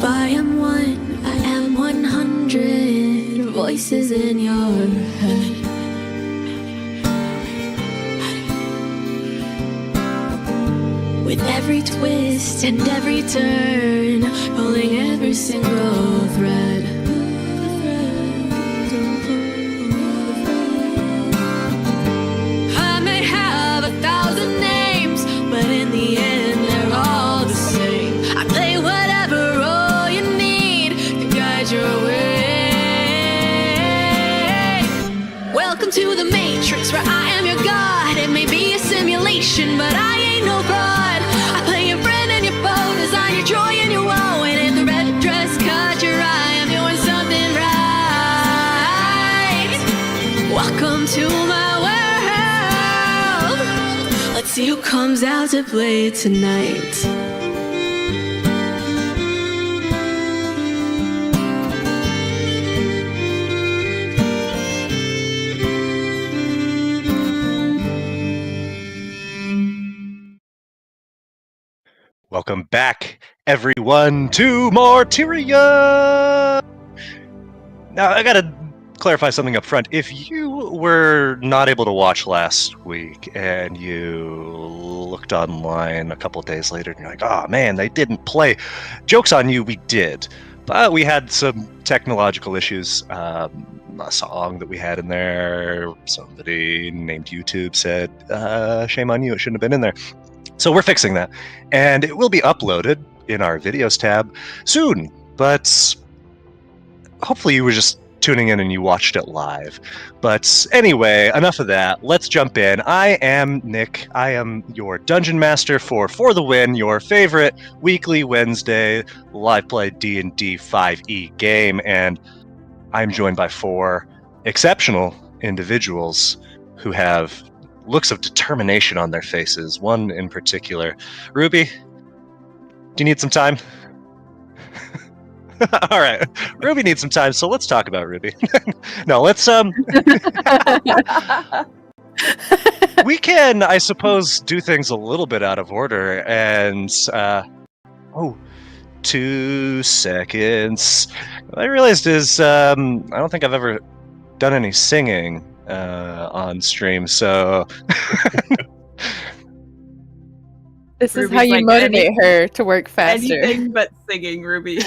I am one, I am 100 voices in your head. With every twist and every turn, pulling every single thread. I may have 1,000 names, but in the end they're all the same. I play whatever role you need to guide your way. Welcome to the Matrix, where I am your god. It may be a simulation, but I ain't no fraud. I play your friend and your foe, design your joy and your woe. And if the red dress caught your eye, I'm doing something right. Welcome to my world. Let's see who comes out to play tonight. Welcome back, everyone, to Martyria! Now, I gotta clarify something up front. If you were not able to watch last week and you looked online a couple of days later and you're like, oh man, they didn't play, joke's on you, we did. But we had some technological issues. A song that we had in there, somebody named YouTube said, shame on you, it shouldn't have been in there. So we're fixing that, and it will be uploaded in our videos tab soon, but hopefully you were just tuning in and you watched it live. But anyway, enough of that. Let's jump in. I am Nick. I am your Dungeon Master for the Win, your favorite weekly Wednesday live play D&D 5e game, and I'm joined by 4 exceptional individuals who have looks of determination on their faces. One in particular. Ruby, do you need some time? All right. Ruby needs some time, so let's talk about Ruby. No, let's we can, I suppose, do things a little bit out of order and 2 seconds. What I realized is I don't think I've ever done any singing on stream, so this is Ruby's how you like, motivate her to work faster. Anything but singing, Ruby.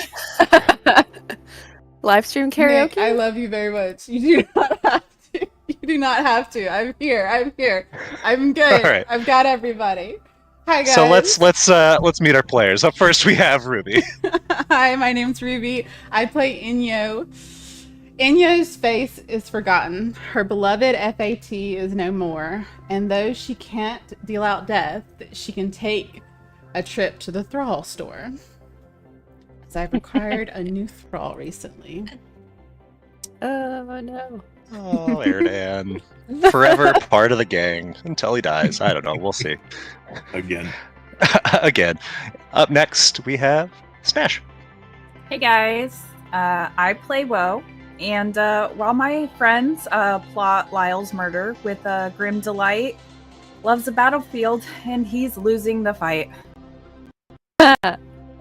Live stream karaoke? Nick, I love you very much. You do not have to. You do not have to. I'm here. I'm good. All right. I've got everybody. Hi guys. So let's meet our players. Up first we have Ruby. Hi, my name's Ruby. I play Inyo. Inyo's face is forgotten. Her beloved FAT is no more. And though she can't deal out death, she can take a trip to the thrall store. As I've acquired a new thrall recently. Oh no. Oh, Erdan. Forever part of the gang until he dies. I don't know. We'll see. Again. Again. Up next we have Smash. Hey guys, I play Woe, and while my friends plot Lyle's murder with grim delight, loves the battlefield, and he's losing the fight.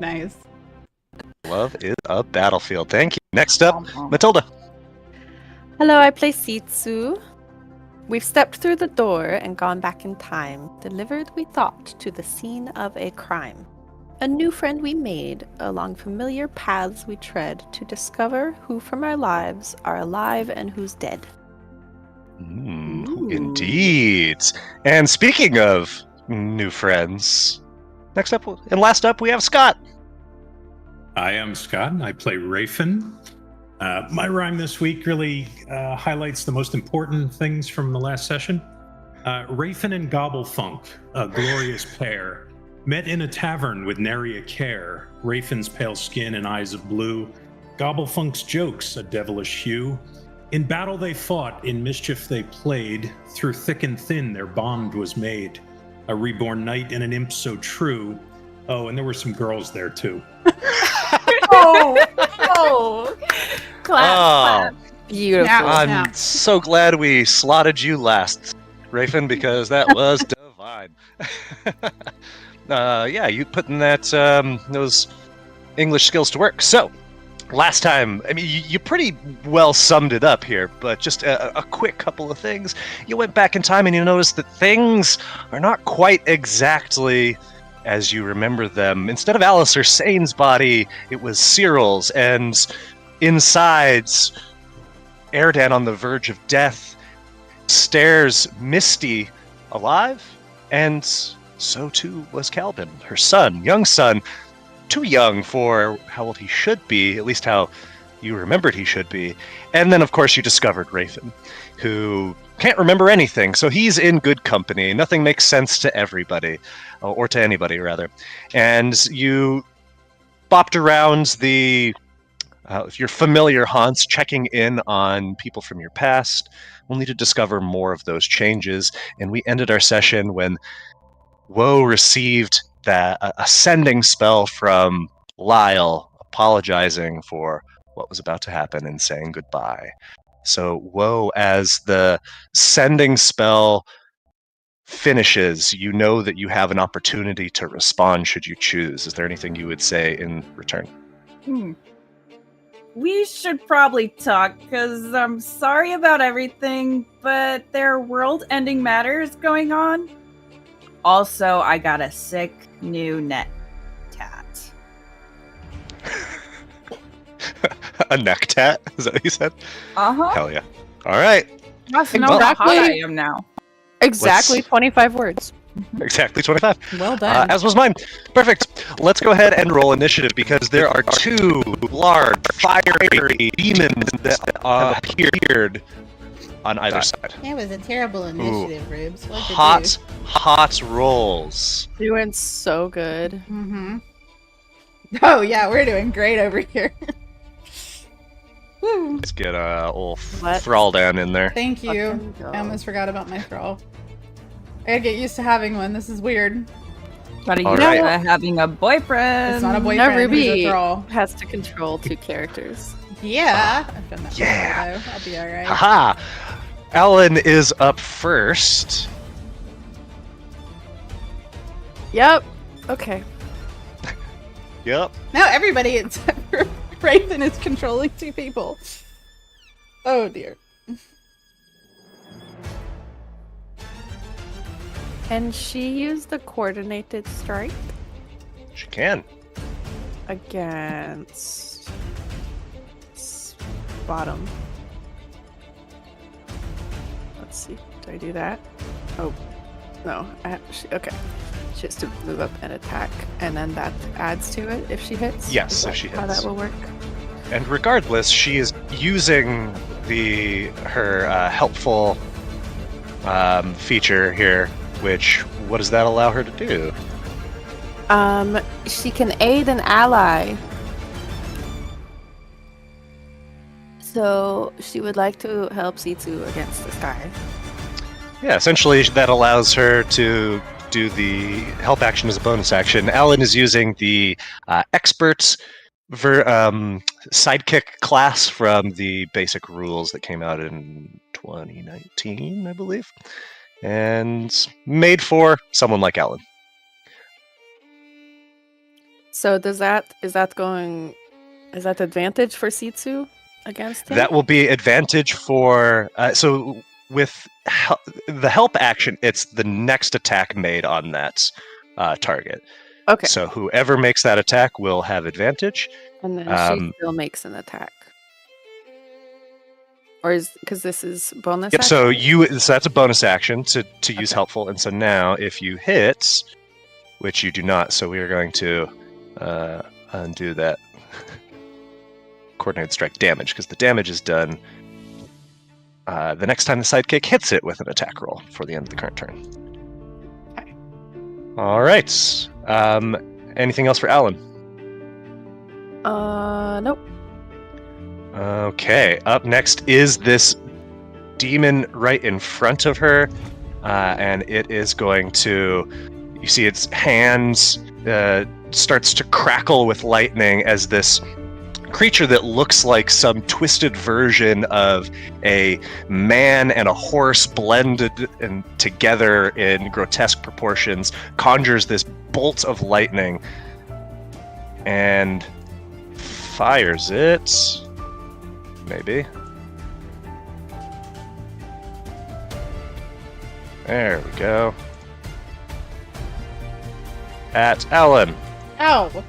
Nice. Love is a battlefield. Thank you. Next up, Matilda. Hello, I play Sitsu. We've stepped through the door and gone back in time, delivered, we thought, to the scene of a crime. A new friend we made, along familiar paths we tread to discover who from our lives are alive and who's dead. Indeed. And speaking of new friends, next up and last up we have Scott. I am Scott, and I play Rafin. My rhyme this week really highlights the most important things from the last session. Rafin and Gobblefunk, a glorious pair, met in a tavern with nary a care. Rafin's pale skin and eyes of blue, Gobblefunk's jokes a devilish hue. In battle they fought, in mischief they played, through thick and thin their bond was made. A reborn knight and an imp so true. Oh, and there were some girls there too. Oh. Clap. Beautiful. I'm so glad we slotted you last, Rafin, because that was divine. Yeah, you putting that those English skills to work. So, last time, I mean, you pretty well summed it up here, but just a quick couple of things. You went back in time and you noticed that things are not quite exactly as you remember them. Instead of Alistair Sane's body, it was Ceral's, and inside, Erdan on the verge of death stares Misty alive, and so too was Calvin, her son, young son, too young for how old he should be, at least how you remembered he should be. And then, of course, you discovered Raven, who can't remember anything, so he's in good company. Nothing makes sense to everybody, or to anybody, rather. And you bopped around your familiar haunts, checking in on people from your past, only to discover more of those changes. And we ended our session when Woe received that ascending spell from Lyle, apologizing for what was about to happen and saying goodbye. So Woe, as the sending spell finishes, you know that you have an opportunity to respond should you choose. Is there anything you would say in return? We should probably talk, because I'm sorry about everything, but there are world-ending matters going on. Also, I got a sick new neck tat. A neck tat? Is that what you said? Uh-huh. Hell yeah. All right. Must know how hot I am now. Exactly 25 words. Exactly 25. Well done. As was mine. Perfect. Let's go ahead and roll initiative, because there are two large, fiery demons that appeared on either side. That was a terrible initiative, Rubes. Hot rolls. Doing so good. Mm-hmm. Oh, yeah, we're doing great over here. Woo. Let's get a old What? thrall down in there. Thank you. Fucking go. I almost forgot about my thrall. I gotta get used to having one. This is weird. Gotta All use right. having a boyfriend. It's not a boyfriend. Now Ruby He's a thrall. has to control 2 characters. Yeah. I've done that Yeah. before, though. I'll be alright. Haha! Alan is up first. Yep. Okay. Yep. Now everybody except for Raven is controlling 2 people. Oh dear. Can she use the coordinated strike She can. against bottom? Let's see. Do I do that? Oh, no. Okay. She has to move up and attack, and then that adds to it if she hits? Yes, Is if that she how hits. that will work? And regardless, she is using her helpful feature here, which, what does that allow her to do? She can aid an ally. So she would like to help C2 against this guy. Yeah, essentially that allows her to do the help action as a bonus action. Alan is using the expert sidekick class from the basic rules that came out in 2019, I believe, and made for someone like Alan. So is that advantage for C2 against him? That will be advantage for so with the help action, it's the next attack made on that target. Okay. So whoever makes that attack will have advantage. And then she still makes an attack. Or is because this is bonus Yep. action? So that's a bonus action to use helpful. And so now if you hit, which you do not, so we are going to undo that coordinated strike damage, because the damage is done the next time the sidekick hits it with an attack roll for the end of the current turn. Okay. All right. Anything else for Alan? Nope. Okay. Up next is this demon right in front of her, and it is going to. You see its hands starts to crackle with lightning as this creature that looks like some twisted version of a man and a horse blended and together in grotesque proportions conjures this bolt of lightning, and fires it. Maybe. There we go. At Alan. Ow!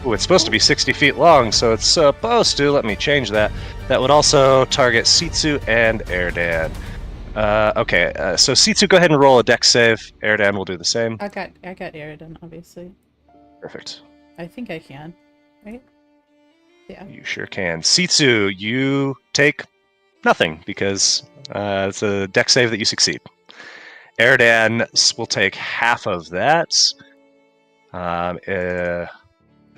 Ooh, it's supposed to be 60 feet long, so it's supposed to. Let me change that. That would also target Sitsu and Erdan. Okay, so Sitsu, go ahead and roll a dex save. Erdan will do the same. I got Aridin, obviously. Perfect. I think I can, right? Yeah. You sure can. Sitsu, you take nothing because it's a dex save that you succeed. Erdan will take half of that. A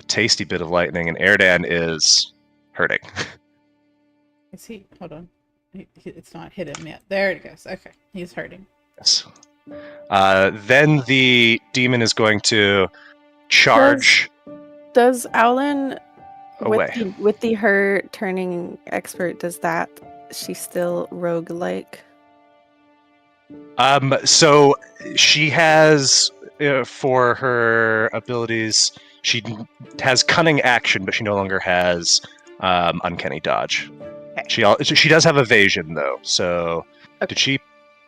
tasty bit of lightning, and Erdan is hurting. Is he? Hold on. It's not hit him yet. There it goes. Okay, he's hurting. Yes. Then the demon is going to charge Does Owlin, away. with the her turning expert, does that she still roguelike? So she has for her abilities, she has cunning action, but she no longer has uncanny dodge. Okay. She does have evasion though. So Okay. did she?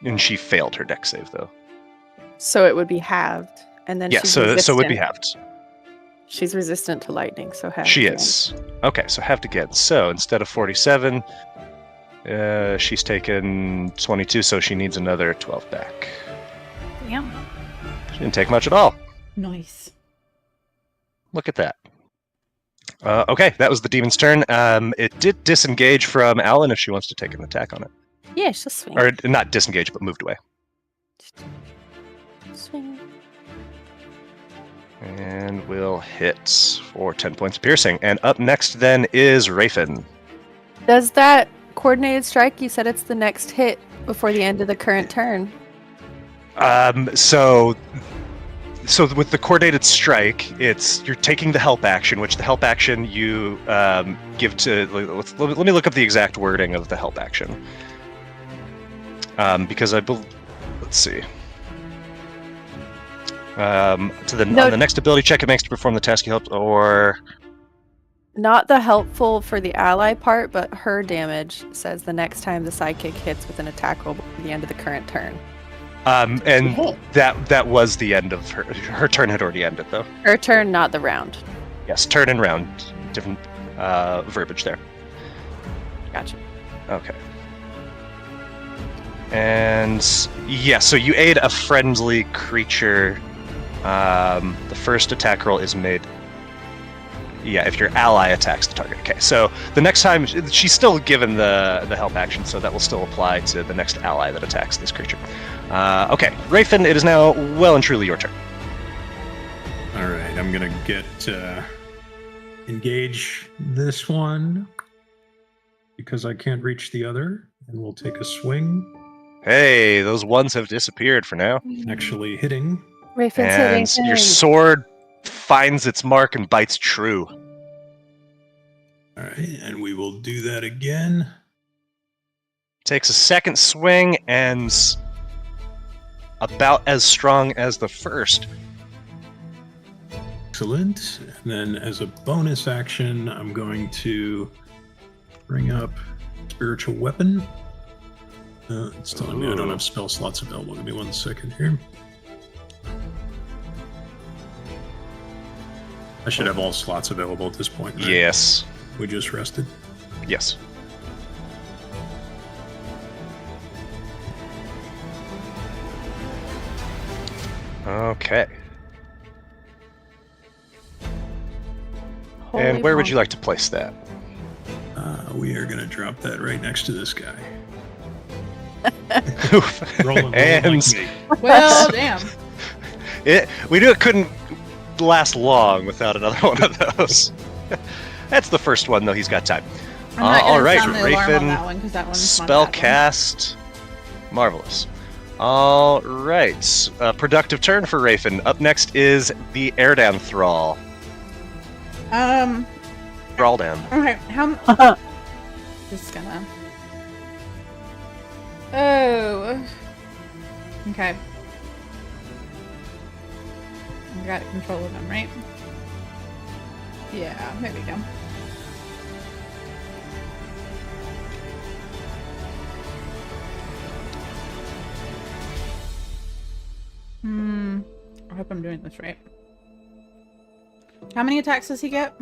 And she failed her dex save though. So it would be halved, and then Yeah. she's So it would be resistant. halved. She's resistant to lightning, so halved. She again. is. Okay, so halved again. So instead of 47, she's taken 22, so she needs another 12 back. Damn. She didn't take much at all. Nice. Look at that. Okay, that was the demon's turn. It did disengage from Alan if she wants to take an attack on it. Yeah, she'll swing. Or not disengage, but moved away. Swing. And we'll hit for 10 points of piercing. And up next then is Rafin. Does that coordinated strike? You said it's the next hit before the end of the current turn. So with the coordinated strike, you're taking the help action, which the help action you give to. Let me look up the exact wording of the help action. Because let's see. On the next ability check it makes to perform the task you helped, or Not the helpful for the ally part, but her damage says the next time the sidekick hits with an attack roll before the end of the current turn. and that was the end of her turn had already ended though. Her turn, not the round. Yes, turn and round, different verbiage there. Gotcha. Okay. And yeah, so you aid a friendly creature. The first attack roll is made. Yeah, if your ally attacks the target. Okay, so the next time she's still given the help action, so that will still apply to the next ally that attacks this creature. Okay, Rafin, it is now well and truly your turn. All right, I'm gonna get engage this one because I can't reach the other, and we'll take a swing. Hey, those ones have disappeared for now. Actually hitting. Rayfin's And hitting your him. sword finds its mark and bites true. All right, and we will do that again. Takes a second swing and about as strong as the first. Excellent. And then as a bonus action, I'm going to bring up Spiritual Weapon. It's telling me I don't have spell slots available. Give me 1 second here. I should have all slots available at this point. Right? Yes. We just rested. Yes. Okay. Holy And where would moly. you like to place that? We are going to drop that right next to this guy. Rolling And like me. Well, damn. we knew it couldn't last long without another one of those. That's the first one, though. He's got time. I'm not gonna all right, sound the alarm on Rafin, that one because that one's not that one. spellcast. Marvelous. All right. Productive turn for Rafin. Up next is the Erdan Thrall. Thralldan. Okay, how? Just gonna. Oh. Okay. I got control of him, right? Yeah, there we go. hope I'm doing this right. How many attacks does he get?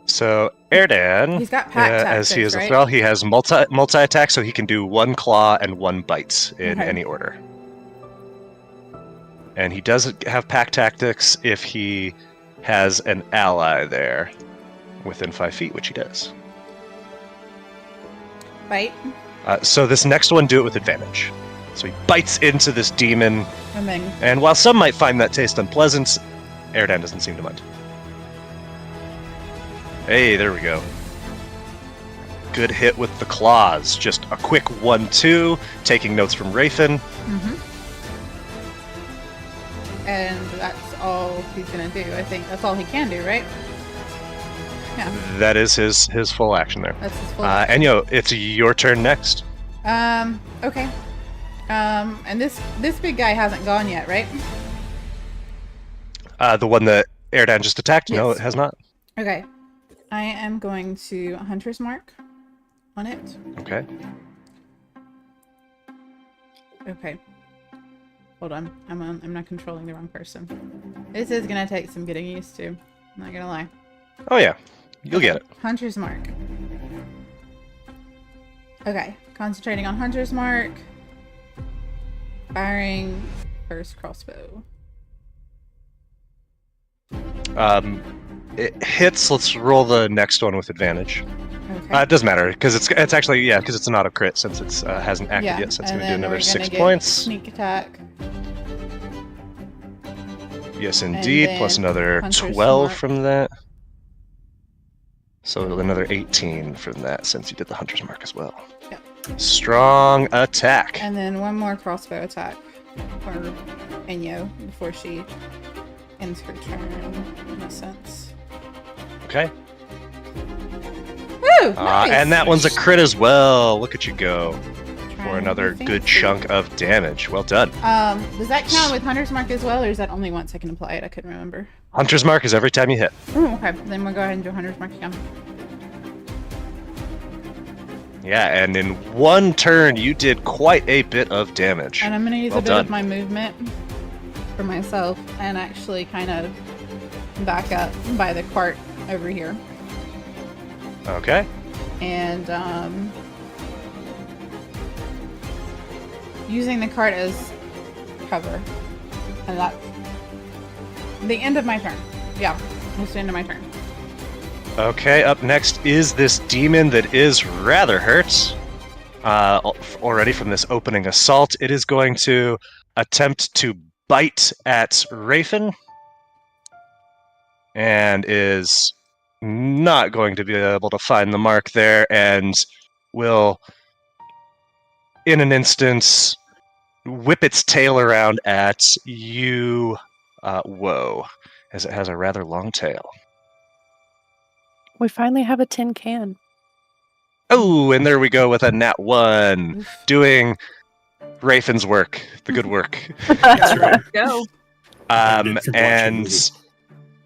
So Erdan, He's got pack as he tactics, is a right? thrall, he has multi attack, so he can do 1 claw and 1 bite in Okay. any order. And he doesn't have pack tactics if he has an ally there within 5 feet, which he does. Bite. So this next one, do it with advantage. So he bites into this demon, And then and while some might find that taste unpleasant, Erdan doesn't seem to mind. Hey, there we go. Good hit with the claws. Just a quick 1-2, taking notes from Rafin. and that's all he's gonna do. I think that's all he can do, right? Yeah, That is his full action there. that's his full. Enyo, it's your turn next. Okay. And this big guy hasn't gone yet, right? The one that Erdan just attacked? No, Yes. it has not. Okay. I am going to Hunter's Mark on it. Okay. Okay. Hold on. I'm not controlling the wrong person. This is gonna take some getting used to. I'm not gonna lie. Oh yeah, you'll get it. Hunter's Mark. Okay. Concentrating on Hunter's Mark. Firing first crossbow. It hits. Let's roll the next one with advantage. Okay. It doesn't matter because it's actually because it's an auto crit since it's hasn't acted yet. So it's and going to do then another we're 6 gonna get points. Sneak attack. Yes, indeed. then Plus another Hunter's 12 Mark. from that. So another 18 from that since you did the Hunter's Mark as well. Yep. Strong attack. And then one more crossbow attack for Enyo before she ends her turn, in a sense. Okay. Woo! Nice! And that one's a crit as well. Look at you go. Trying For to another be good fancy. chunk of damage. Well done. Does that count with Hunter's Mark as well, or is that only once I can apply it? I couldn't remember. Hunter's Mark is every time you hit. Oh, okay. Then we'll go ahead and do Hunter's Mark again. Yeah, and in one turn, you did quite a bit of damage. And I'm gonna use Well a bit done. of my movement for myself and actually kind of back up by the cart over here. Okay. And using the cart as cover. And that's the end of my turn. Yeah, that's the end of my turn. Okay, up next is this demon that is rather hurt already from this opening assault. It is going to attempt to bite at Rafin and is not going to be able to find the mark there and will, in an instance, whip its tail around at you, Woe, as it has a rather long tail. We finally have a tin can. Oh, and there we go with a nat 1. Oof. Doing Rafin's work, the good work. That's right. Go. From watching And movies.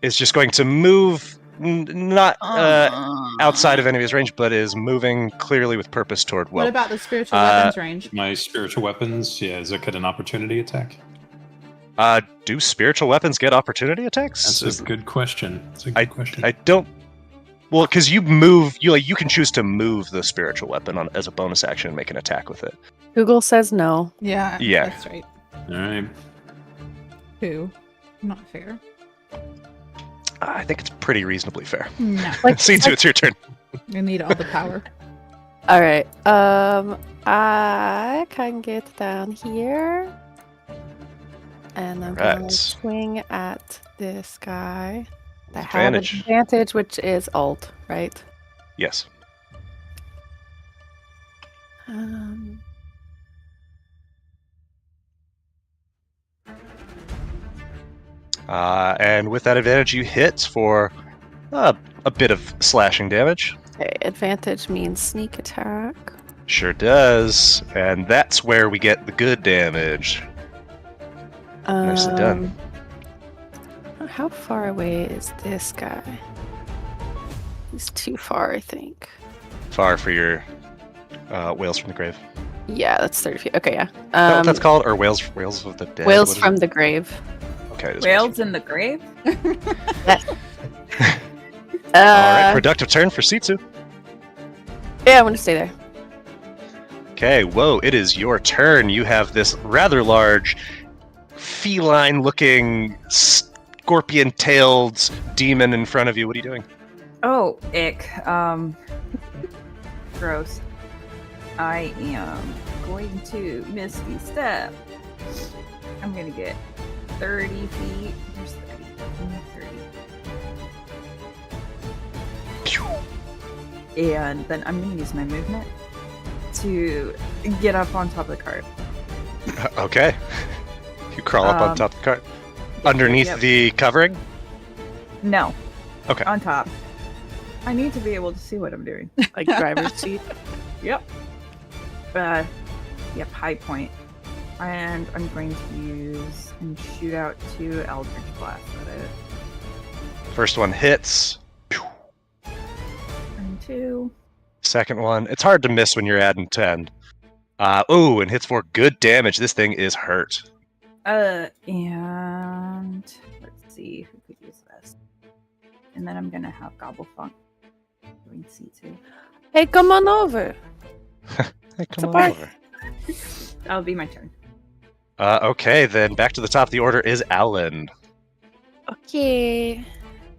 is just going to move, not outside of enemy's range, but is moving clearly with purpose toward What Woe. about the spiritual weapons range? My spiritual weapons, yeah, is that get an opportunity attack? Do spiritual weapons get opportunity attacks? That's a good question. That's a good question. I don't. Well, because you move, you can choose to move the spiritual weapon as a bonus action and make an attack with it. Google says no. Yeah, yeah. that's right. All right. Who? Not fair. I think it's pretty reasonably fair. No, Like, Scene 2, it's your turn. you need all the power. all right. I can get down here, and I'm gonna Right. swing at this guy. That Advantage. have advantage, which is alt, right? Yes. And with that advantage, you hit for a bit of slashing damage. Okay, advantage means sneak attack. Sure does. And that's where we get the good damage. Nicely done. How far away is this guy? He's too far, I think. Far for your Whales from the Grave. Yeah, that's 30 feet. Okay, yeah. Is that what that's called? Or Whales of the Dead? Whales What is from it? the grave. Okay, it is Whales in the grave? Alright, productive turn for Sitsu. Yeah, I'm gonna stay there. Okay, whoa, it is your turn. You have this rather large, feline-looking, scorpion-tailed demon in front of you. What are you doing? Oh, ick. Gross. I am going to Misty Step. I'm gonna get 30 feet. Here's 30. Give me 30. And then I'm gonna use my movement to get up on top of the cart. Okay. You crawl up on top of the cart. Underneath yep. the covering? No. Okay. On top. I need to be able to see what I'm doing. Like driver's seat. Yep. Yep, high point. And I'm going to use and shoot out 2 Eldritch Blasts at it. First one hits. And 2. Second one. It's hard to miss when you're adding 10. Ooh, and hits for good damage. This thing is hurt. And let's see who could use this. And then I'm gonna have Gobblefunk doing C2. Hey, come on over. Hey, come on Surprise. over. That'll be my turn. Okay, then back to the top of the order is Alan. Okay.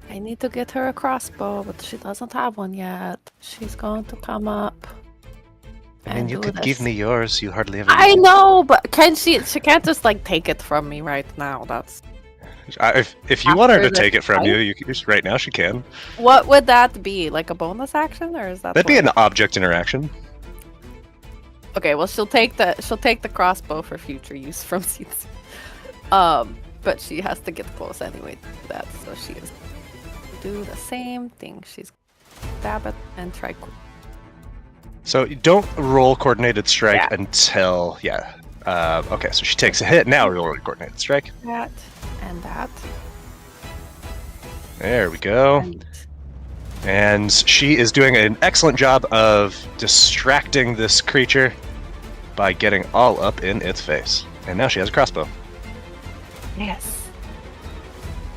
I need to get her a crossbow, but she doesn't have one yet. She's going to come up. I mean, and you do could this. give me yours. You hardly ever. I use it. know, but can she can't just like take it from me right now. That's If you want her to After the take it from fight? you can just right now. She can. what would that be? Like a bonus action, or is that That'd be like- an object interaction. Okay, well she'll take the crossbow for future use from seats. But she has to get close anyway to that, so she is do the same thing. She's stab it and try quick. So you don't roll coordinated strike Yeah. until okay, so she takes a hit. Now roll coordinated strike. That and that. There we go. And And she is doing an excellent job of distracting this creature by getting all up in its face. And now she has a crossbow. yes.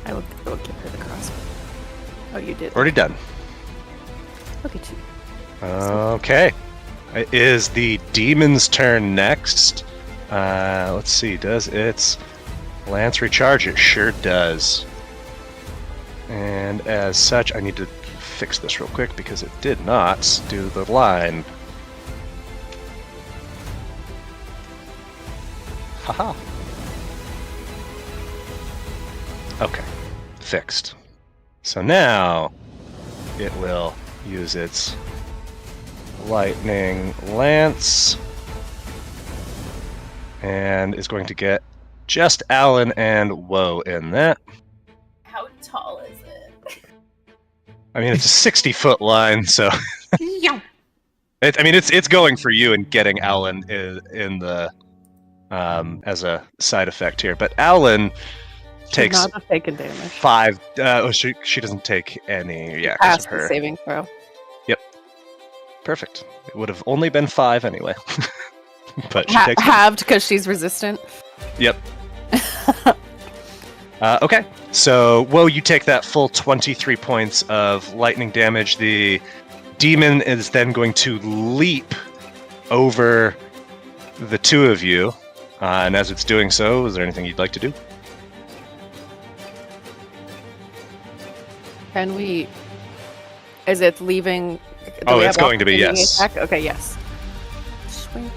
I will give her the crossbow. Oh, you did. Already done. Look at you. Okay. It is the demon's turn next. Let's see. Does its lance recharge? It sure does. And as such, I need to fix this real quick because it did not do the line. Haha. Okay. Fixed. So now it will use its lightning lance and is going to get just Alan and Woe in that. How tall is it? I mean, it's a 60-foot line, so Yeah. it's going for you and getting Alan in the as a side effect here. But Alan takes Should not have taken damage. 5. She doesn't take any. Yeah, because Pass of the her. saving throw. Perfect. It would have only been 5 anyway. But she takes. Halved because she's resistant. Yep. Okay. So, Woe, you take that full 23 points of lightning damage. The demon is then going to leap over the two of you. And as it's doing so, is there anything you'd like to do? Can we? Is it leaving? Do Oh, we it's have going to be, opportunity yes. attack? Okay, yes. Swing.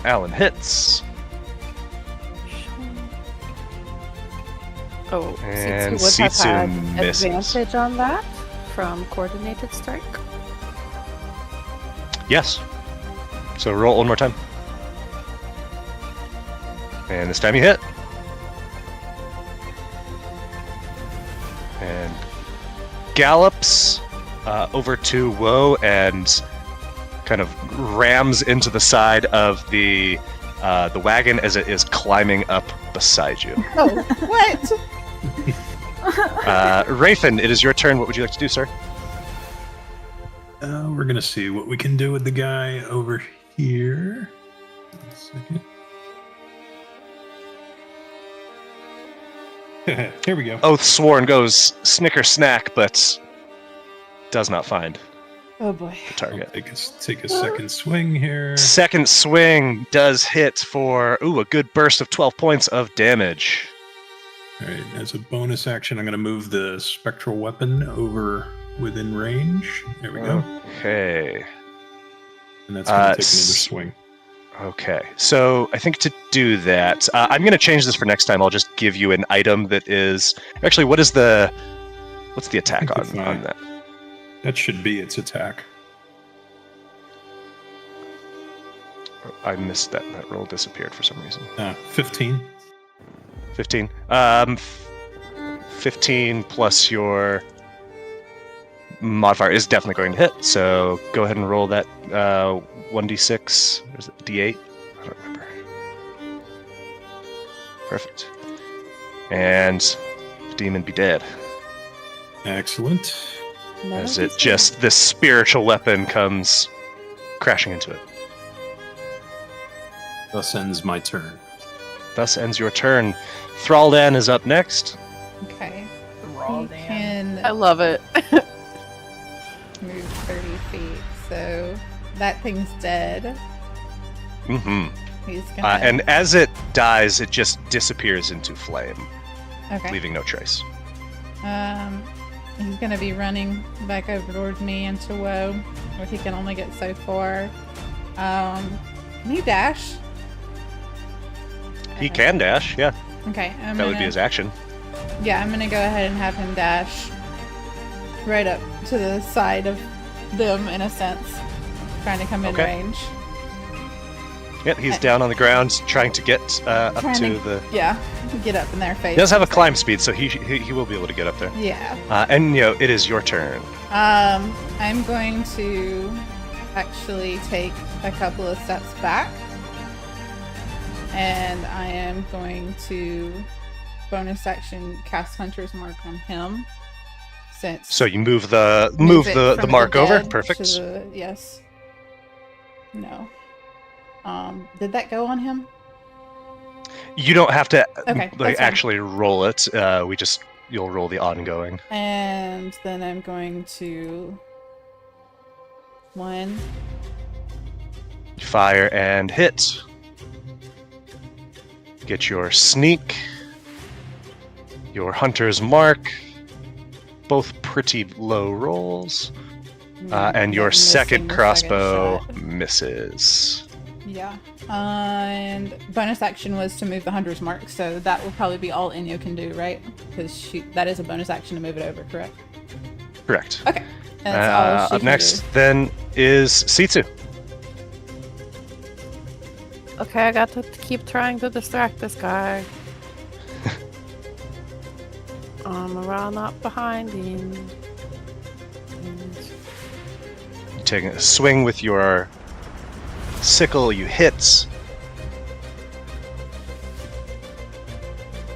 Alan hits. Oh, And Sitsu would have Sitsu had misses. advantage on that from coordinated strike. Yes. So roll one more time. And this time you hit. And gallops over to Woe and kind of rams into the side of the wagon as it is climbing up beside you. Oh, what? Rayfin, it is your turn. What would you like to do, sir? We're going to see what we can do with the guy over here. 1 second. Here we go. Oath sworn goes snicker snack, but does not find Oh boy. the target. Take a second swing here. Second swing does hit for a good burst of 12 points of damage. All right, as a bonus action, I'm going to move the spectral weapon over within range. There we go. Okay. And that's going to take another swing. Okay, so I think to do that, I'm going to change this for next time. I'll just give you an item that is actually what's the attack on that? That should be its attack. I missed that. That roll disappeared for some reason. 15. 15. 15 plus your modifier is definitely going to hit. So go ahead and roll that 1d6. Or is it d8? I don't remember. Perfect. And the demon be dead. Excellent. As it just, this spiritual weapon comes crashing into it. Thus ends my turn. Thus ends your turn. Thraldan is up next. Okay. Raw He Dan. I can love it. move 30 feet, so that thing's dead. Mm-hmm. He's gonna. And as it dies, it just disappears into flame, okay. leaving no trace. He's gonna be running back over towards me into Woe, where he can only get so far. Can he dash? He can dash, yeah. Okay, That would be his action. Yeah, I'm gonna go ahead and have him dash right up to the side of them, in a sense, trying to come in Okay. range. Yep, he's down on the ground, trying to get up Trying to the. Yeah, get up in their face. He does have a climb speed, so he will be able to get up there. Yeah. And it is your turn. I'm going to actually take a couple of steps back, and I am going to bonus action cast Hunter's Mark on him. Since So you move the it from mark over. dead Perfect. to the- yes. No. Did that go on him? You don't have to Okay, that's fine. actually roll it. You'll roll the ongoing. And then I'm going to Fire and hit. Get your sneak, your hunter's mark, both pretty low rolls, and your missing second the crossbow shot. misses. Yeah. And bonus action was to move the hunter's mark, so that will probably be all Inyo can do, right? Because that is a bonus action to move it over, correct? Correct. Okay. And that's all she Up can next, do. then, is Sitsu. Okay, I got to keep trying to distract this guy. I'm around up behind him. Taking a swing with your sickle, you hit.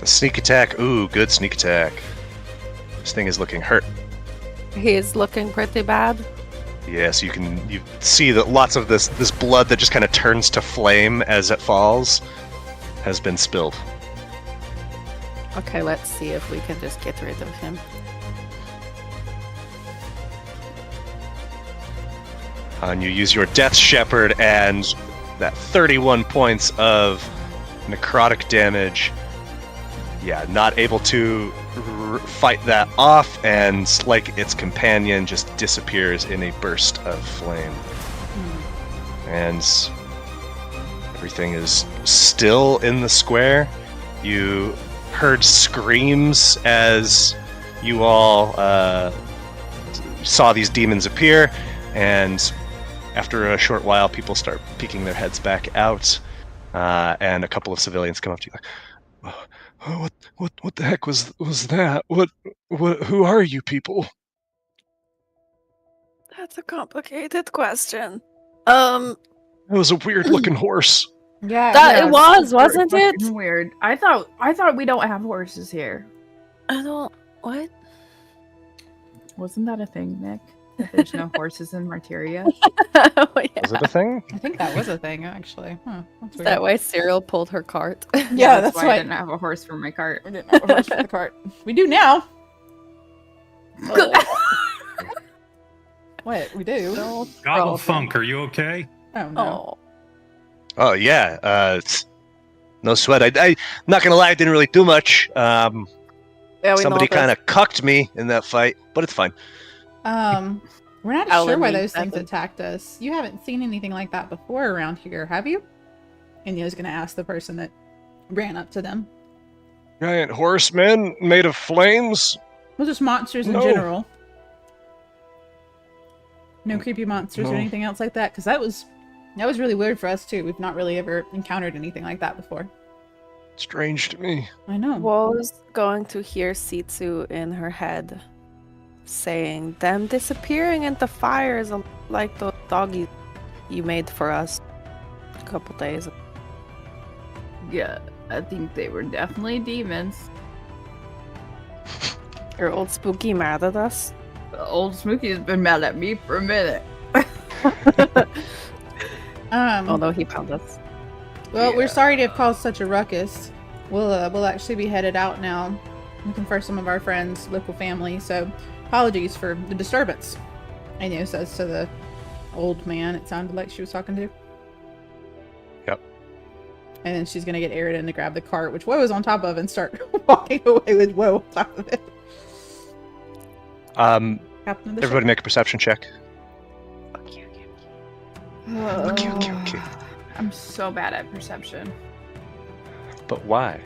The sneak attack. Ooh, good sneak attack. This thing is looking hurt. He's looking pretty bad. Yes, you see that lots of this blood that just kind of turns to flame as it falls has been spilled. Okay, let's see if we can just get rid of him. And you use your Death Shepherd and that 31 points of necrotic damage. Yeah, not able to fight that off, and like its companion just disappears in a burst of flame. And everything is still in the square. You heard screams as you all saw these demons appear, and after a short while, people start peeking their heads back out, and a couple of civilians come up to you like, "Oh, what the heck was that? What who are you people?" That's a complicated question. It was a weird looking horse. Yeah. That Yeah, it was, super wasn't it? fucking Weird. I thought we don't have horses here. I don't. What? Wasn't that a thing, Nick? There's no horses in Martyria. Oh, yeah. Is it a thing? I think that was a thing, actually. Huh, that's Is weird. that why Ceral pulled her cart? Yeah, that's why why I didn't have a horse for my cart. we didn't have a horse for the cart. We do now. What? We do? Gobble Funk, are you okay? Oh, no. Oh. Oh yeah. No sweat. I'm not gonna lie. I didn't really do much. Yeah, we Somebody know kind of cucked me in that fight, but it's fine. We're not Alan sure why needs those things nothing. attacked us. You haven't seen anything like that before around here, have you? Inyo's gonna ask the person that ran up to them. Giant horsemen made of flames. Well, just monsters in No. general. No creepy monsters or No. anything else like that, because that was really weird for us too. We've not really ever encountered anything like that before. Strange to me. I know. Was going to hear Sitsu in her head saying, "Them disappearing into fires like the doggies you made for us a couple days ago." Yeah, I think they were definitely demons. Your old spooky mad at us? Old Smokey's been mad at me for a minute. Although he found us. Well, we're Yeah. sorry to have caused such a ruckus. We'll actually be headed out now, looking for some of our friends, local family. So, apologies for the disturbance. Inyo says to the old man. It sounded like she was talking to. Yep. And then she's gonna get Aridin to grab the cart, which Woe is on top of, and start walking away with Woe on top of it. Captain of the Everybody make a perception check. Okay. Okay. I'm so bad at perception. But why?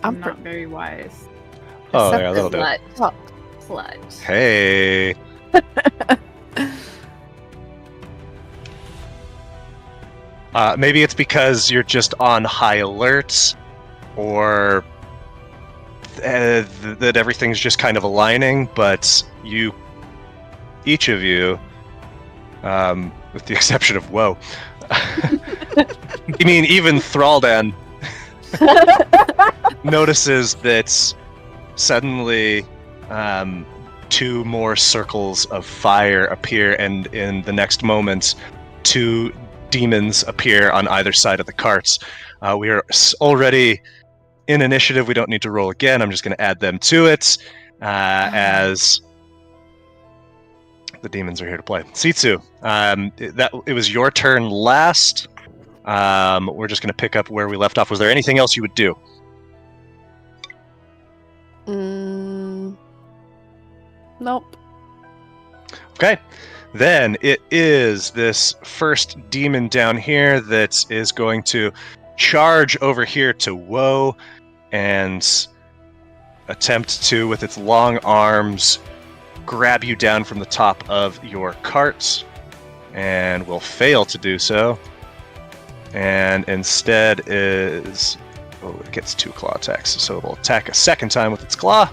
I'm I'm not very wise. Oh, Except yeah, that'll do. Slut. Oh. Slut. Hey. Maybe it's because you're just on high alert, or that everything's just kind of aligning. But each of you, with the exception of Woe, I mean, even Thraldan notices that suddenly two more circles of fire appear, and in the next moment, two demons appear on either side of the carts. We are already in initiative. We don't need to roll again. I'm just going to add them to it as the demons are here to play. Sitsu, it was your turn last. We're just going to pick up where we left off. Was there anything else you would do? Nope. Okay. Then it is this first demon down here that is going to charge over here to Woe and attempt to, with its long arms, grab you down from the top of your cart, and will fail to do so. And instead it gets 2 claw attacks, so it will attack a second time with its claw.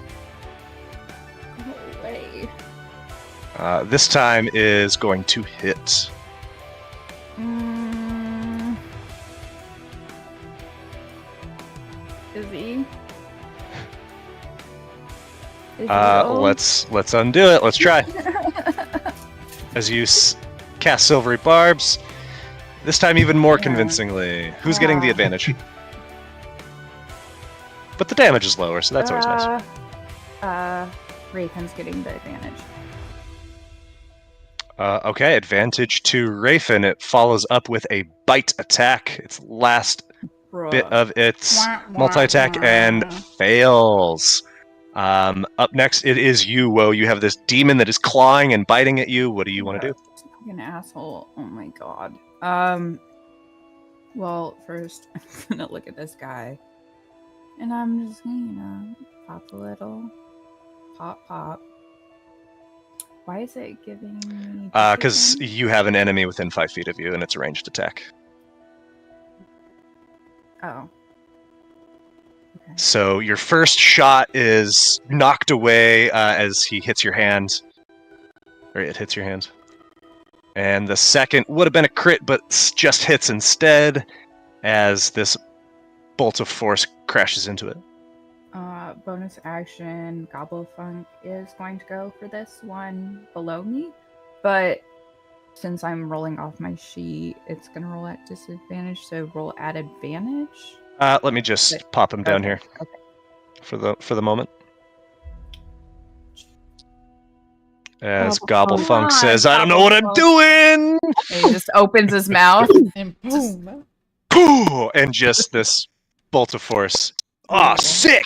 No way. This time is going to hit. Is he? Is he old? Let's undo it. Let's try. As you cast silvery barbs, this time even more Yeah. convincingly. Who's getting the advantage? But the damage is lower, so that's always nice. Raycon's getting the advantage. Okay, advantage to Rayfin. It follows up with a bite attack. Its last bit of its multi-attack and fails. Up next, it is you, Woe. You have this demon that is clawing and biting at you. What do you want to do? Fucking asshole. Oh my god. Well, first, I'm gonna look at this guy. And I'm just gonna pop a little. Pop. Why is it giving me... Because you have an enemy within 5 feet of you, and it's a ranged attack. Oh. Okay. So your first shot is knocked away as he hits your hand. Or it hits your hand. And the second would have been a crit, but just hits instead as this bolt of force crashes into it. Bonus action, Gobblefunk is going to go for this one below me, but since I'm rolling off my sheet, it's going to roll at disadvantage, so roll at advantage. Let me just pop him down Okay, here okay. for the moment. As Gobblefunk. Gobblefunk Come says, on, "I don't know what I'm Gobblefunk." doing," And he just opens his mouth. And boom. and just this bolt of force. Ah, Beautiful. sick!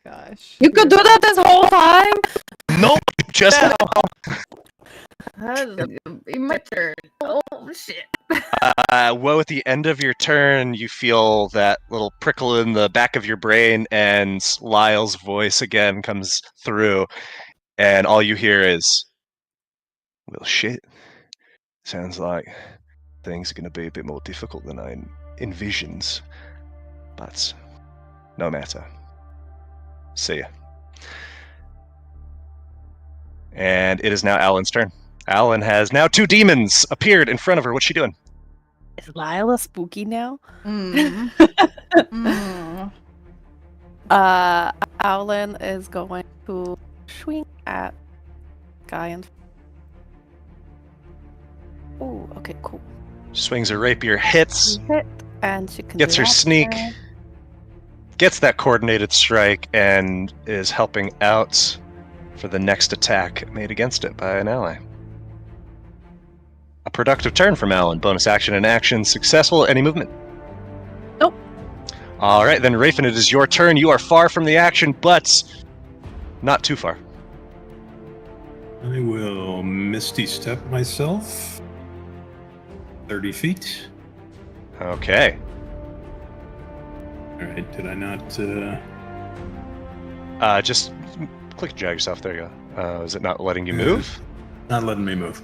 Gosh. You could do that this whole time? Nope, just That's gonna be my turn. Oh shit. Woe, at the end of your turn, you feel that little prickle in the back of your brain, and Lyle's voice again comes through, and all you hear is, "Well, shit. Sounds like things are going to be a bit more difficult than I envisioned, but no matter. See ya." And it is now Alan's turn. Alan has now 2 demons appeared in front of her. What's she doing? Is Lyle a spooky now? Mm. Mm. Alan is going to swing at guy and. Oh, okay, cool. Swings her rapier, hits, Hit, and she can gets do her that sneak, again. gets that coordinated strike, and is helping out for the next attack made against it by an ally. A productive turn from Alan. Bonus action and action successful. Any movement? Nope. All right, then Rafen, it is your turn. You are far from the action, but not too far. I will Misty Step myself. 30 feet. Okay. All right, did I not... Just click and drag yourself. There you go. Is it not letting you move? Not letting me move.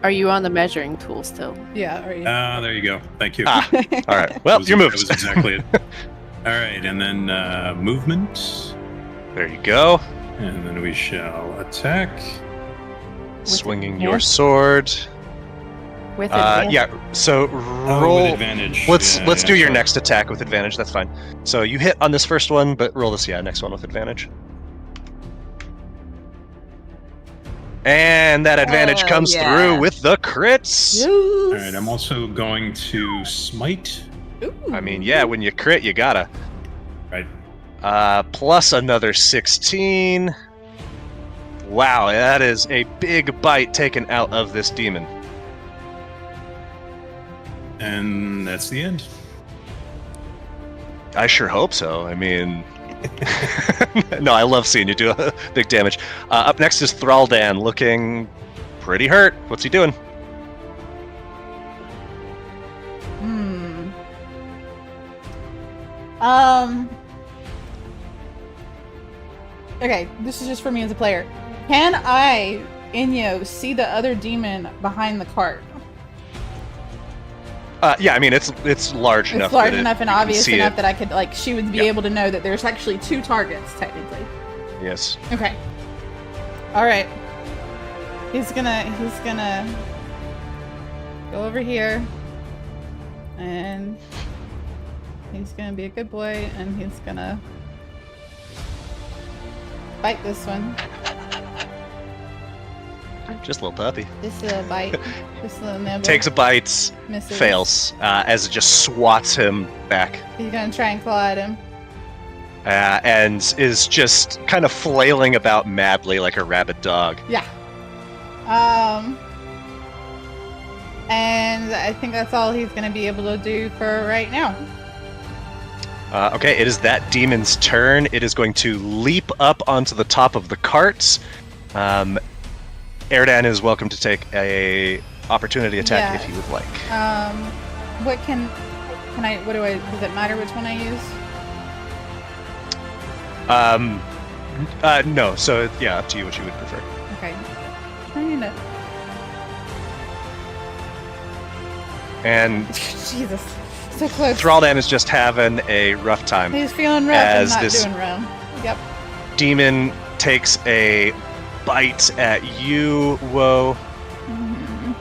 Are you on the measuring tool still? Yeah, are you? There you go. Thank you. Ah, all right. Well, That you're moved. was exactly it. All right, and then movement. There you go. And then we shall attack. Swinging advantage? your sword. With advantage? Yeah. So Oh, roll. with advantage. Let's Yeah, do your sorry. next attack with advantage. That's fine. So you hit on this first one, but roll this next one with advantage. And that advantage Hell comes yeah. through with the crits. All right, I'm also going to smite. I mean, yeah, when you crit, you gotta. Right. Plus another 16. Wow, that is a big bite taken out of this demon. And that's the end. I sure hope so. I mean, no, I love seeing you do big damage. Up next is Thraldan, looking pretty hurt. What's he doing? Okay, this is just for me as a player. Can I, Inyo, see the other demon behind the cart? Yeah, I mean, it's large enough. It's large that enough and you can obvious see enough it. that I could, like, she would be Yeah. able to know that there's actually 2 targets, technically. Yes. Okay. Alright. He's gonna go over here. And he's gonna be a good boy, and he's gonna bite this one. Just a little puppy. Just a little bite. Just a little nibble. Takes a bite, Misses. fails, as it just swats him back. He's gonna try and claw at him. And is just kind of flailing about madly like a rabid dog. Yeah. And I think that's all he's gonna be able to do for right now. Okay, it is that demon's turn. It is going to leap up onto the top of the cart. Erdan is welcome to take a opportunity attack Yeah. if he would like. What can I? What do I? Does it matter which one I use? No. So yeah, up to you what you would prefer. Okay. Trying to. And Jesus, so close. Thraldan is just having a rough time. He's feeling rough and as not this- doing well. Yep. Demon takes a bite at you. Whoa. Mhm.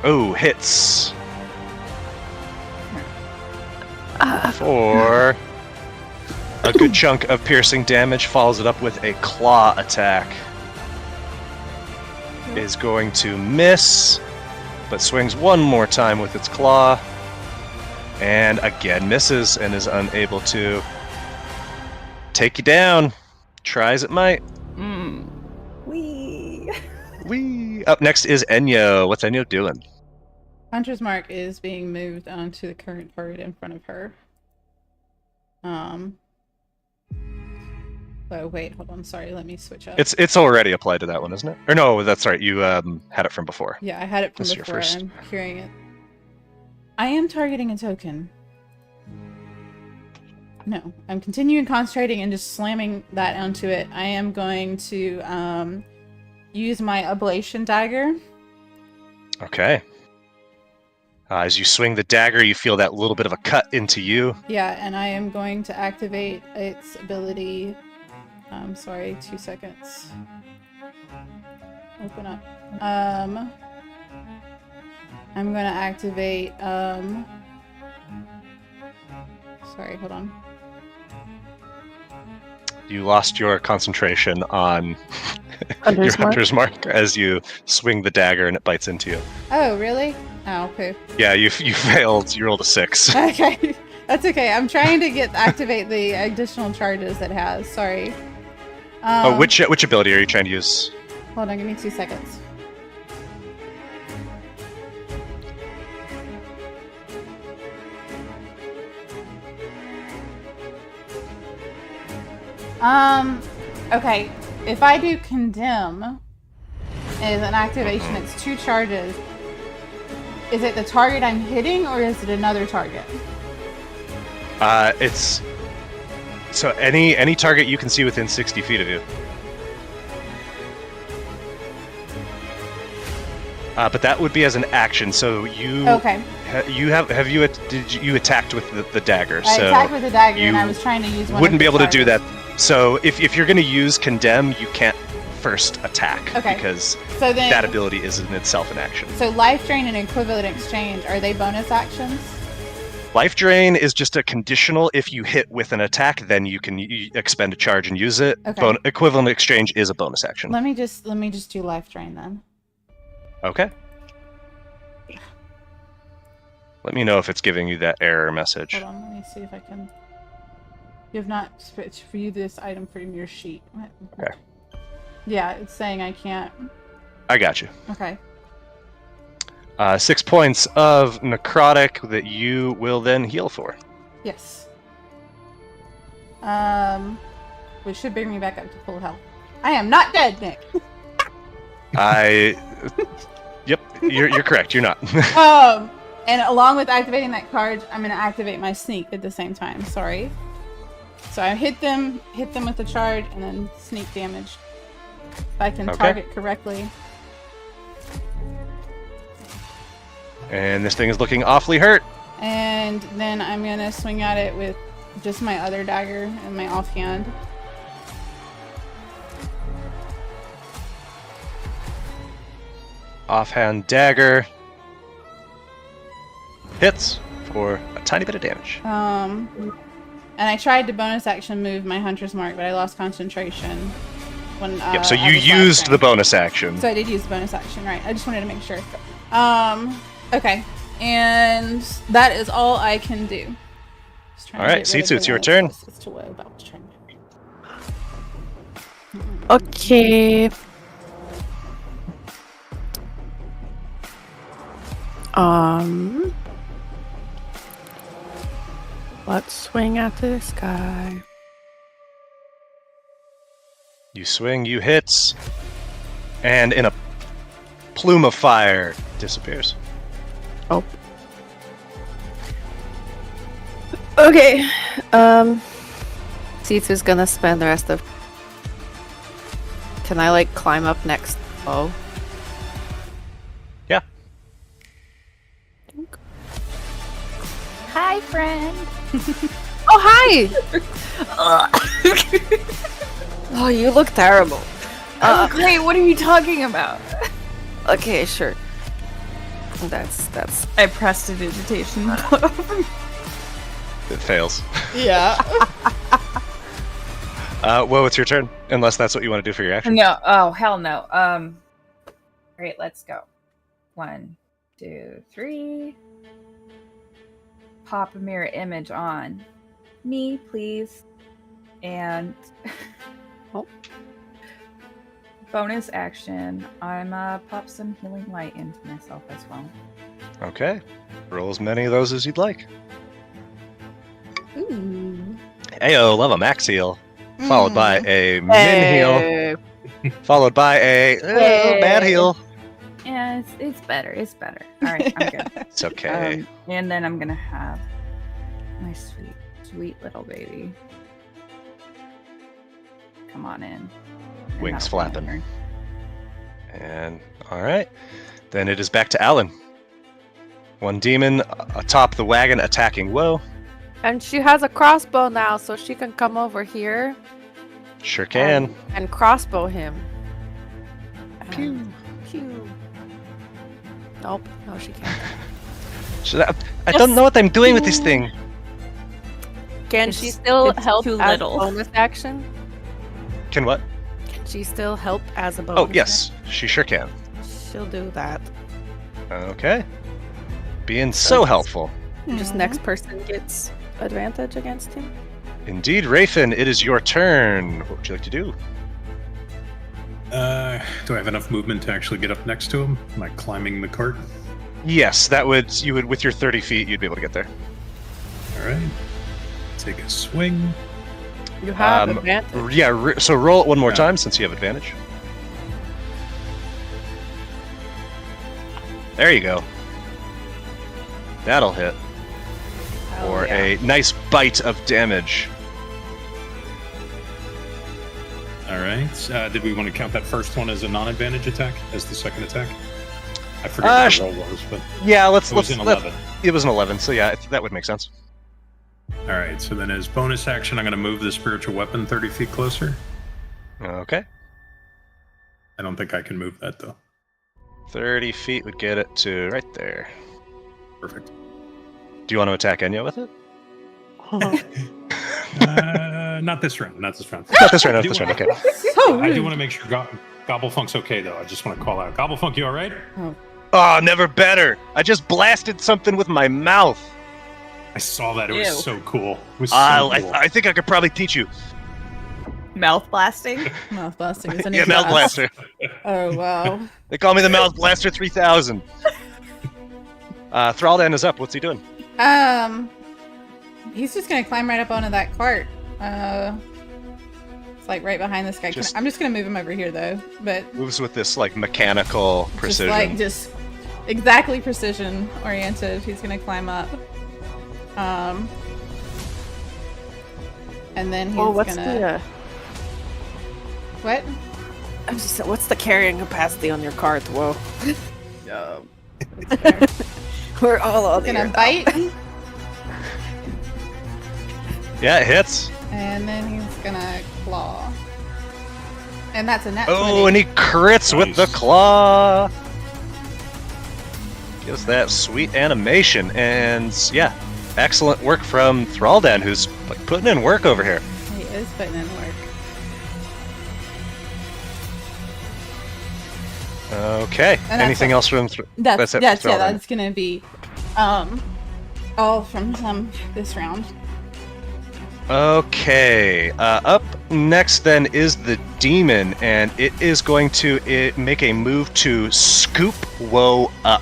Oh, hits. For a good chunk of piercing damage, follows it up with a claw attack. Is going to miss, but swings one more time with its claw, and again misses and is unable to take you down. Try as it might. Wee. Up next is Enyo. What's Enyo doing? Hunter's Mark is being moved onto the current target in front of her. Oh wait, hold on. Sorry, let me switch up. It's already applied to that one, isn't it? Or no, that's right. You had it from before. Yeah, I had it from This is your before. first. I'm carrying it. I am targeting a token. No, I'm continuing concentrating and just slamming that onto it. I am going to use my ablation dagger. Okay. As you swing the dagger, you feel that little bit of a cut into you. Yeah, and I am going to activate its ability. Sorry, 2 seconds. Open up. I'm gonna activate, sorry, hold on. You lost your concentration on Hunter's your Mark? hunter's mark as you swing the dagger and it bites into you. Oh, really? Oh, poo. Yeah, you failed. You rolled a 6. Okay, that's okay. I'm trying to activate the additional charges it has. Sorry. Which ability are you trying to use? Hold on, give me 2 seconds. Okay. If I do condemn as an activation, it's 2 charges. Is it the target I'm hitting, or is it another target? It's so any target you can see within 60 feet of you. But that would be as an action. So you Okay. did you attacked with the dagger? I So attacked with the dagger, and you I was trying to use one. wouldn't of be the able to do that. charges. So if you're going to use condemn, you can't first attack Okay. because So then, that ability is in itself an action. so life drain and equivalent exchange, are they bonus actions? Life drain is just a conditional. If you hit with an attack, then you can expend a charge and use it. Okay. Equivalent exchange is a bonus action. Let me just do life drain then. Okay. Let me know if it's giving you that error message. Hold on, let me see if I can. You have not viewed this item from your sheet. What? Okay. Yeah, it's saying I can't. I got you. Okay. 6 points of necrotic that you will then heal for. Yes. Which should bring me back up to full health. I am not dead, Nick. Yep, you're correct. You're not. And along with activating that card, I'm going to activate my sneak at the same time. Sorry. So I hit them with the charge, and then sneak damage. If I can Okay. target correctly. And this thing is looking awfully hurt. And then I'm going to swing at it with just my other dagger and my offhand. Offhand dagger. Hits for a tiny bit of damage. And I tried to bonus action move my Hunter's Mark, but I lost concentration. When, Yep, so I you was used last the trained. bonus action. So I did use the bonus action, right? I just wanted to make sure. Okay. And that is all I can do. Just trying to Alright, get rid of Seetsu, the it's your ones turn. closest to what I was trying to do. Okay. Let's swing at this guy. You swing, you hits, and in a plume of fire, disappears. Oh. Okay. Seetsu's gonna spend the rest of. Can I like climb up next? Oh. Yeah. Hi, friend. Oh hi! Oh, you look terrible. Oh, great. What are you talking about? Okay, sure. That's. I pressed a digitation. It fails. Yeah. Whoa, it's your turn. Unless that's what you want to do for your action. No. Oh, hell no. Great, let's go. 1, 2, 3. Pop a mirror image on me, please. And Oh. bonus action, I'm pop some healing light into myself as well. Okay. Roll as many of those as you'd like. Ooh. Ayo, love a max heal. Followed by a min heal. Followed by a bad heal. Yeah, it's better. It's better. All right, I'm good. It's okay. And then I'm gonna have my sweet little baby. Come on in. And Wings that'll be my flapping. turn. And all right. Then it is back to Alan. One demon atop the wagon attacking Woe. And she has a crossbow now, so she can come over here Sure can. and crossbow him. Pew. Pew. Nope, no, she can't. I don't know what I'm doing with this thing. Can It's- she still it's help too as little. bonus action? Can what? Can she still help as a bonus? Oh, yes. She sure can. action? She'll do that. Okay. Being so helpful. Just next person gets advantage against him. Indeed, Rafin, it is your turn. What would you like to do? Do I have enough movement to actually get up next to him? Am I climbing the cart? Yes, you would, with your 30 feet, you'd be able to get there. All right. Take a swing. You have advantage. Yeah, so roll it one more Yeah. time since you have advantage. There you go. That'll hit. For a nice bite of damage. All right. Did we want to count that first one as a non-advantage attack as the second attack? I forget what the roll was, but Yeah, let's it was an 11. It was an 11, so yeah, that would make sense. All right. So then, as bonus action, I'm going to move the spiritual weapon 30 feet closer. Okay. I don't think I can move that though. 30 feet would get it to right there. Perfect. Do you want to attack Enya with it? Not this round. Not this round. Not this round, not this round, okay. I do want to make sure Gobblefunk's okay, though. I just want to call out. Gobblefunk, you all right? Oh, never better. I just blasted something with my mouth. I saw that. It Ew. was so cool. It was so cool. I think I could probably teach you. Mouth blasting. Mouth blaster is a new Yeah, Mouth class. Blaster. Oh wow. They call me the Mouth Blaster 3000. Thraldan is up. What's he doing? He's just gonna climb right up onto that cart. It's like right behind this guy. I'm just gonna move him over here though, but Moves with this like mechanical precision. just exactly precision oriented. He's gonna climb up. And then he's what's gonna. What? I was just saying, what's the carrying capacity on your cart? Whoa. We're all on Gonna here. bite, Yeah, it hits. and then he's gonna claw. And that's a net. Oh, 20. and he crits with the Nice. claw. Gives that sweet animation, and yeah, excellent work from Thraldan, who's like putting in work over here. He is putting in work. Okay. And Anything else from? That's it, yeah, Thraldan. that's gonna be all from this round. Okay. Up next then is the demon, and it is going to make a move to scoop Woe up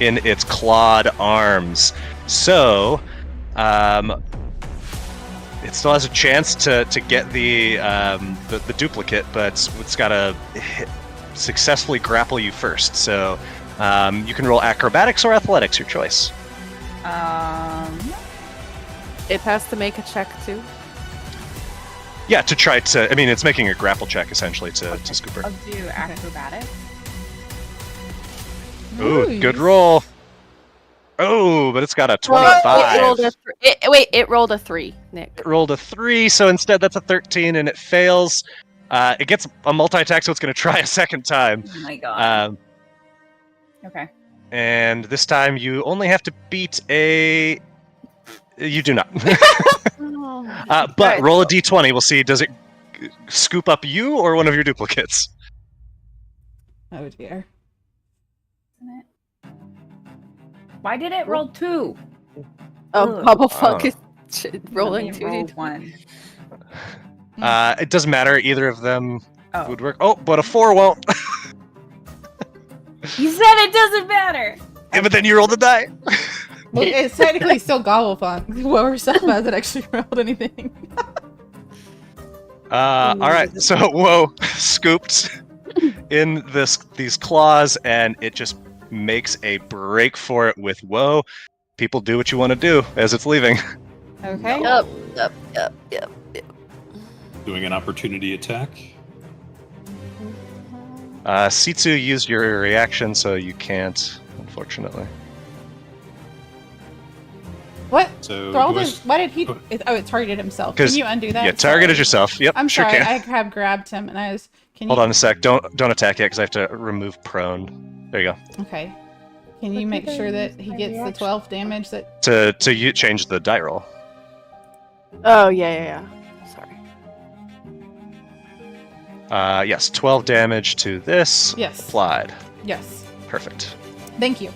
in its clawed arms. So, it still has a chance to get the duplicate, but it's got to successfully grapple you first. So, you can roll acrobatics or athletics, your choice. It has to make a check too. Yeah, to try to. I mean, it's making a grapple check essentially to scoop her. I'll do acrobatics. Ooh, Nice. good roll. Oh, but it's got a Well, 25. it rolled a it rolled a 3, Nick. It rolled a 3, so instead that's a 13, and it fails. It gets a multi-attack, so it's going to try a second time. Oh my god. Okay. And this time you only have to beat a... You do not. But Alright, roll a d20. We'll see. Does it scoop up you or one of your duplicates. Oh dear. Why did it roll 2? Oh, Ugh. Bubble I Funk don't is rolling Let me roll 2d20. 1. It doesn't matter. Either of them Oh. would work. Oh, but a 4 won't. You said it doesn't matter! Yeah, but then you roll the die. Well, it's technically still Gobblefunk. Well, herself hasn't actually rolled anything. All right, so whoa, scooped in these claws, and it just makes a break for it with whoa. People do what you want to do as it's leaving. Okay. Yep. Doing an opportunity attack. Sitsu used your reaction, so you can't, unfortunately. What? So Thrall do I did, why did he? It targeted himself. 'Cause- Can you undo that? Yeah, targeted Sorry. yourself. Yep, I'm sure sorry. can. I have grabbed him, and I was. Can Hold you, on a sec. Don't attack yet, because I have to remove prone. There you go. Okay. Can you make sure that he gets the 12 damage that? To you change the die roll. Oh, yeah. Sorry. Yes, 12 damage to this. Yes. Applied. Yes. Perfect. Thank you.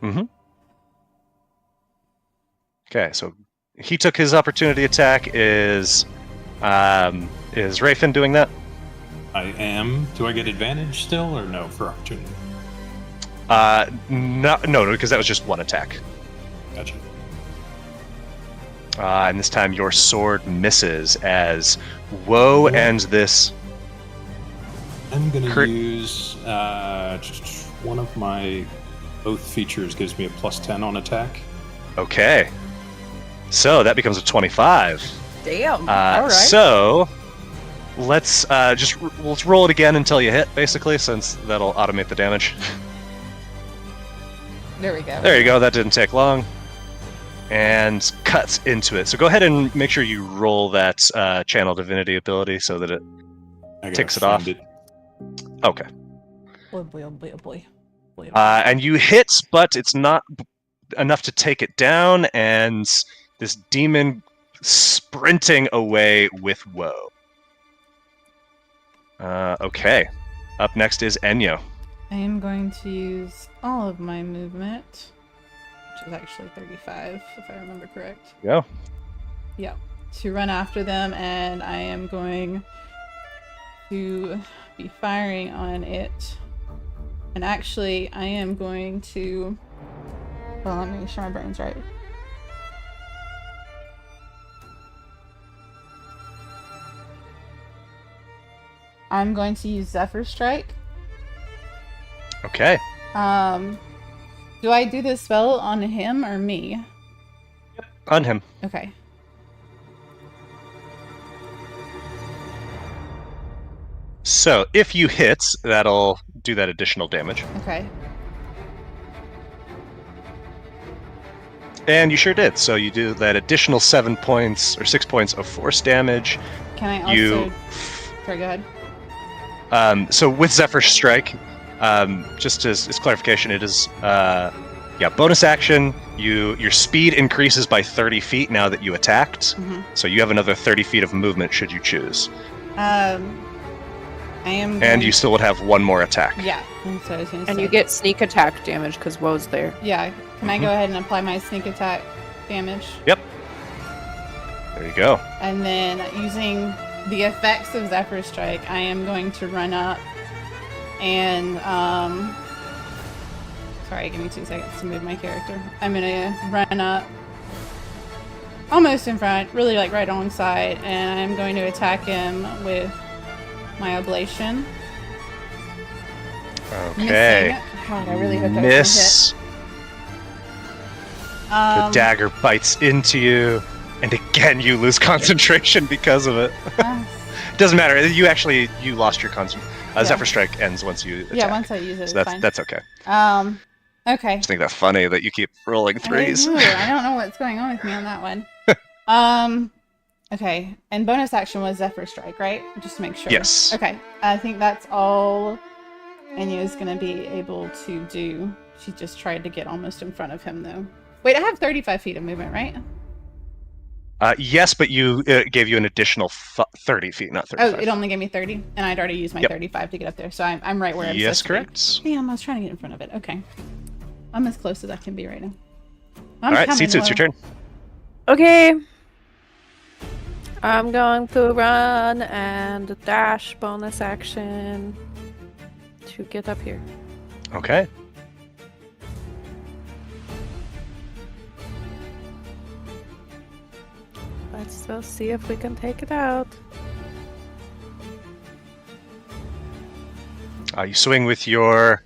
Mm-hmm. Okay, so he took his opportunity attack. Is Rayfin doing that? I am. Do I get advantage still or no for opportunity? No, because that was just one attack. Gotcha. And this time your sword misses as Woe ends this. I'm going to Crit- use one of my oath features gives me a +10 on attack. Okay. So that becomes a 25. Damn. All right. So let's let's roll it again until you hit, basically, since that'll automate the damage. There we go. There you go. That didn't take long. And cuts into it. So go ahead and make sure you roll that channel divinity ability so that it I gotta takes it off. friend Okay. Oh boy. And you hit, but it's not enough to take it down, and this demon sprinting away with woe. Okay. Up next is Enyo. I am going to use all of my movement, which is actually 35, if I remember correct. Go. Yeah, to run after them, and I am going to be firing on it. And actually, I am going to. Well, let me make sure my brain's right. I'm going to use Zephyr Strike. Okay. Do I do this spell on him or me? On him. Okay. So if you hit, that'll do that additional damage. Okay. And you sure did. So you do that additional 7 points or 6 points of force damage. Can I also? You. Sorry, go ahead. So with Zephyr Strike, just as clarification, it is bonus action. Your speed increases by 30 feet now that you attacked. Mhm. So you have another 30 feet of movement should you choose. I am. And you still would have one more attack. Yeah. That's what I was gonna And say. you get sneak attack damage because Woe's there. Yeah. Can I go ahead and apply my sneak attack damage? Yep. There you go. And then using the effects of Zephyr Strike, I am going to run up and sorry, give me 2 seconds to move my character. I'm gonna run up almost in front, really like right alongside, and I'm going to attack him with my oblation. Okay. Missing. God, I really hope that Miss. The hit. dagger bites into you, and again you lose concentration because of it. Doesn't matter. You lost your concentration. Yeah. Zephyr Strike ends once you attack. Yeah, once I use it, So it's fine. that's okay. Okay. I just think that's funny that you keep rolling threes. I don't know what's going on with me on that one. Okay. And bonus action was Zephyr Strike, right? Just to make sure. Yes. Okay. I think that's all Enya is going to be able to do. She just tried to get almost in front of him, though. Wait, I have 35 feet of movement, right? Yes, but gave you an additional 30 feet, not 35. Oh, it only gave me 30, and I'd already used my 35 to get up there, so I'm right where I'm Yes, supposed to be. correct. Damn, I was trying to get in front of it. Okay. I'm as close as I can be right now. All right, Sitsu, it's your turn. Okay. I'm going to run and dash bonus action to get up here. Okay. Let's go see if we can take it out. You swing with your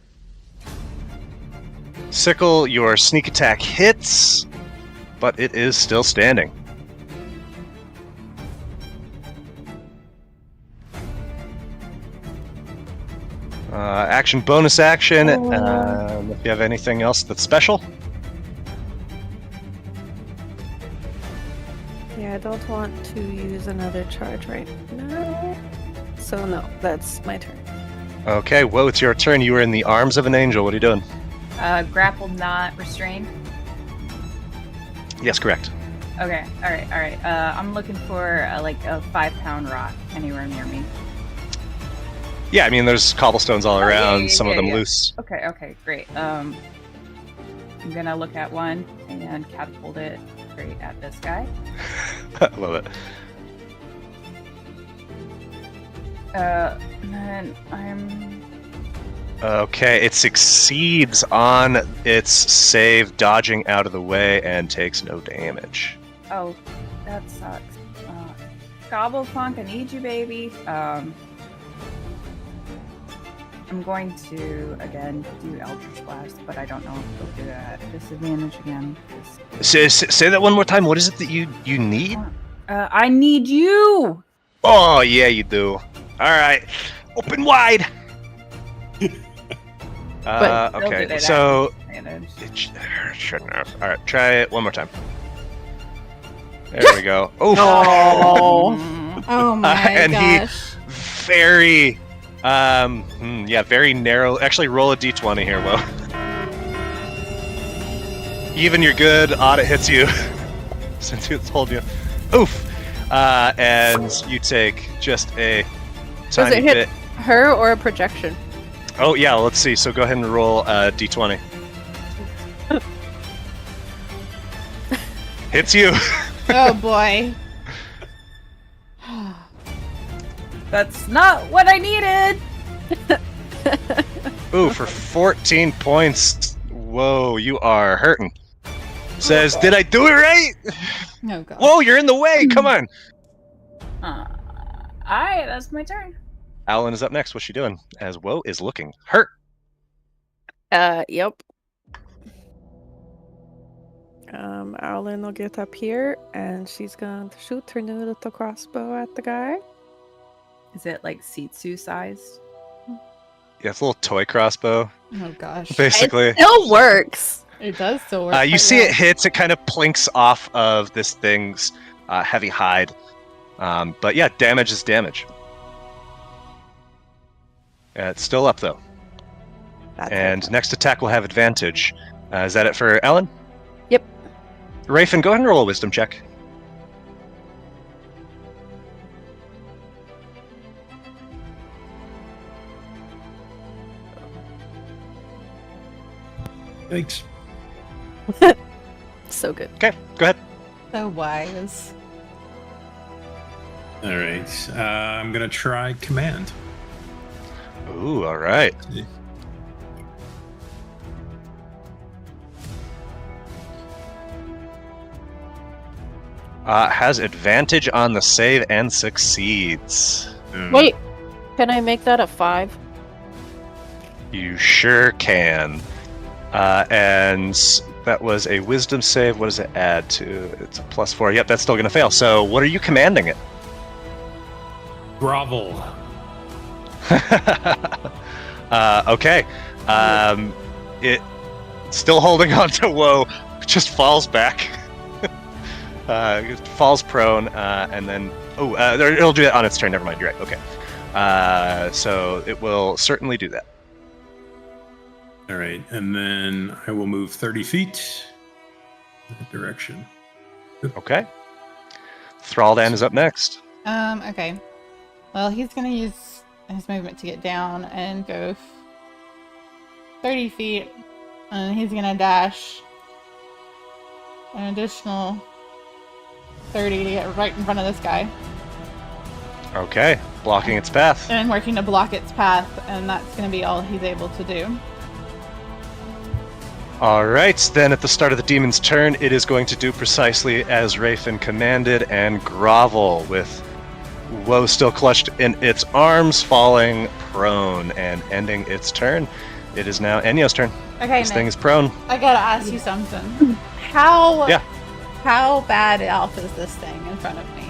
sickle. Your sneak attack hits, but it is still standing. Action, bonus action. If you have anything else that's special. Yeah, I don't want to use another charge right now. So no, that's my turn. Okay, well, it's your turn. You are in the arms of an angel. What are you doing? Grappled, not restrained. Yes, correct. Okay, all right. I'm looking for like a 5-pound rock anywhere near me. Yeah, I mean, there's cobblestones all around, yeah, some of them yeah. loose. Okay, great. I'm gonna look at one and catapult it straight at this guy. I love it. And then I'm... Okay, it succeeds on its save, dodging out of the way, and takes no damage. Oh, that sucks. Gobblefunk, I need you, baby. I'm going to, again, do Eldritch Blast, but I don't know if they'll do that. Disadvantage again. Say that one more time. What is it that you need? I need you! Oh, yeah, you do. All right. Open wide. Okay, so... It shouldn't have. All right, try it one more time. There we go. Oh, oh my and gosh. he very... very narrow. Actually, roll a d20 here, Will. Even you're good. Odd, it hits you. Since it's holding you. Oof. And you take just a Does tiny it hit bit. her or a projection? Oh, yeah, let's see. So go ahead and roll a d20. Hits you. Oh boy. That's not what I needed! Ooh, for 14 points. Whoa, you are hurting. Says, did I do it right? Oh god. Whoa, you're in the way. Come on. Alright, that's my turn. Alan is up next. What's she doing? As Woe is looking hurt. Yep. Owlin will get up here and she's going to shoot her new little crossbow at the guy. Is it like Sitsu sized? Yeah, it's a little toy crossbow, Oh gosh. basically. It still works. It does still work. You quite see well. it hits, it kind of plinks off of this thing's heavy hide. But yeah, damage is damage. It's still up, though. That's And it. next attack will have advantage. Is that it for Ellen? Yep. Rafen, go ahead and roll a wisdom check. Thanks. So good. Okay, go ahead. So wise. All right. I'm going to try command. Ooh, all right. Has advantage on the save and succeeds. Wait, can I make that a 5? You sure can. And that was a wisdom save. What does it add to? It's a +4. Yep, that's still going to fail. So what are you commanding it? Grovel. Okay. It still holding on to Woe, just falls back. It falls prone, and then it'll do that on its turn. Never mind. You're right. Okay. So it will certainly do that. All right. And then I will move 30 feet in that direction. Okay. Thraldan is up next. Okay. Well, he's gonna use his movement to get down and go 30 feet, and he's gonna dash an additional 30 to get right in front of this guy. Okay, blocking its path. And working to block its path, and that's gonna be all he's able to do. Alright, then at the start of the demon's turn, it is going to do precisely as Rafin commanded and grovel, with Woe still clutched in its arms, falling prone and ending its turn. It is now Enyo's turn. Okay, This Nick, thing is prone. I gotta ask you something. How Yeah. How bad Alpha is this thing in front of me?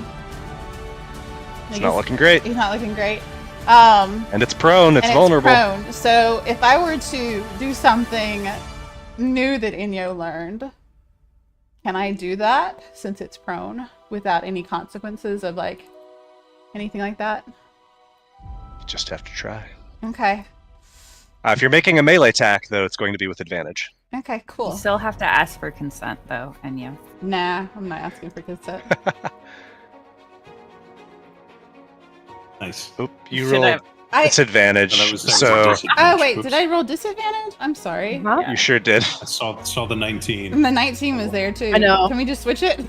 It's not looking great. He's not looking great. And it's prone, it's and vulnerable. It's prone. So if I were to do something new that Inyo learned, can I do that since it's prone without any consequences of like anything like that? You just have to try. Okay. If you're making a melee attack, though, it's going to be with advantage. Okay, You cool. still have to ask for consent, though, and you. Nah, I'm not asking for consent. Nice. Oop, you Should rolled. have- It's advantage. And I was saying So disadvantage. Oh wait, Oops. did I roll disadvantage? I'm sorry. Yeah. you sure did. I saw the 19. And the 19 was there too. I know. Can we just switch it?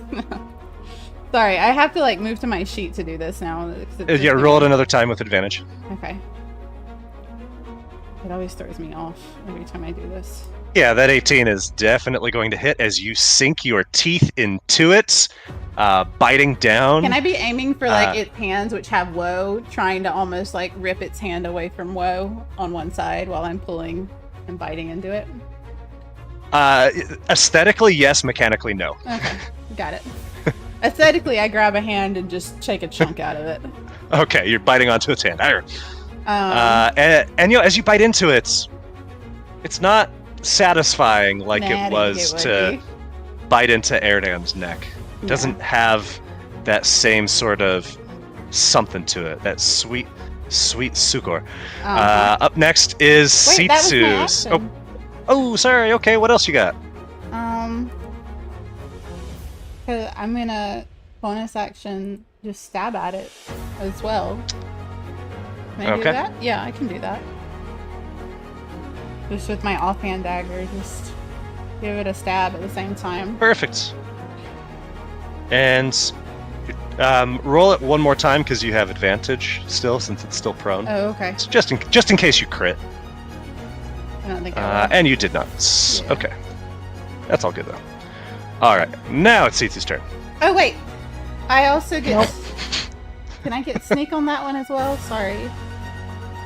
Sorry, I have to like move to my sheet to do this now. 'cause it's Yeah, just roll it like- another time with advantage. Okay. It always throws me off every time I do this. Yeah, that 18 is definitely going to hit as you sink your teeth into it, biting down. Can I be aiming for like Uh, its hands, which have Woe, trying to almost like rip its hand away from Woe on one side while I'm pulling and biting into it? Aesthetically, yes. Mechanically, no. Okay, got it. Aesthetically, I grab a hand and just shake a chunk out of it. Okay, you're biting onto its hand. And as you bite into it, it's not satisfying like Nah, I it didn't was think it would to bite into Erdan's neck. It be. doesn't have that same sort of something to it. That sweet sucor. Yeah. Up next is Wait, that was my Sitsu's. action. Oh, sorry. Okay, what else you got? 'Cause I'm gonna bonus action just stab at it as well. Can I do Okay. that? Yeah, I can do that. Just with my offhand dagger, just give it a stab at the same time. Perfect. And roll it one more time because you have advantage still, since it's still prone. Oh, okay. So just in case you crit. I don't think I will. And you did not. Yeah. Okay. That's all good though. Alright, now it's Sitsu's turn. Oh wait, I also get. Can I get sneak on that one as well? Sorry.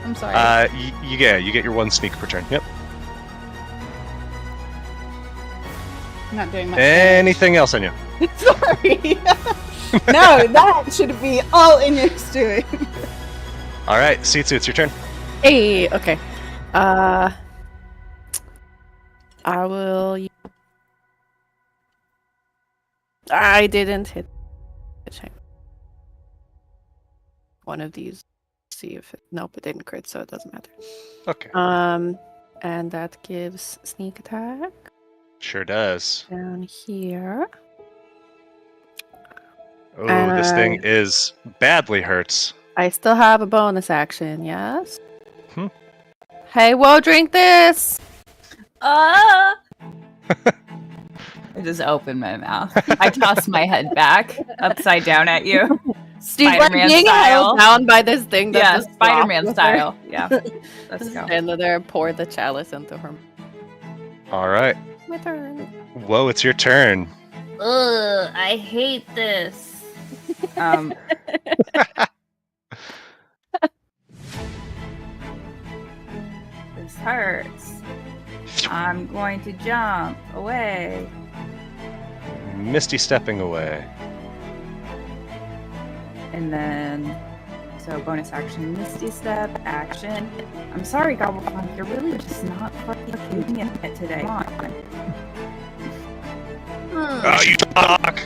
I'm sorry. You get your one sneak per turn. Yep. I'm not doing much. Anything else on you? Sorry. No, that should be all in your doing. Alright, Sitsu, it's your turn. Hey, okay. I will. I didn't hit. One of these. See if it. Nope, it didn't crit, so it doesn't matter. Okay. And that gives sneak attack Sure does. down here. Oh, this thing is badly hurts. I still have a bonus action. Yes. Hmm. Hey, whoa! Drink this. I just opened my mouth. I toss my head back, upside down at you. She's like Spider-Man being held style. down by this thing. That Yeah, just Spider-Man dropped with her. style. Yeah, let's go. And there, pour the chalice into her. Alright. My turn. Whoa, it's your turn. Ugh, I hate this. This hurts. I'm going to jump away. Misty stepping away. And then, so bonus action, Misty Step, action. I'm sorry, Gobblefunk, you're really just not fucking doing it today. Come on. Oh, you talk!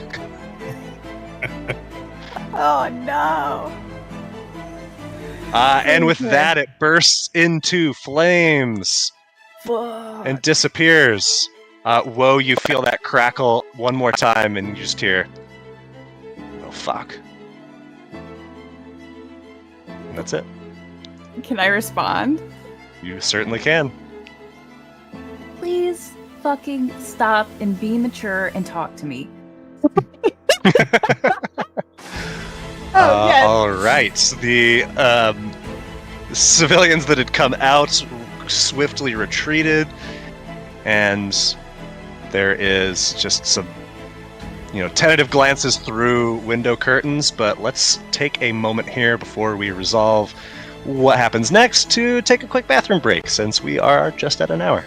Oh no! And with that, it bursts into flames Fuck. and disappears. Whoa, you feel that crackle one more time, and you just hear, "Oh, fuck. And that's it. Can I respond? You certainly can. Please fucking stop and be mature and talk to me. Yes. All right. The civilians that had come out swiftly retreated, and there is just some, tentative glances through window curtains. But let's take a moment here before we resolve what happens next to take a quick bathroom break, since we are just at an hour.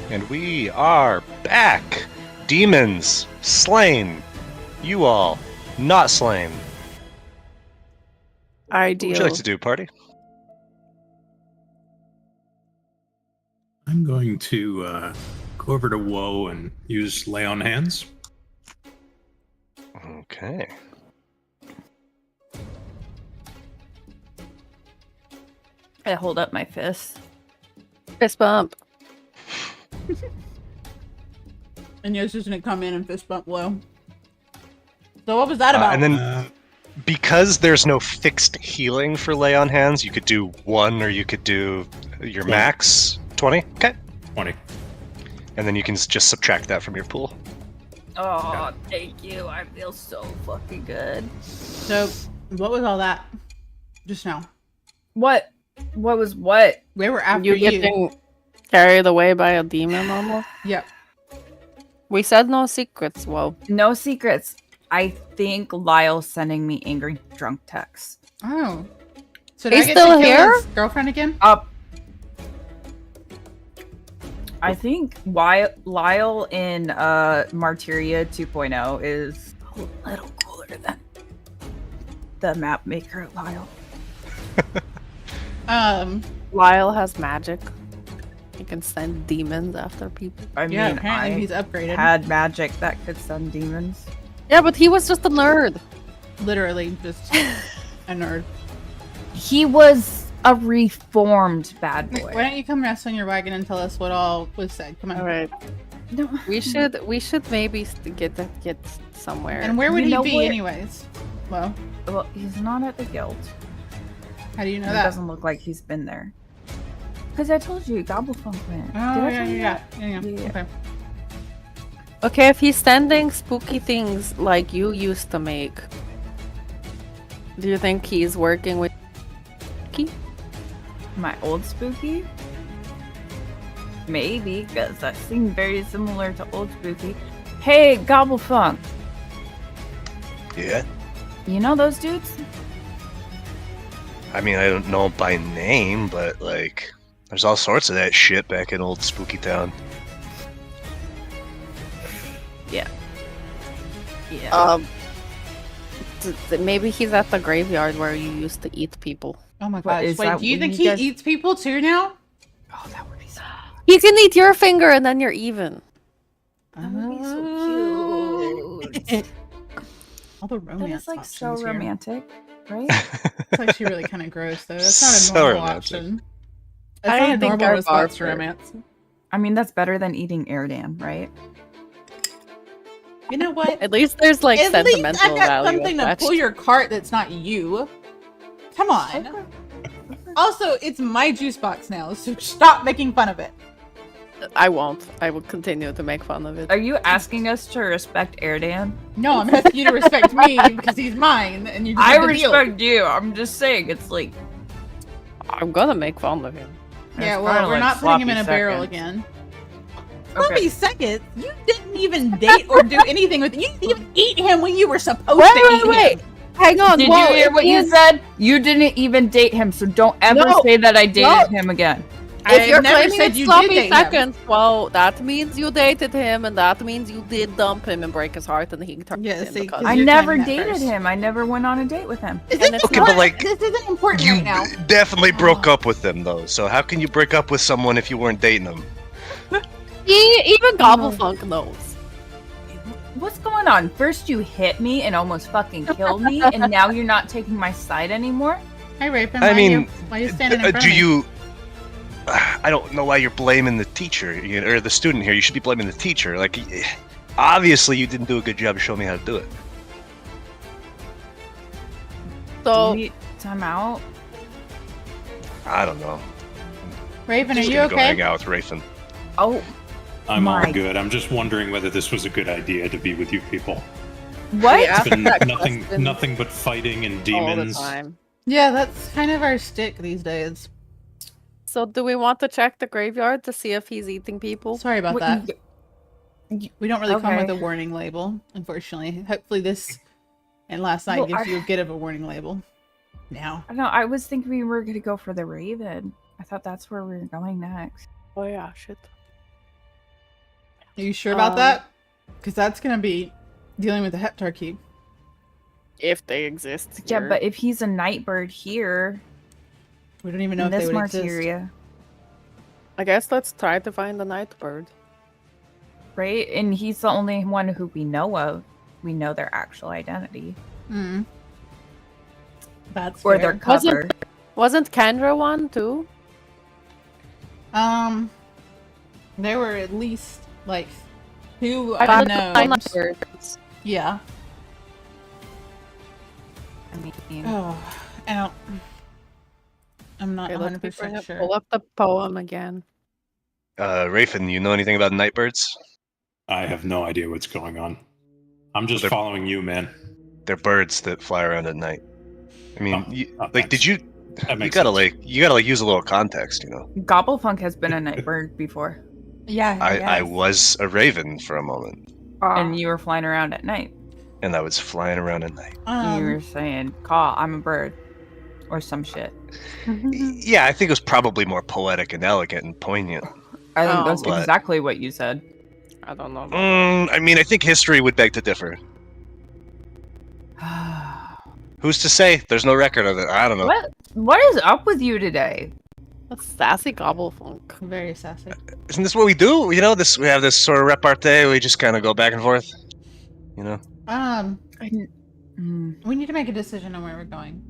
And we are back! Demons slain. You all not slain. What would you Ideal. like to do, party? I'm going to go over to Woe and use Lay on Hands. Okay. I hold up my fist. Fist bump. And Yo's just gonna come in and fist bump low. So what was that about? And then, because there's no fixed healing for lay on hands, you could do 1 or you could do your max 20. Okay. 20. And then you can just subtract that from your pool. Oh, thank you. I feel so fucking good. So what was all that just now? What? What was what? We were after You you. getting carried away by a demon almost? Yep. We said no secrets. Well, No secrets. I think Lyle's sending me angry drunk texts. Oh. So did He's I get still to kill here? his girlfriend again? I think Lyle in Martyria 2.0 is a little cooler than the map maker Lyle. Lyle has magic. He can send demons after people. I Yeah, mean, apparently I he's upgraded. had magic that could send demons. Yeah, but he was just a nerd. Literally just a nerd. He was a reformed bad boy. Why don't you come rest on your wagon and tell us what all was said? Come on. All right. No. We should maybe get somewhere. And where would You he know be what? anyways? Well, Well, he's not at the guild. how do you know It that? doesn't look like he's been there. Because I told you, Gobblefunk went. Oh, Did I yeah, tell you yeah, that? yeah. Yeah. Okay. Okay, if he's sending spooky things like you used to make, do you think he's working with Spooky? My old Spooky? Maybe, because that seemed very similar to old Spooky. Hey, Gobblefunk, Yeah. you know those dudes? I mean, I don't know by name, but like, there's all sorts of that shit back in old Spooky Town. Yeah. Maybe he's at the graveyard where you used to eat people. Oh my What, gosh. is Wait, that do you what think you he guys- eats people too now? Oh, that would be so He can eat your finger and then you're even. That would be so cute. All the That romance is like so options here. romantic, right? It's actually really kind of gross though. That's not a So normal romantic. option. That's I not a think normal our response to barber- romance. I mean, that's better than eating Airdan, right? You know what? At least there's like At least sentimental I got value something to attached. pull your cart that's not you. Come on. Also, it's my juice box now, so stop making fun of it. I won't. I will continue to make fun of it. Are you asking us to respect Airdan? No, I'm asking you to respect me because he's mine, and you just I have to deal. respect you. I'm just saying, it's like. I'm gonna make fun of him. Yeah, it's well, kinda we're like not putting him in a sloppy barrel seconds. again. Okay. Sloppy seconds? You didn't even date or do anything with. You didn't even eat him when you were supposed Wait, to eat wait, him. Hang on. Did whoa, you hear if what he you is- said? You didn't even date him, so don't ever No, say that I dated no. him again. If I you're never claiming said it's you sloppy did date him. seconds, well, that means you dated him, and that means you did dump him and break his heart, and he turned Yeah, in see, because 'cause I you're never claiming that dated first. him. I never went on a date with him. Is And this it's Okay, but, important? like, This isn't important You right now. definitely broke up with them, though. So how can you break up with someone if you weren't dating them? even Gobblefunk knows. What's going on? First you hit me and almost fucking killed me, and now you're not taking my side anymore? Hey, Rapin, I mean, why are you standing in front do of me? you? I don't know why you're blaming the teacher or the student here. You should be blaming the teacher. Like, obviously, you didn't do a good job of showing me how to do it. So, Time out. I don't know. Rapin, are Just you gonna go okay? hang out with Rafin. Oh, I'm all My- good. I'm just wondering whether this was a good idea to be with you people. what? Yeah. It's been That nothing, question. nothing but fighting and all the demons. time. Yeah, that's kind of our stick these days. So, do we want to check the graveyard to see if he's eating people? Sorry about What- that. We don't really come Okay. with a warning label, unfortunately. Hopefully this and last night Well, gives I- you a bit of a warning label. Now. I don't know. I was thinking we were going to go for the Raven. I thought that's where we were going next. Oh yeah, shit. Are you sure about that? Because that's going to be dealing with the Heptarchy. If they exist. Yeah, here. but if he's a nightbird here, We don't even know in if they this would exist. Martyria, I guess let's try to find the Nightbird. right? And he's the only one who we know of. We know their actual identity. Mm. That's Or fair. their cover. Wasn't Kendra one too? There were at least like 2 I found unknowns. Nightbirds. Yeah. I mean, Oh, I'm not Okay, let's 100% sure. pull up the poem again. Rafen, you know anything about nightbirds? I have no idea what's going on. I'm just They're- following you, man. They're birds that fly around at night. I mean, did you? That You makes gotta sense. you gotta use a little context, you know. Gobblefunk has been a nightbird before. Yeah. I was a raven for a moment, And you were flying around at night. and I was flying around at night. You were saying, "Caw, I'm a bird," or some shit. Yeah, I think it was probably more poetic and elegant and poignant. I think Oh, that's but- exactly what you said. I don't know. I mean, I think history would beg to differ. Who's to say? There's no record of it. I don't know. What is up with you today? That's sassy Gobblefunk. Very sassy. Isn't this what we do? You know, we have this sort of repartee. We just kind of go back and forth. You know. We need to make a decision on where we're going.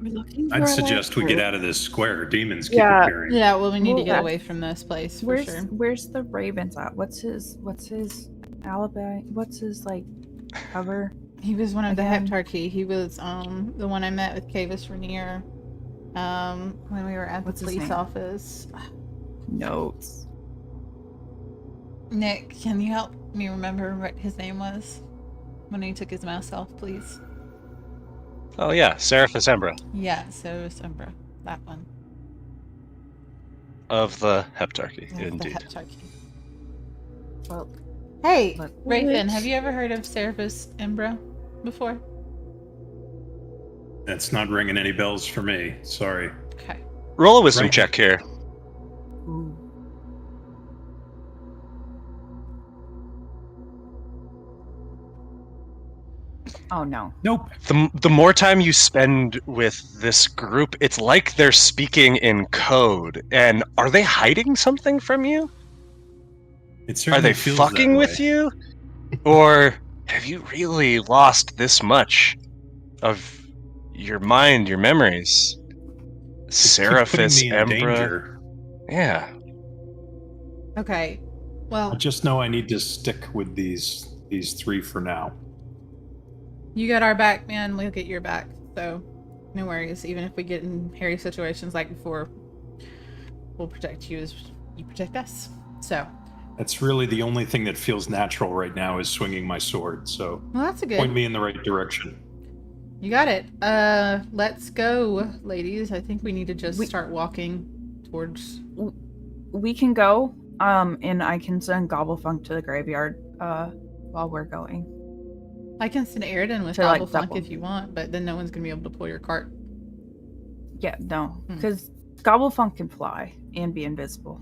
We're looking for I'd a suggest we Nightbird. get out of this square. Demons keep Yeah. appearing. Yeah, well, we need to Well, get away from this place for Where's sure. Where's the Ravens at? What's his alibi? What's his cover? He was one of the Again. Heptarchy. He was the one I met with Cavis Rainier when we were at What's the his police name? office. Notes. Nick, can you help me remember what his name was when he took his mask off, please? Oh yeah, Seraphis Embra Yeah, so Umbra, that one. of the Heptarchy, Yeah, the indeed. Heptarchy. Well, Hey, Look. Raven, have you ever heard of Seraphis Embra before? That's not ringing any bells for me. Sorry. Okay. Roll a wisdom Right. check here. ooh. Oh no. Nope. The more time you spend with this group, it's like they're speaking in code. And are they hiding something from you? It Are certainly they feels fucking that with way. you? Or have you really lost this much of your mind, your memories? It keeps putting Seraphis me in Embra. danger. Yeah. Okay. I Well, just know I need to stick with these 3 for now. you got our back, man. We'll get your back. So, no worries. Even if we get in hairy situations like before, we'll protect you as you protect us. So, That's really the only thing that feels natural right now is swinging my sword. So well, that's a good. point me in the right direction. You got it. Let's go, ladies. I think we need to just start walking towards. We can go. And I can send Gobblefunk to the graveyard. While we're going. I can send Airden with So, like, Gobblefunk double. if you want, but then no one's gonna be able to pull your cart. Yeah, no, Hmm. because Gobblefunk can fly and be invisible.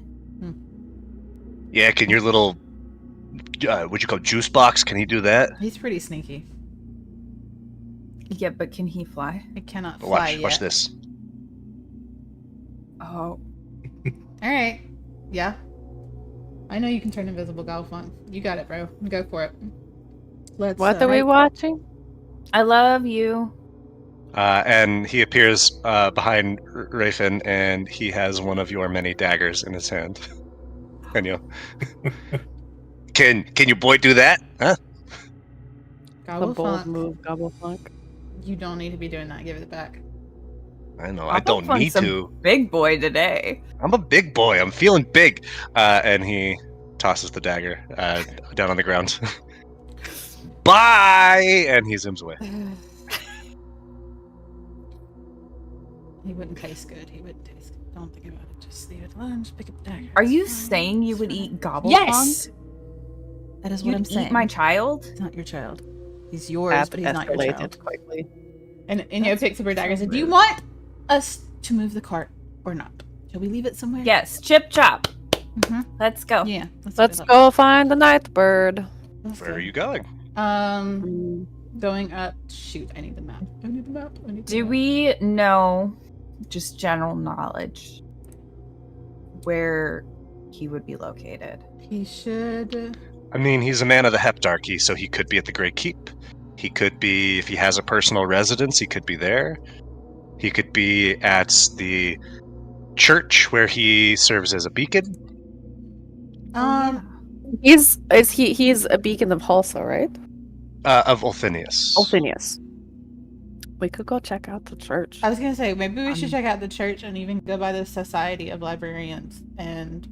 Yeah, can your little, what'd you call juice box, can he do that? He's pretty sneaky. Yeah, but can he fly? I cannot fly Watch, yet. watch this. Oh, All right. Yeah. I know you can turn invisible, Gobblefunk. You got it, bro. Go for it. Let's. What are we watching? I love you. And he appears behind Rafen, and he has one of your many daggers in his hand. And you, can your boy do that? Huh? The bold Gobblefunk, move, Gobblefunk. you don't need to be doing that. Give it back. I know, I don't Gobblefunk's need a to. Big boy today. I'm a big boy. I'm feeling big. And he tosses the dagger down on the ground. Bye! And he zooms away. He wouldn't taste good. He wouldn't taste good. Don't think about it. Just leave it alone. Just pick up the dagger. Are It's you fine. saying you It's would fine. eat Gobblefunk? Yes. That is what You'd I'm eat saying. my child? He's not your child. He's yours, That but he's not your escalated child. quickly. And Inyo That's picks up her dagger and so said, "Do you rude. want us to move the cart or not? Shall we leave it somewhere?" Yes, chip chop. Let's go. Yeah. Let's go find the night bird. Where are you going? Going up. Shoot, I need the map. Do we know, just general knowledge, where he would be located? He should. I mean, he's a man of the Heptarchy, so he could be at the Great Keep. He could be, if he has a personal residence, he could be there. He could be at the church where he serves as a beacon. He's a beacon of Halsa, right? Of Ulthinius. Ulthinius. We could go check out the church. I was gonna say maybe we should check out the church and even go by the Society of Librarians and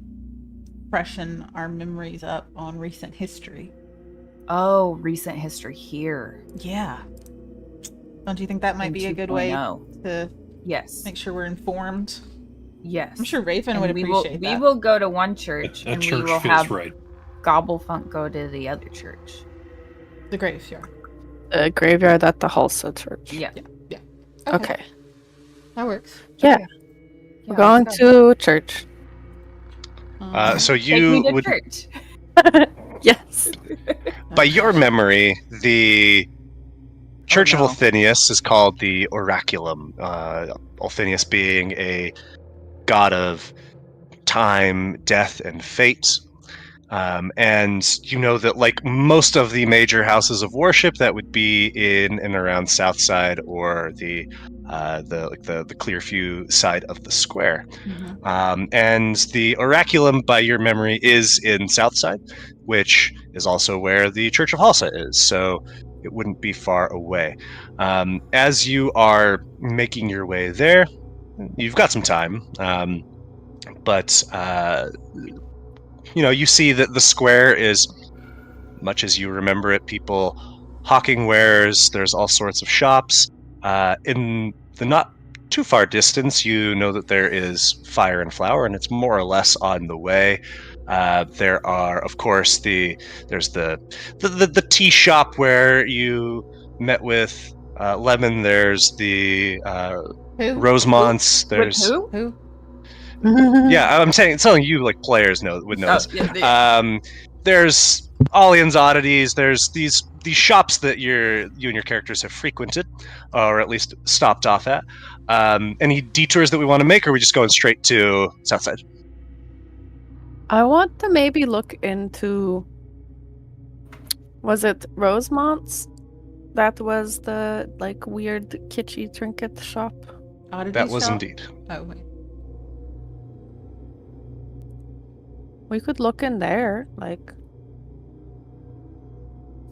freshen our memories up on recent history. Oh, recent history here. Yeah. Don't you think that might be a good way to Yes. make sure we're informed? Yes. I'm sure Raven And would we appreciate that. We will go to one church, That and church we will feels have right. Gobblefunk go to the other church. The graveyard. The graveyard at the Halsa church. Yeah. Okay. That works. Yeah. We're going to church. So Take you me to would, church. Yes. by your memory, the Church no. of Ulthinius is called the Oraculum. Ulthinius being a god of time, death, and fate. And you know that, like most of the major houses of worship, that would be in and around Southside or the Clearview side of the square. And the Oraculum, by your memory, is in Southside, which is also where the Church of Halsa is. So it wouldn't be far away. As you are making your way there, you've got some time, but you see that the square is much as you remember it. People hawking wares. There's all sorts of shops. In the not too far distance, you know that there is Fire and Flower, and it's more or less on the way. There are, of course, there's the tea shop where you met with Lemon. There's the Rosemonts. There's Who? yeah, I'm telling you, like players would know this. There's Alien's Oddities. There's these shops that you and your characters have frequented, or at least stopped off at. Any detours that we want to make, or are we just going straight to Southside? I want to maybe look into. Was it Rosemont's? That was the weird kitschy trinket shop. Oddity That was shop? indeed. Oh wait. We could look in there,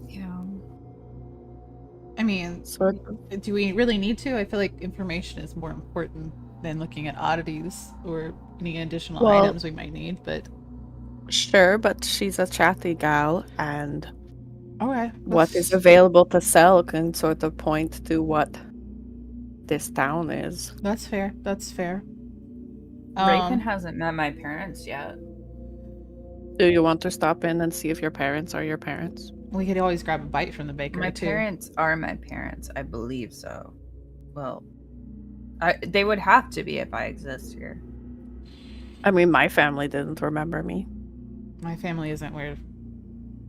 Yeah. I mean, sort of. do we really need to? I feel like information is more important than looking at oddities or any additional items we might need, but... Sure, but she's a chatty gal, and Okay. what is available to sell can sort of point to what this town is. That's fair. That's fair. Raven hasn't met my parents yet. Do you want to stop in and see if your parents are your parents? We could always grab a bite from the bakery, My too. parents are my parents. I believe so. Well, they would have to be if I exist here. I mean, my family didn't remember me. My family isn't where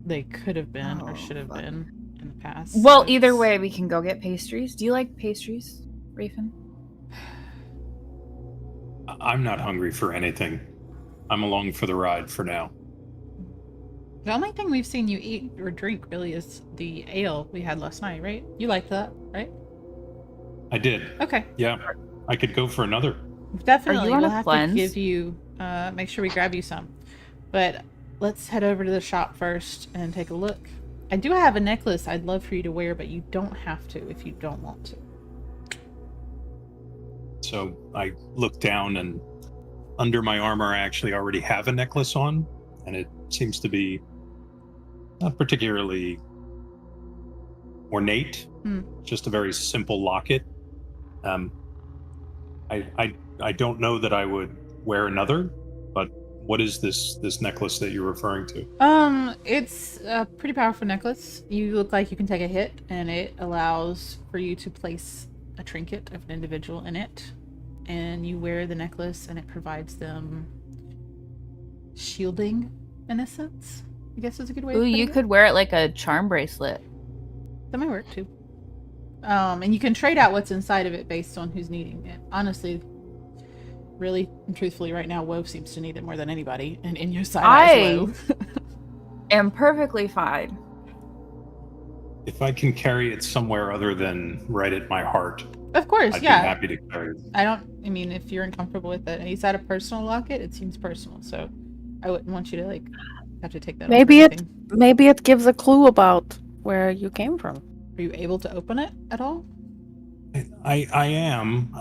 they could have been or Oh, should have fuck. been in the past. Well, so either it's- way, we can go get pastries. Do you like pastries, Raven? I'm not hungry for anything. I'm along for the ride for now. The only thing we've seen you eat or drink really is the ale we had last night, right? You liked that, right? I did. Okay. Yeah. I could go for another. Definitely. on We'll a have cleanse? to give you, make sure we grab you some. But let's head over to the shop first and take a look. I do have a necklace I'd love for you to wear, but you don't have to if you don't want to. So I look down, and under my armor, I actually already have a necklace on, and it seems to be not particularly ornate. Just a very simple locket. I don't know that I would wear another, but what is this necklace that you're referring to? It's a pretty powerful necklace. You look like you can take a hit, and it allows for you to place a trinket of an individual in it. And you wear the necklace, and it provides them shielding in a sense. I guess is a good way. Ooh, of putting you it. could wear it like a charm bracelet. That might work too. And you can trade out what's inside of it based on who's needing it. Honestly, really and truthfully, right now, Woe seems to need it more than anybody, and in your side eyes, Woe. Am perfectly fine. If I can carry it somewhere other than right at my heart, Of course, I'd yeah. be happy to carry it. I mean, if you're uncomfortable with it, and he's at a personal locket, it seems personal, so I wouldn't want you to like have to take that. Maybe off or it anything. maybe it gives a clue about where you came from. Are you able to open it at all? I am.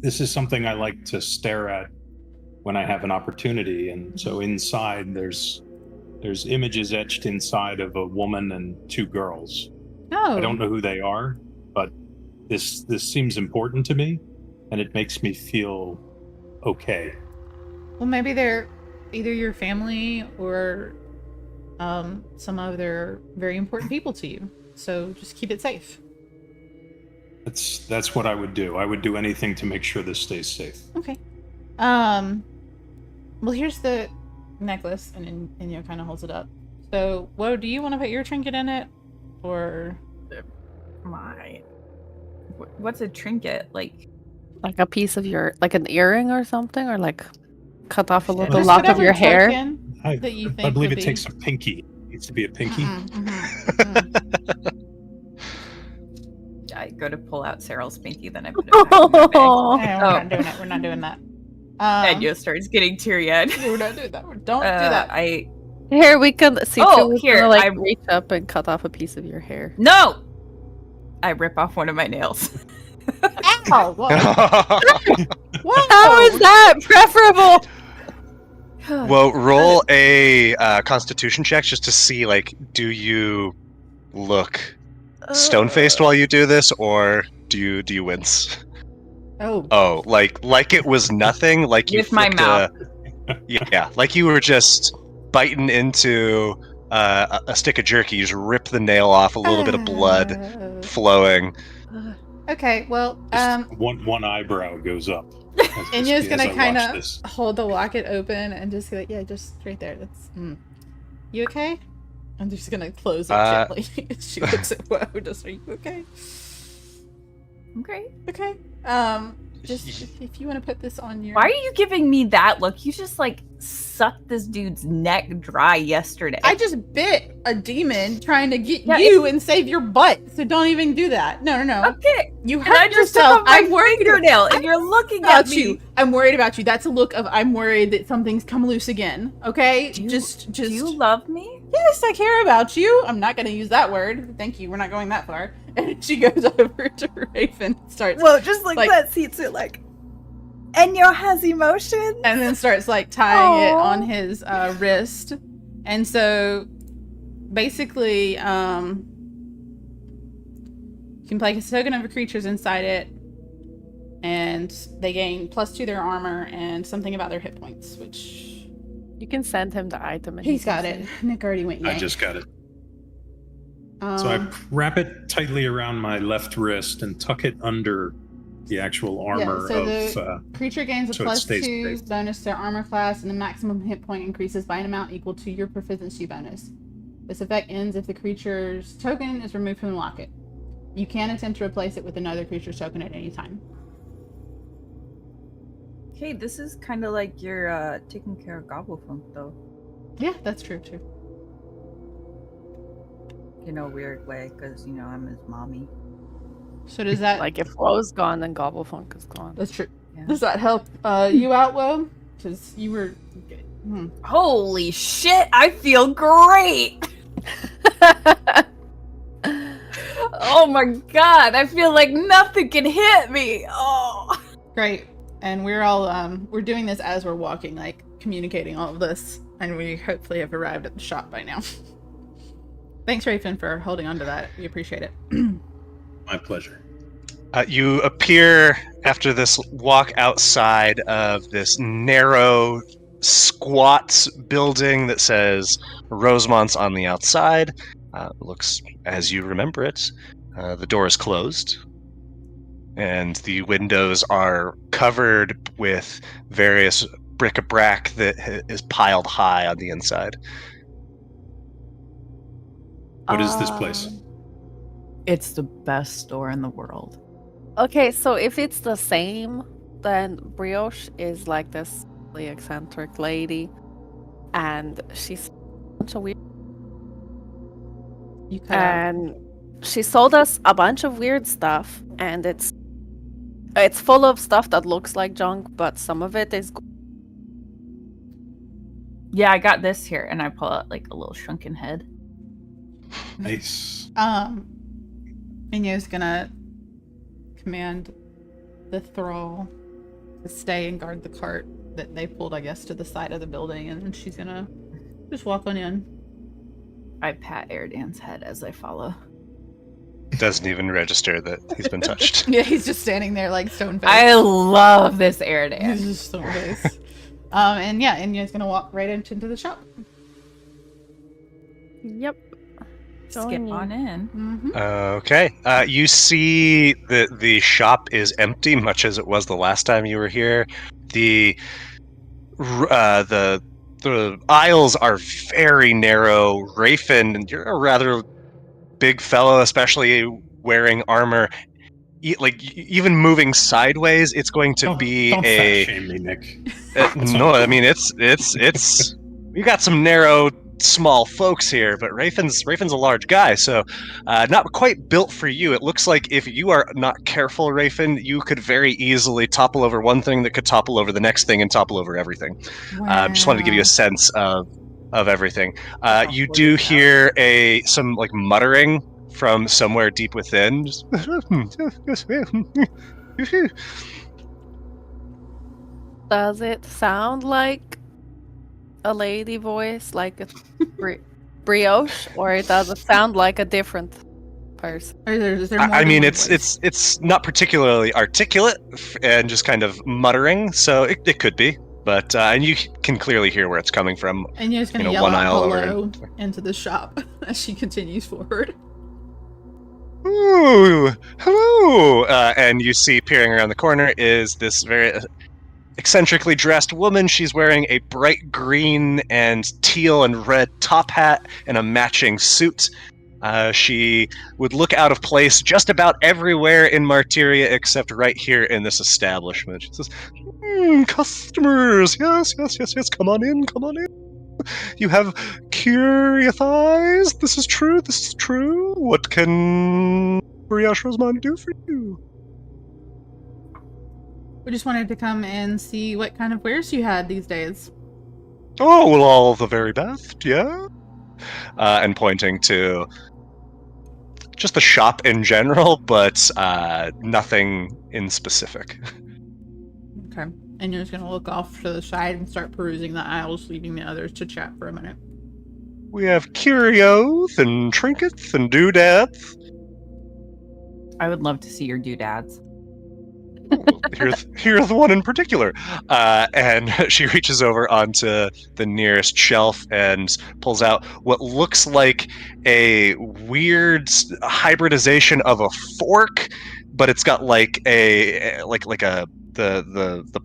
This is something I like to stare at when I have an opportunity, and so inside there's images etched inside of a woman and two girls. No. I don't know who they are, but this seems important to me, and it makes me feel okay. Well, maybe they're either your family or some other very important people to you. So just keep it safe. That's what I would do. I would do anything to make sure this stays safe. Okay. Well, here's the necklace, and Inyo kind of holds it up. So, Woe, do you want to put your trinket in it, or What's a trinket? Like Like a piece of your, like an earring or something, or like cut off a little just lock of whatever your hair. token that you think I believe would it be- takes a pinky. It needs to be a pinky. I go to pull out Ceral's pinky, then I put it back in my bag. We're not doing it. We're not doing that. Enyo starts getting teary-eyed. We're not doing that. Don't do that. Here we can see. Oh, was here, gonna, like I- reach up and cut off a piece of your hair. No! I rip off one of my nails. Ow! Whoa. Whoa. How is that preferable? Well, roll a Constitution check just to see, like, do you look stone-faced while you do this, or do you wince? Oh. Oh, like it was nothing. Like you With my flicked yeah, like you were just biting into a stick of jerky. You just rip the nail off, a little bit of blood flowing. Okay, well, Just one eyebrow goes up. Inyo's as gonna I kind watch of this. hold the locket open and just be like, yeah, just right there. That's. You okay? I'm just gonna close it gently. She looks at Woe. Just, are you okay? Okay. Okay. Just if you want to put this on your. Why are you giving me that look? You just like sucked this dude's neck dry yesterday. I just bit a demon trying to get Yeah, you and save your butt. So don't even do that. No. Okay. You And I hurt just took yourself. off my I'm worried fingernail, and you're looking at about me. you. I'm worried about you. That's a look of I'm worried that something's come loose again. Okay? Do you- just Do you love me? yes, I care about you. I'm not gonna use that word. Thank you. We're not going that far. And she goes over to Raven and starts Well, just like, Like- that seats it like Enyo has emotions. and then starts like tying it Aw. on his wrist. And so basically, you can play a token of a creature's inside it, and they gain +2 to their armor and something about their hit points, which You can send him the item. And he's he can got see it. Nick already went. I Yay. just got it. So I wrap it tightly around my left wrist and tuck it under the actual armor so of. Creature gains a so it stays +2 safe. bonus to their armor class, and the maximum hit point increases by an amount equal to your proficiency bonus. This effect ends if the creature's token is removed from the locket. You can attempt to replace it with another creature's token at any time. Okay, this is kind of like you're taking care of Gobblefunk, though. Yeah, that's true too. In a weird way, because, you know, I'm his mommy. So does that Like if Woe's gone, then Gobblefunk is gone. That's true. Yeah. Does that help you out, Woe? Because you were. Holy shit, I feel great! Oh my god, I feel like nothing can hit me! Oh! Great. And we're all we're doing this as we're walking, like communicating all of this, and we hopefully have arrived at the shop by now. Thanks, Raven, for holding on to that. We appreciate it. My pleasure. You appear after this walk outside of this narrow, squat building that says Rosemont's on the outside. Looks as you remember it. The door is closed, and the windows are covered with various bric-a-brac that is piled high on the inside. What is this place? It's the best store in the world. Okay, so if it's the same, then Brioche is like this really eccentric lady, and she's a bunch of weird. You cut out. And she sold us a bunch of weird stuff, and it's full of stuff that looks like junk, but some of it is. Yeah, I got this here, and I pull out like a little shrunken head. Nice. Inyo's gonna command the thrall to stay and guard the cart that they pulled, I guess, to the side of the building, and then she's gonna just walk on in. I pat Airdan's head as I follow. Doesn't even register that he's been touched. Yeah, he's just standing there like stone faced. I love this He's Airdan. just stone faced. And yeah, Inyo's gonna walk right into the shop. Yep. Skip on in. Mm-hmm. Okay. You see that the shop is empty, much as it was the last time you were here. The aisles are very narrow. Rafin, you're a rather big fellow, especially wearing armor. Even moving sideways, it's going to be don't a. fat shame me, Nick. No, I mean it's. We got some narrow, small folks here, but Rafin's a large guy, so not quite built for you. It looks like if you are not careful, Rafin, you could very easily topple over one thing that could topple over the next thing and topple over everything. Just wanted to give you a sense of everything. You do hear some like muttering from somewhere deep within. Does it sound like a lady voice, like a brioche, or does it sound like a different person? Or is there more I than mean, one it's voice? it's not particularly articulate and just kind of muttering, so it could be, but and you can clearly hear where it's coming from. Inyo's gonna you know, yell one out aisle over hello into the shop as she continues forward. Ooh, hello! And you see peering around the corner is this very eccentrically dressed woman. She's wearing a bright green and teal and red top hat and a matching suit. She would look out of place just about everywhere in Martyria except right here in this establishment. She says, customers, yes, come on in. You have curious eyes. This is true. What can Brioche Rosemont do for you? We just wanted to come and see what kind of wares you had these days. Oh, well, all the very best, yeah? And pointing to just the shop in general, but nothing in specific. Okay. And you're just gonna look off to the side and start perusing the aisles, leaving the others to chat for a minute. We have curios and trinkets and doodads. I would love to see your doodads. Here's the one in particular. And she reaches over onto the nearest shelf and pulls out what looks like a weird hybridization of a fork, but it's got like the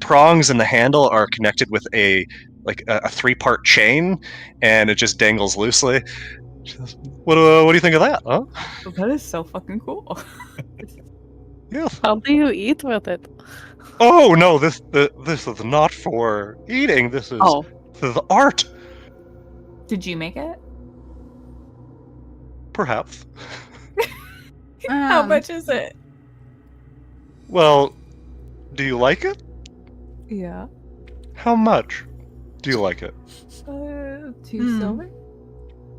prongs and the handle are connected with a 3-part chain, and it just dangles loosely. She says, what do you think of that? Huh? That is so fucking cool. Yes. How do you eat with it? Oh no, this is not for eating. This is the art. Did you make it? Perhaps. How much is it? Well, do you like it? Yeah. How much do you like it? 2 silver.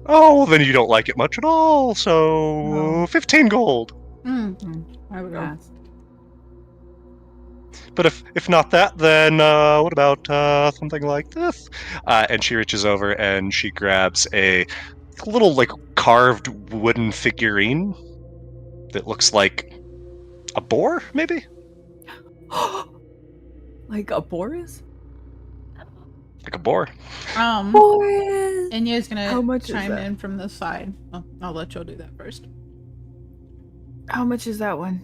Oh, well, then you don't like it much at all. So 15 gold. I would go. But if not that, then what about something like this? And she reaches over and she grabs a little like carved wooden figurine that looks like a boar, maybe? Like a Boris? Like a boar. Boris! Inyo's gonna How much is chime that? in from the side. I'll let y'all do that first. How much is that one?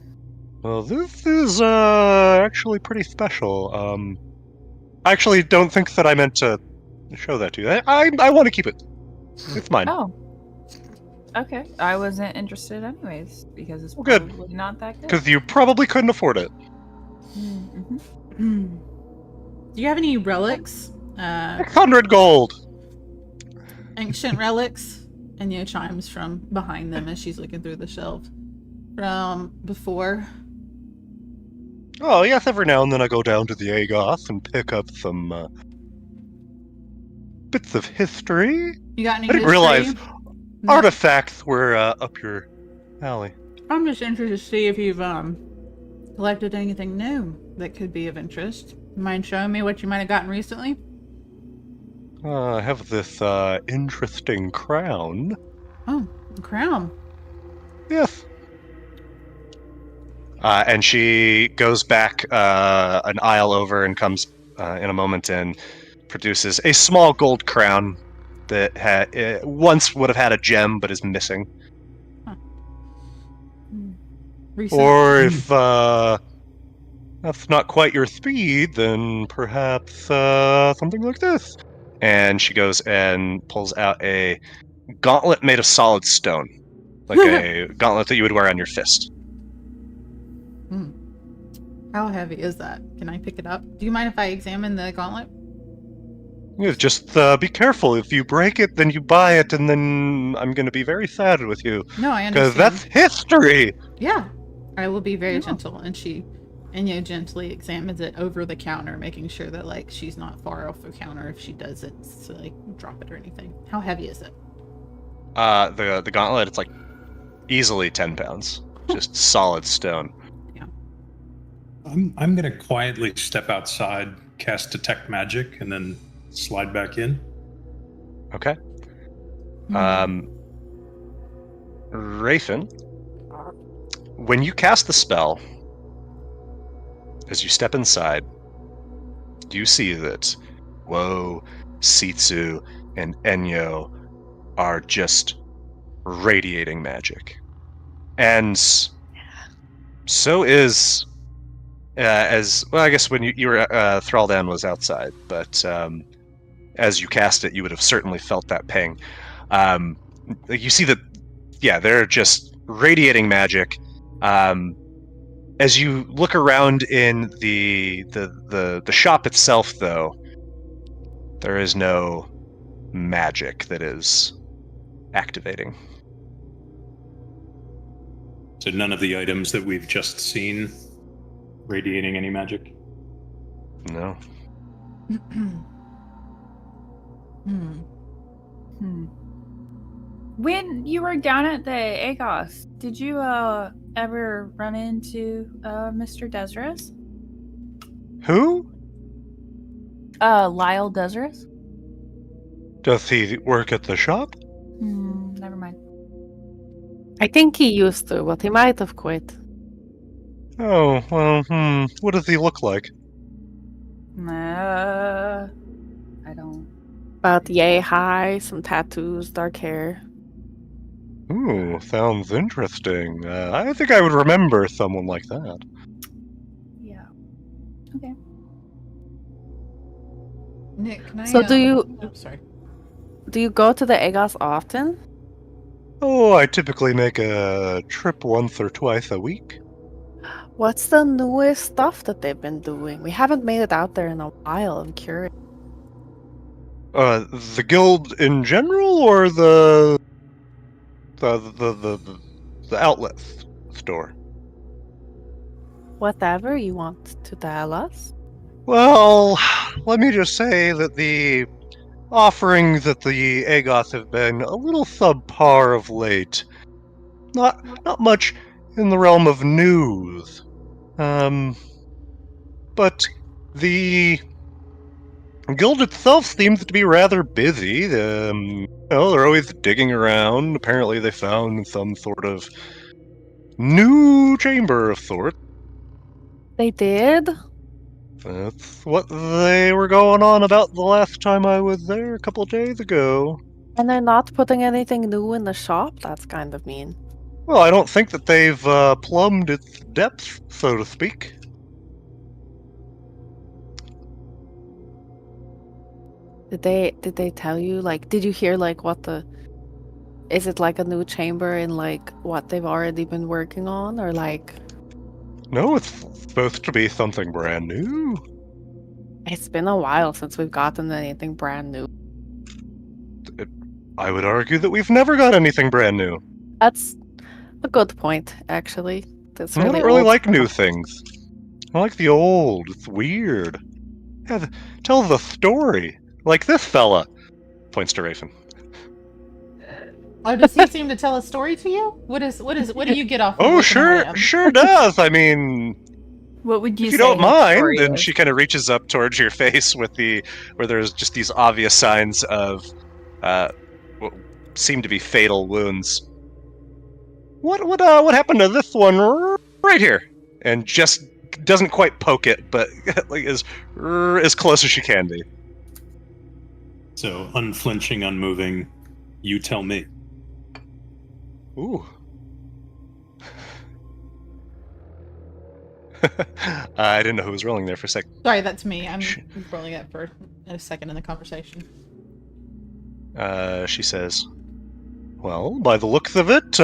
Well, this is actually pretty special. I actually don't think that I meant to show that to you. I want to keep it. It's mine. Oh. Okay. I wasn't interested anyways, because it's Well, good. probably not that good. Because you probably couldn't afford it. Mm-hmm. Do you have any relics? 600 gold! Ancient relics? And chimes from behind them as she's looking through the shelf. From before. Oh, yes, every now and then I go down to the Agoth and pick up some bits of history. You got any I didn't history? realize No. artifacts were up your alley. I'm just interested to see if you've collected anything new that could be of interest. Mind showing me what you might have gotten recently? I have this interesting crown. Oh, a crown. Yes. And she goes back an aisle over and comes in a moment and produces a small gold crown that once would have had a gem but is missing. Recent? Or if that's not quite your speed, then perhaps something like this. And she goes and pulls out a gauntlet made of solid stone. Like a gauntlet that you would wear on your fist. How heavy is that? Can I pick it up? Do you mind if I examine the gauntlet? Yeah, just be careful. If you break it, then you buy it, and then I'm going to be very sad with you. No, I understand. Because that's history! Yeah. I will be very gentle. And Enya gently examines it over the counter, making sure that, she's not far off the counter if she does it to, drop it or anything. How heavy is it? The gauntlet, it's, easily 10 pounds. Just solid stone. I'm gonna quietly step outside, cast detect magic, and then slide back in. Okay. Rayfin, when you cast the spell, as you step inside, you see that Woe, Sitsu, and Enyo are just radiating magic. And so is I guess when you were Thraldan was outside, but as you cast it, you would have certainly felt that ping. You see that, they're just radiating magic. As you look around in the shop itself, though, there is no magic that is activating. So none of the items that we've just seen radiating any magic? No. When you were down at the Agos, did you ever run into Mr. Desirous? Who? Lyle Desirous? Does he work at the shop? Never mind. I think he used to, but he might have quit. Oh, well, what does he look like? I don't. About yay high, some tattoos, dark hair. Ooh, sounds interesting. I think I would remember someone like that. Yeah. Okay. Nick, can I... So do you... Oh, sorry. Do you go to the Agos often? Oh, I typically make a trip once or twice a week. What's the newest stuff that they've been doing? We haven't made it out there in a while. I'm curious. The guild in general, or the outlet store? Whatever you want to tell us. Well, let me just say that the offerings at the Agoth have been a little subpar of late. Not much in the realm of news. But the guild itself seems to be rather busy. They're always digging around. Apparently they found some sort of new chamber of sorts. They did? That's what they were going on about the last time I was there a couple of days ago. And they're not putting anything new in the shop? That's kind of mean. Well, I don't think that they've plumbed its depths, so to speak. Did they tell you, like, did you hear, like, what the... Is it, like, a new chamber in, like, what they've already been working on, or, like... No, it's supposed to be something brand new. It's been a while since we've gotten anything brand new. I would argue that we've never got anything brand new. That's a good point, actually. That's I really don't really old like stuff. new things. I like the old. It's weird. Yeah, tell the story. Like this fella. Points to Rafen. Oh, does he seem to tell a story to you? What do you get off of Oh, looking at him? sure does. I mean, What would you if say you don't his mind, story and is? she kind of reaches up towards your face where there's just these obvious signs of what seem to be fatal wounds. What happened to this one right here? And just doesn't quite poke it, but like as close as she can be. So, unflinching, unmoving, you tell me. Ooh. I didn't know who was rolling there for a sec. Sorry, that's me. I'm rolling up for a second in the conversation. She says, "Well, by the looks of it,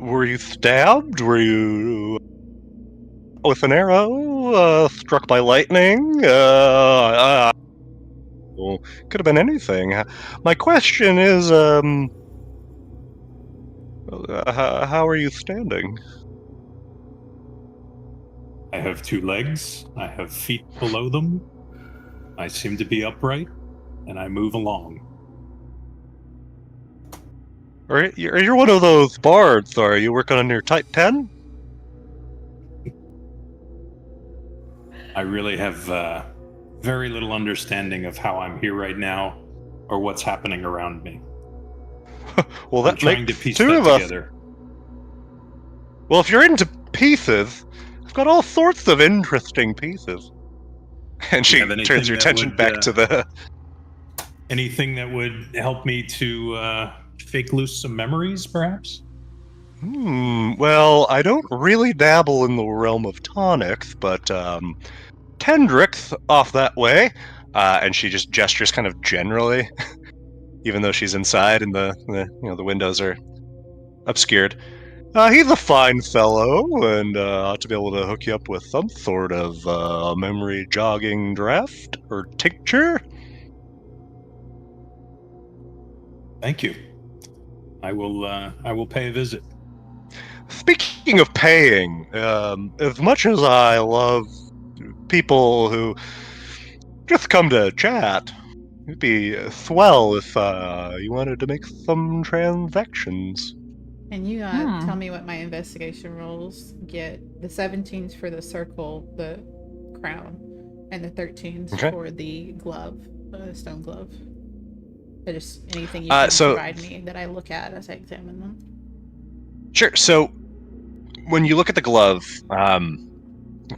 were you stabbed? Were you with an arrow? Struck by lightning? Well, could have been anything. My question is, how are you standing?" I have 2 legs. I have feet below them. I seem to be upright, and I move along. You're one of those bards, are you? Working on your type 10? I really have very little understanding of how I'm here right now, or what's happening around me. Well, I'm that trying to makes piece 2 that of us. together. Well, if you're into pieces, I've got all sorts of interesting pieces. And she Have anything turns your that attention would, back to the... Anything that would help me to fake loose some memories, perhaps? Well, I don't really dabble in the realm of tonics, but Kendrick's off that way. And she just gestures kind of generally, even though she's inside and the windows are obscured. He's a fine fellow, and ought to be able to hook you up with some sort of memory jogging draft or tincture. Thank you. I will pay a visit. Speaking of paying, as much as I love people who just come to chat, it'd be swell if you wanted to make some transactions. And you tell me what my investigation rolls get. The 17s for the circle, the crown, and the 13s for the glove, the stone glove. Or just anything you can provide me that I look at as I examine them. Sure. So when you look at the glove,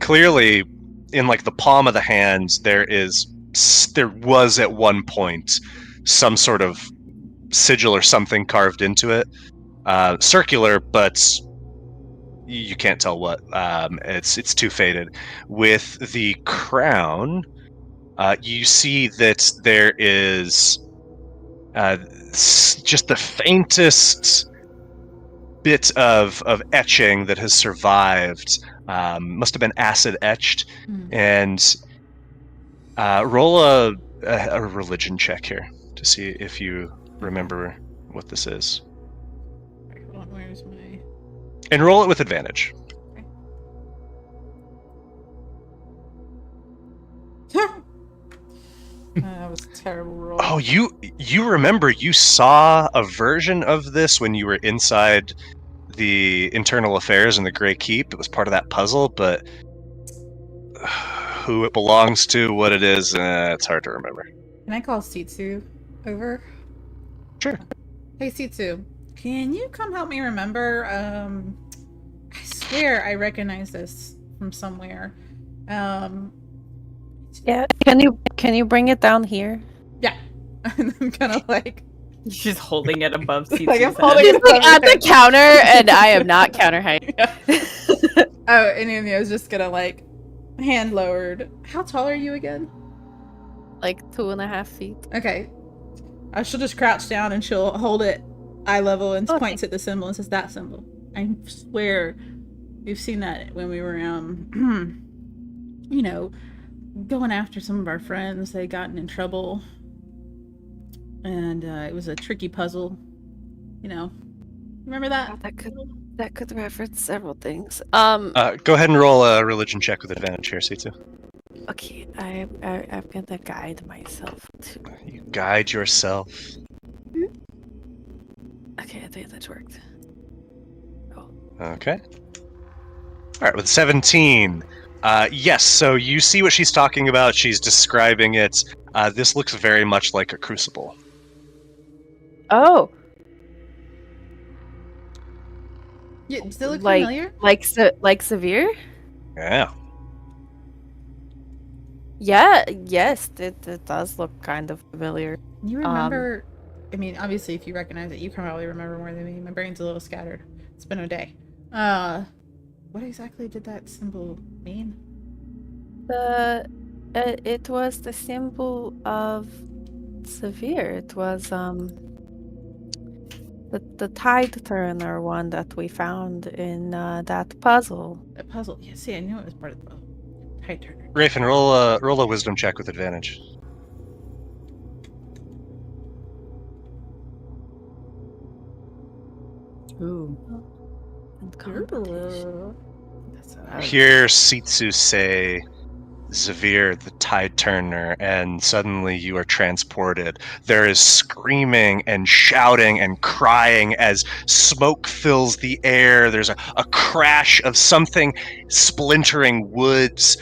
clearly in like the palm of the hand, there was at one point some sort of sigil or something carved into it. Circular, but you can't tell what. It's too faded. With the crown, you see that there is just the faintest bit of etching that has survived. Must have been acid etched. And roll a religion check here to see if you remember what this is. Where's my... And roll it with advantage. That was a terrible roll. Oh, you remember you saw a version of this when you were inside the internal affairs in the Grey Keep. It was part of that puzzle, but who it belongs to, what it is, it's hard to remember. Can I call Sitsu over? Sure. Hey, Sitsu, can you come help me remember? I swear I recognize this from somewhere. Yeah, can you bring it down here? Yeah. And I'm kind of like... She's holding it above Cece's Like I'm head. holding it Like at the counter, and I am not counter height. Oh, and Inyo's just gonna like hand lowered. How tall are you again? Like 2.5 feet. Okay. She'll just crouch down and she'll hold it eye level and Okay. points at the symbol and says, that symbol. I swear we've seen that when we were, you know, going after some of our friends. They'd gotten in trouble. And it was a tricky puzzle. You know. Remember that? That could reference several things. Go ahead and roll a religion check with advantage here, Sitsu. Okay, I'm gonna guide myself to. You guide yourself. Okay, I think that worked. Okay. All right, with 17. Yes, so you see what she's talking about. She's describing it. This looks very much like a crucible. Oh, Yeah, does it look like familiar? like severe? Yeah. Yeah, yes, it does look kind of familiar. You remember, I mean, obviously, if you recognize it, you can probably remember more than me. My brain's a little scattered. It's been a day. What exactly did that symbol mean? It was the symbol of severe. It was the tide turner one that we found in that puzzle. A puzzle. Yeah, see, I knew it was part of the puzzle. Tide turner. Rafen, roll a wisdom check with advantage. Ooh. And competition. That's what I was- Hear Sitsu say, Zavir, the tide turner, and suddenly you are transported. There is screaming and shouting and crying as smoke fills the air. There's a crash of something splintering woods.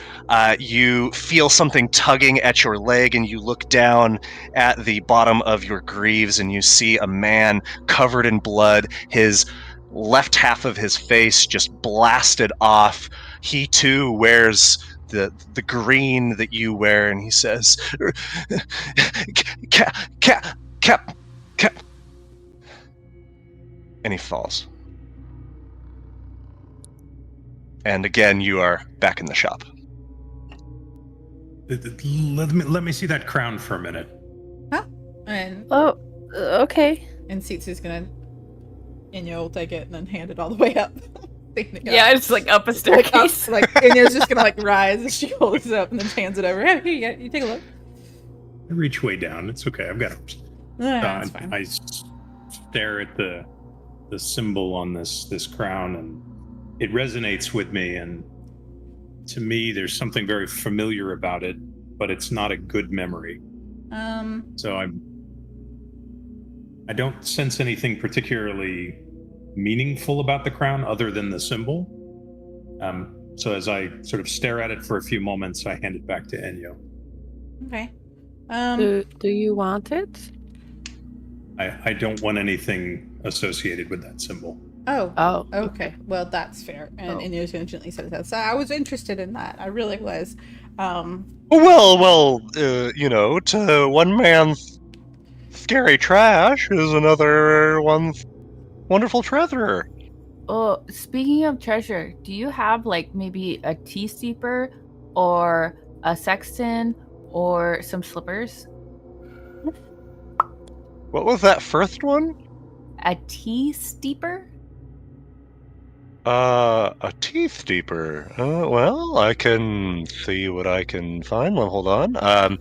You feel something tugging at your leg, and you look down at the bottom of your greaves, and you see a man covered in blood, his left half of his face just blasted off. He too wears the green that you wear, and he says, cap, and he falls. And again, you are back in the shop. Let me see that crown for a minute. And Oh, okay. Sitsu's gonna, Inyo will take it and then hand it all the way up. Yeah, it's like up a staircase. Like Inyo's just gonna like rise as she holds it up and then hands it over. Hey, here you take a look. I reach way down. It's okay. I've got it. That's fine. I stare at the symbol on this crown, and it resonates with me. And to me, there's something very familiar about it, but it's not a good memory. So I don't sense anything particularly meaningful about the crown other than the symbol. So as I sort of stare at it for a few moments, I hand it back to Enyo. Okay. Do you want it? I don't want anything associated with that symbol. Oh. Okay. Well, that's fair. And Inyo's gonna gently say that. So I was interested in that. I really was. Well, you know, to one man's scary trash is another one's wonderful treasure. Oh, speaking of treasure, do you have like maybe a tea steeper or a sexton or some slippers? What was that first one? A tea steeper? A teeth steeper. Well, I can see what I can find. Well, hold on.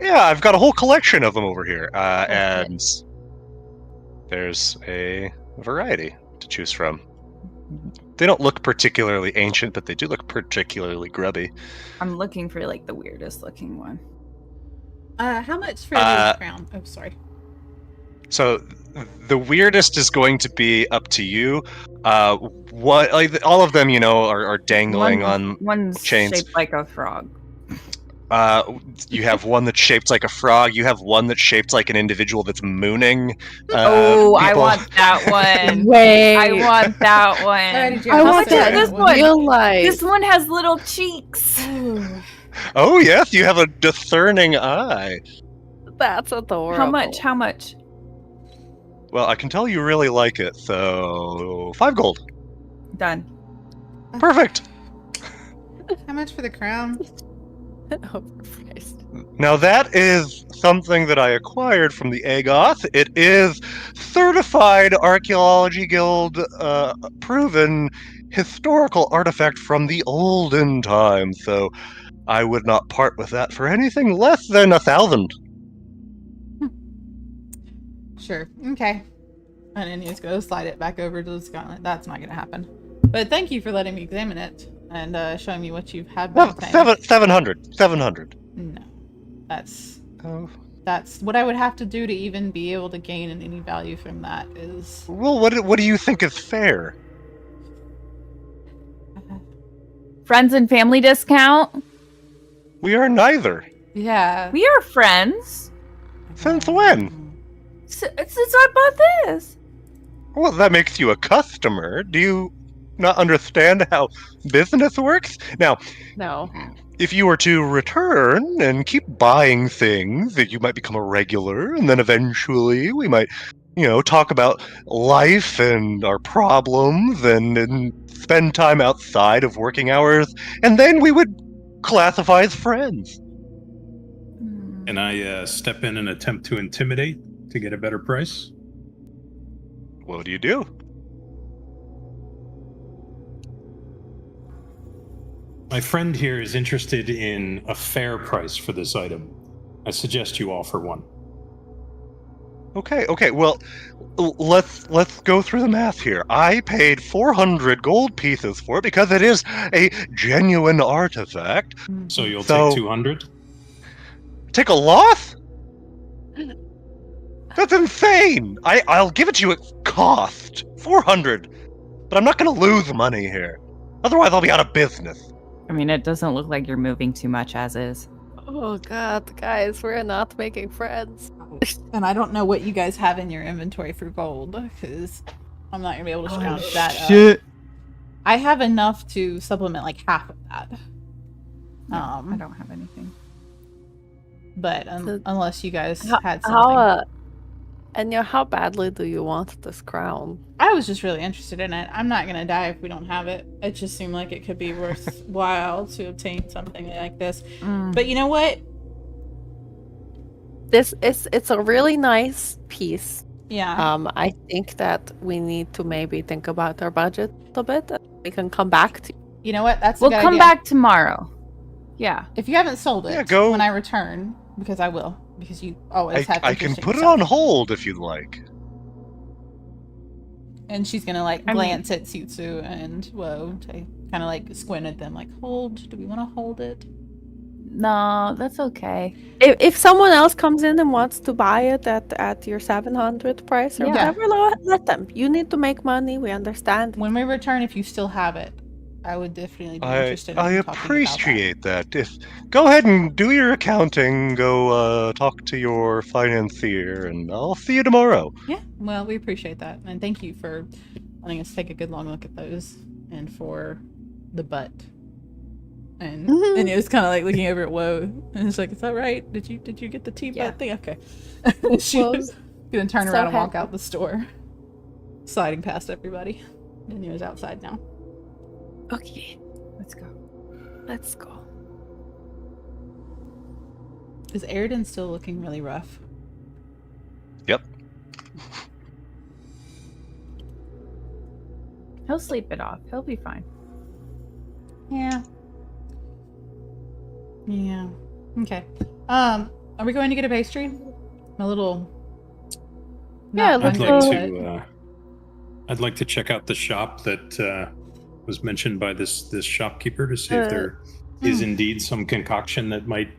Yeah, I've got a whole collection of them over here. And there's a variety to choose from. They don't look particularly ancient, but they do look particularly grubby. I'm looking for like the weirdest looking one. How much for the crown? Oh, sorry. So the weirdest is going to be up to you. What, like, all of them, you know, are dangling on one's chains. shaped like a frog. You have one that's shaped like a frog. You have one that's shaped like an individual that's mooning. I people. want that one. Wait. I want that one. I want that that this in one. real life. This one has little cheeks. Oh yes, you have a discerning eye. That's adorable. How much? How much? Well, I can tell you really like it, so 5 gold. Done. Perfect. How much for the crown? Overpriced. Now that is something that I acquired from the Agoth. It is certified Archaeology Guild proven historical artifact from the olden times, so I would not part with that for anything less than 1,000. Sure. Okay. And then he's going to slide it back over to the Scotland. That's not going to happen. But thank you for letting me examine it and showing me what you've had No, back then. 700. 700. No. That's Oh. that's what I would have to do to even be able to gain any value from that is Well, what do you think is fair? Friends and family discount? We are neither. yeah. We are friends. Since when? Since I bought this. Well, that makes you a customer. Do you not understand how business works? Now, No. if you were to return and keep buying things, that you might become a regular, and then eventually we might, talk about life and our problems and spend time outside of working hours, and then we would classify as friends. Can I step in and attempt to intimidate to get a better price? What do you do? My friend here is interested in a fair price for this item. I suggest you offer one. Okay, well, let's go through the math here. I paid 400 gold pieces for it because it is a genuine artifact. So you'll So- take 200? Take a loss? That's insane! I'll give it to you at cost. 400. But I'm not gonna lose money here. Otherwise I'll be out of business. I mean, it doesn't look like you're moving too much as is. Oh god, guys, we're not making friends. And I don't know what you guys have in your inventory for gold because I'm not gonna be able to scrounge that up. I have enough to supplement like half of that. No, I don't have anything. But So- unless you guys had something. How badly do you want this crown? I was just really interested in it. I'm not gonna die if we don't have it. It just seemed like it could be worthwhile to obtain something like this. But you know what? It's a really nice piece. Yeah. I think that we need to maybe think about our budget a bit. We can come back to. You know what? That's a We'll good come idea. back tomorrow. Yeah. If you haven't sold it Yeah, go- when I return, because I will, because you always have. I can interesting put it stuff. on hold if you'd like. And she's gonna I mean- glance at Tsutsu and Woe to kind of squint at them, hold. Do we want to hold it? No, that's okay. If someone else comes in and wants to buy it at your 700 price or Yeah. whatever, let them. You need to make money. We understand. When we return, if you still have it, I would definitely be interested. In I talking about that. appreciate that. Go ahead and do your accounting. Go talk to your financier, and I'll see you tomorrow. Yeah, well, we appreciate that, and thank you for letting us take a good long look at those, and for the butt. And and it was kind of looking over at Woe, and it's is that right? Did you get the tea Yeah. butt thing? Okay. She was gonna turn so around and walk happy. out the store, sliding past everybody, and he was outside now. Okay, Let's go. let's go. Is Airden still looking really rough? Yep. He'll sleep it off. He'll be fine. Yeah. Yeah. Okay. Are we going to get a pastry? A little. Yeah, not let's I'd hungry, like go. but- to. I'd like to check out the shop that was mentioned by this shopkeeper to see if there is indeed some concoction that might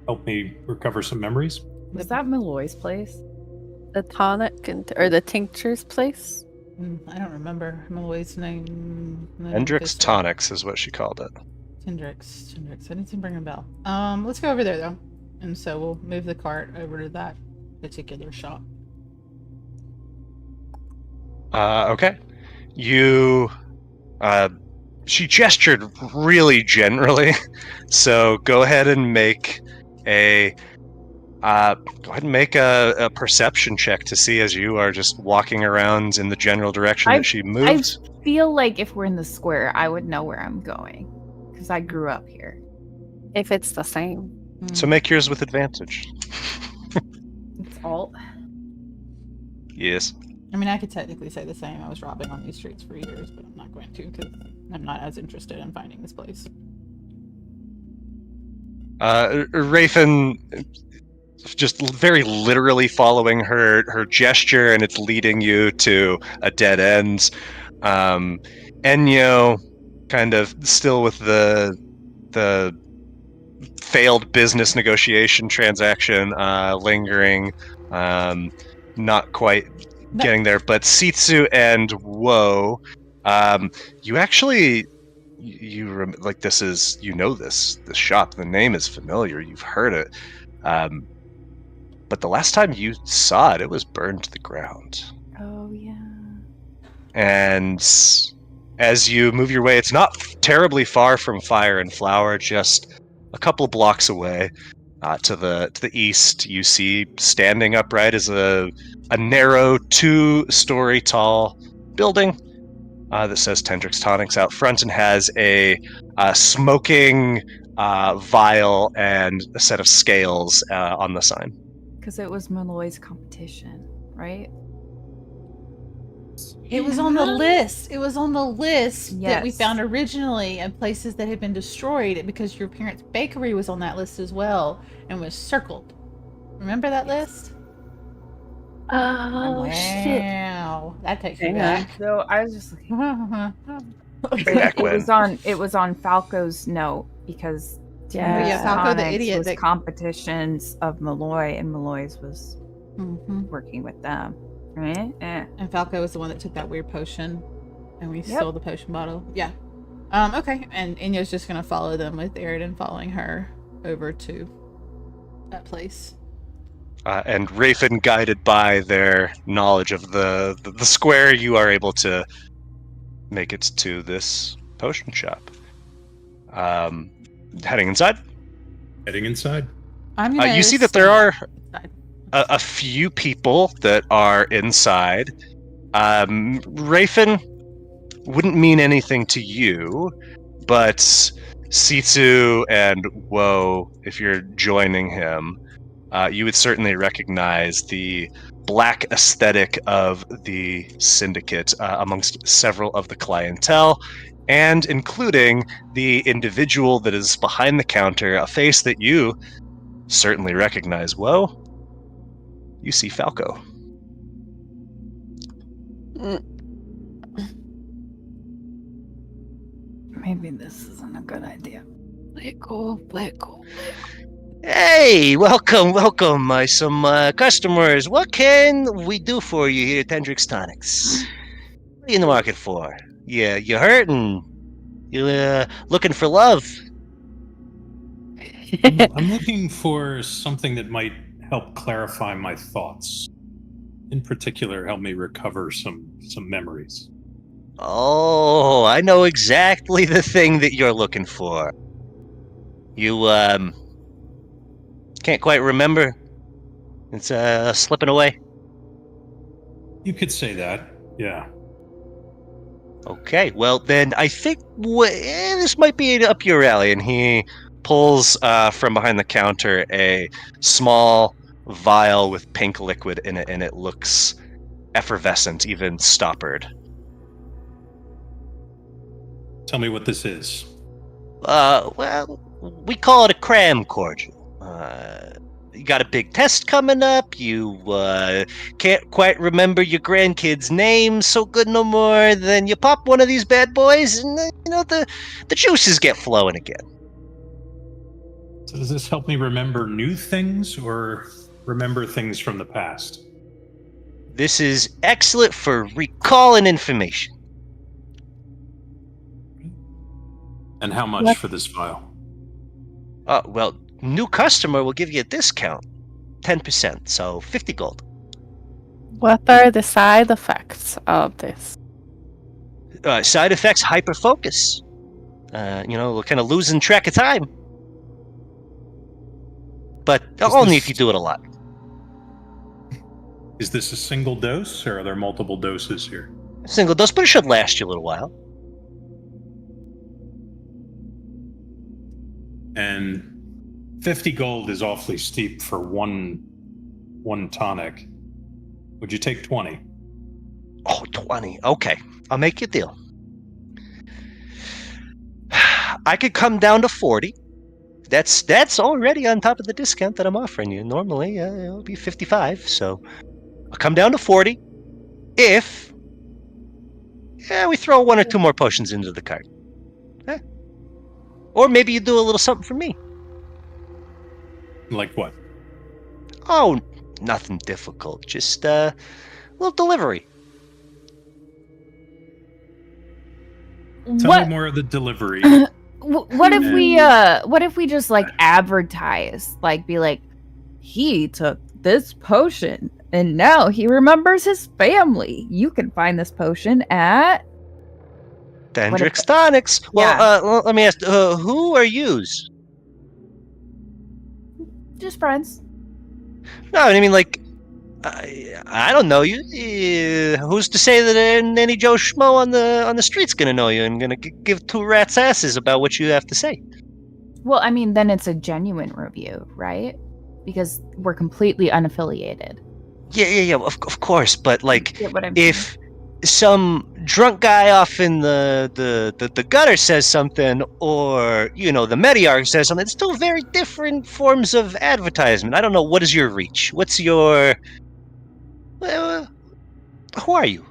help me recover some memories. Was that Malloy's place? The tonic or the tinctures place. I don't remember Malloy's name. Hendrix Tonics is what she called it. Hendrix. I need to bring a bell. Let's go over there though, and so we'll move the cart over to that particular shop. Okay. You. She gestured really generally, so go ahead and make a. Go ahead and make a perception check to see as you are just walking around in the general direction that she moves. I feel like if we're in the square, I would know where I'm going. because I grew up here. If it's the same. So make yours with advantage. It's alt. Yes. I mean, I could technically say the same. I was robbing on these streets for years, but I'm not going to because I'm not as interested in finding this place. Rafin, just very literally following her gesture, and it's leading you to a dead end. Enyo, kind of still with the failed business negotiation transaction lingering, not quite getting there. But Sitsu and Woe, you actually. Like this is this shop, the name is familiar, you've heard it, but the last time you saw it was burned to the ground. Oh yeah. And as you move your way, it's not terribly far from Fire and Flower, just a couple blocks away. To the east, you see standing upright is a narrow 2-story tall building that says Tendrix Tonics out front and has a smoking vial and a set of scales on the sign. Because it was Malloy's competition, right? It was on the list. It was on the list that we Yes. found originally of places that had been destroyed because your parents' bakery was on that list as well and was circled. Remember that list? Oh, shit. Wow. That takes you Hang back. So I was just looking. Back when. It was on Falco's note because Yeah. Yeah, Falco the Tonics idiot was that- competitions of Malloy, and Malloy's was Mhm. working with them. Right? And Falco was the one that took that weird potion, and we Yep. stole the potion bottle. Yeah. Okay. And Inyo's just gonna follow them with Aridin following her over to that place. And Rafin, guided by their knowledge of the square, you are able to make it to this potion shop. Heading inside. Heading inside. I'm gonna You see that there are Inside. a few people that are inside. Rafin wouldn't mean anything to you, but Sitsu and Woe, if you're joining him, you would certainly recognize the black aesthetic of the syndicate amongst several of the clientele, and including the individual that is behind the counter, a face that you certainly recognize. Woe, you see Falco. Maybe this isn't a good idea. Let go, let go. Hey, welcome, some customers. What can we do for you here at Tendrix Tonics? What are you in the market for? Yeah, you hurting? You looking for love? I'm looking for something that might help clarify my thoughts. In particular, help me recover some memories. Oh, I know exactly the thing that you're looking for. You can't quite remember. It's slipping away. You could say that, yeah. Okay, well then I think this might be up your alley. And he pulls from behind the counter a small vial with pink liquid in it, and it looks effervescent, even stoppered. Tell me what this is. Well, we call it a cram cordial. You got a big test coming up. You can't quite remember your grandkid's name so good no more. Then you pop one of these bad boys, and the juices get flowing again. So does this help me remember new things or remember things from the past? This is excellent for recalling information. And how much for this vial? Well, new customer will give you a discount, 10%, so 50 gold. What are the side effects of this? Side effects: hyperfocus. We're kind of losing track of time. But only if you do it a lot. Is this a single dose, or are there multiple doses here? Single dose, but it should last you a little while. And 50 gold is awfully steep for one tonic. Would you take 20? Oh, 20. Okay, I'll make you a deal. I could come down to 40. That's already on top of the discount that I'm offering you. Normally, it'll be 55, so I'll come down to 40 if we throw 1 or 2 more potions into the cart. Or maybe you do a little something for me. Like what? Oh, nothing difficult. Just a little delivery. Tell me more of the delivery. What if we just like advertise, like be like, he took this potion and now he remembers his family. You can find this potion at Dendrix Tonics. Well, let me ask, who are yous? just friends. No, I mean, like, I don't know you. Who's to say that any Joe Schmo on the street's gonna know you and gonna give 2 rats' asses about what you have to say? Well, I mean, then it's a genuine review, right? Because we're completely unaffiliated. Yeah, of course. But like, Get what I'm if some drunk guy off in the gutter says something, or the Mediarch says something, it's still very different forms of advertisement. I don't know. What is your reach? What's your who are you?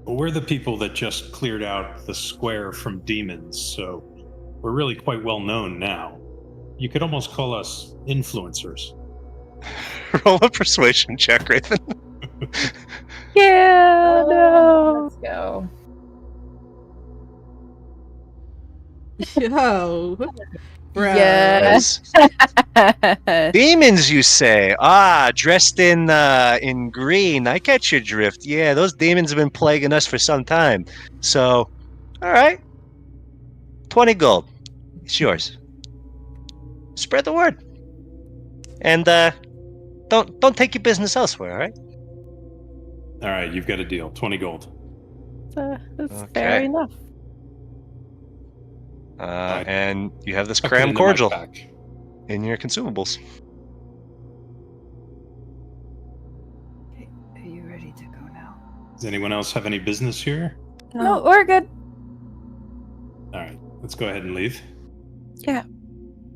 Well, we're the people that just cleared out the square from demons, so we're really quite well known now. You could almost call us influencers. Roll a persuasion check, Raven. Yeah, no. Let's go. Yo. Bro. Yes. Demons, you say? Dressed in green. I catch your drift. Yeah, those demons have been plaguing us for some time. So, all right, 20 gold. It's yours. Spread the word, and don't take your business elsewhere. All right. All right, you've got a deal. 20 gold. That's fair enough. And you have this Tuck it cram into my cordial pack. in your consumables. Are you ready to go now? Does anyone else have any business here? No, we're good. All right, let's go ahead and leave.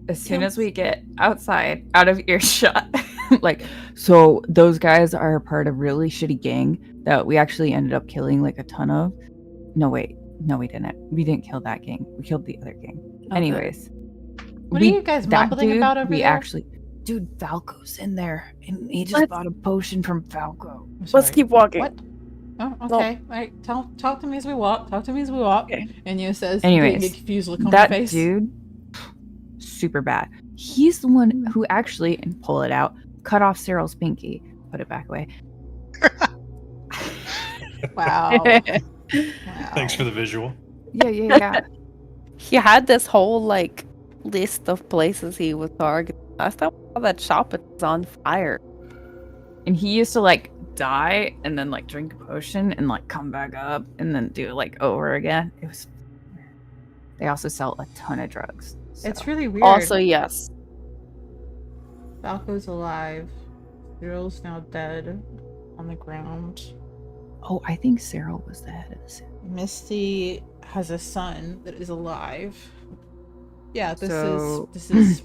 As soon as we get outside, out of earshot, like, so those guys are a part of a really shitty gang that we actually ended up killing like a ton of. No, wait. No, we didn't. We didn't kill that gang. We killed the other gang. Okay. Anyways. What are you guys mumbling about over there? Dude, Falco's in there. And he just bought a potion from Falco. Let's keep walking. What? Oh, okay. All right. Talk to me as we walk. Okay. And you says, anyways, getting a confused look on that your face. dude, super bad. He's the one who actually, and pull it out, cut off Ceral's pinky. Put it back away. Wow. Thanks for the visual. Yeah. He had this whole like list of places he was targeting. Last time I saw that shop, it was on fire. And he used to like die and then like drink a potion and like come back up and then do it like over again. It was weird. They also sell a ton of drugs. So. It's really weird. Also, yes. Falco's alive. Cyril's now dead on the ground. Oh, I think Ceral was the head of the city. Misty has a son that is alive. Yeah, this So- is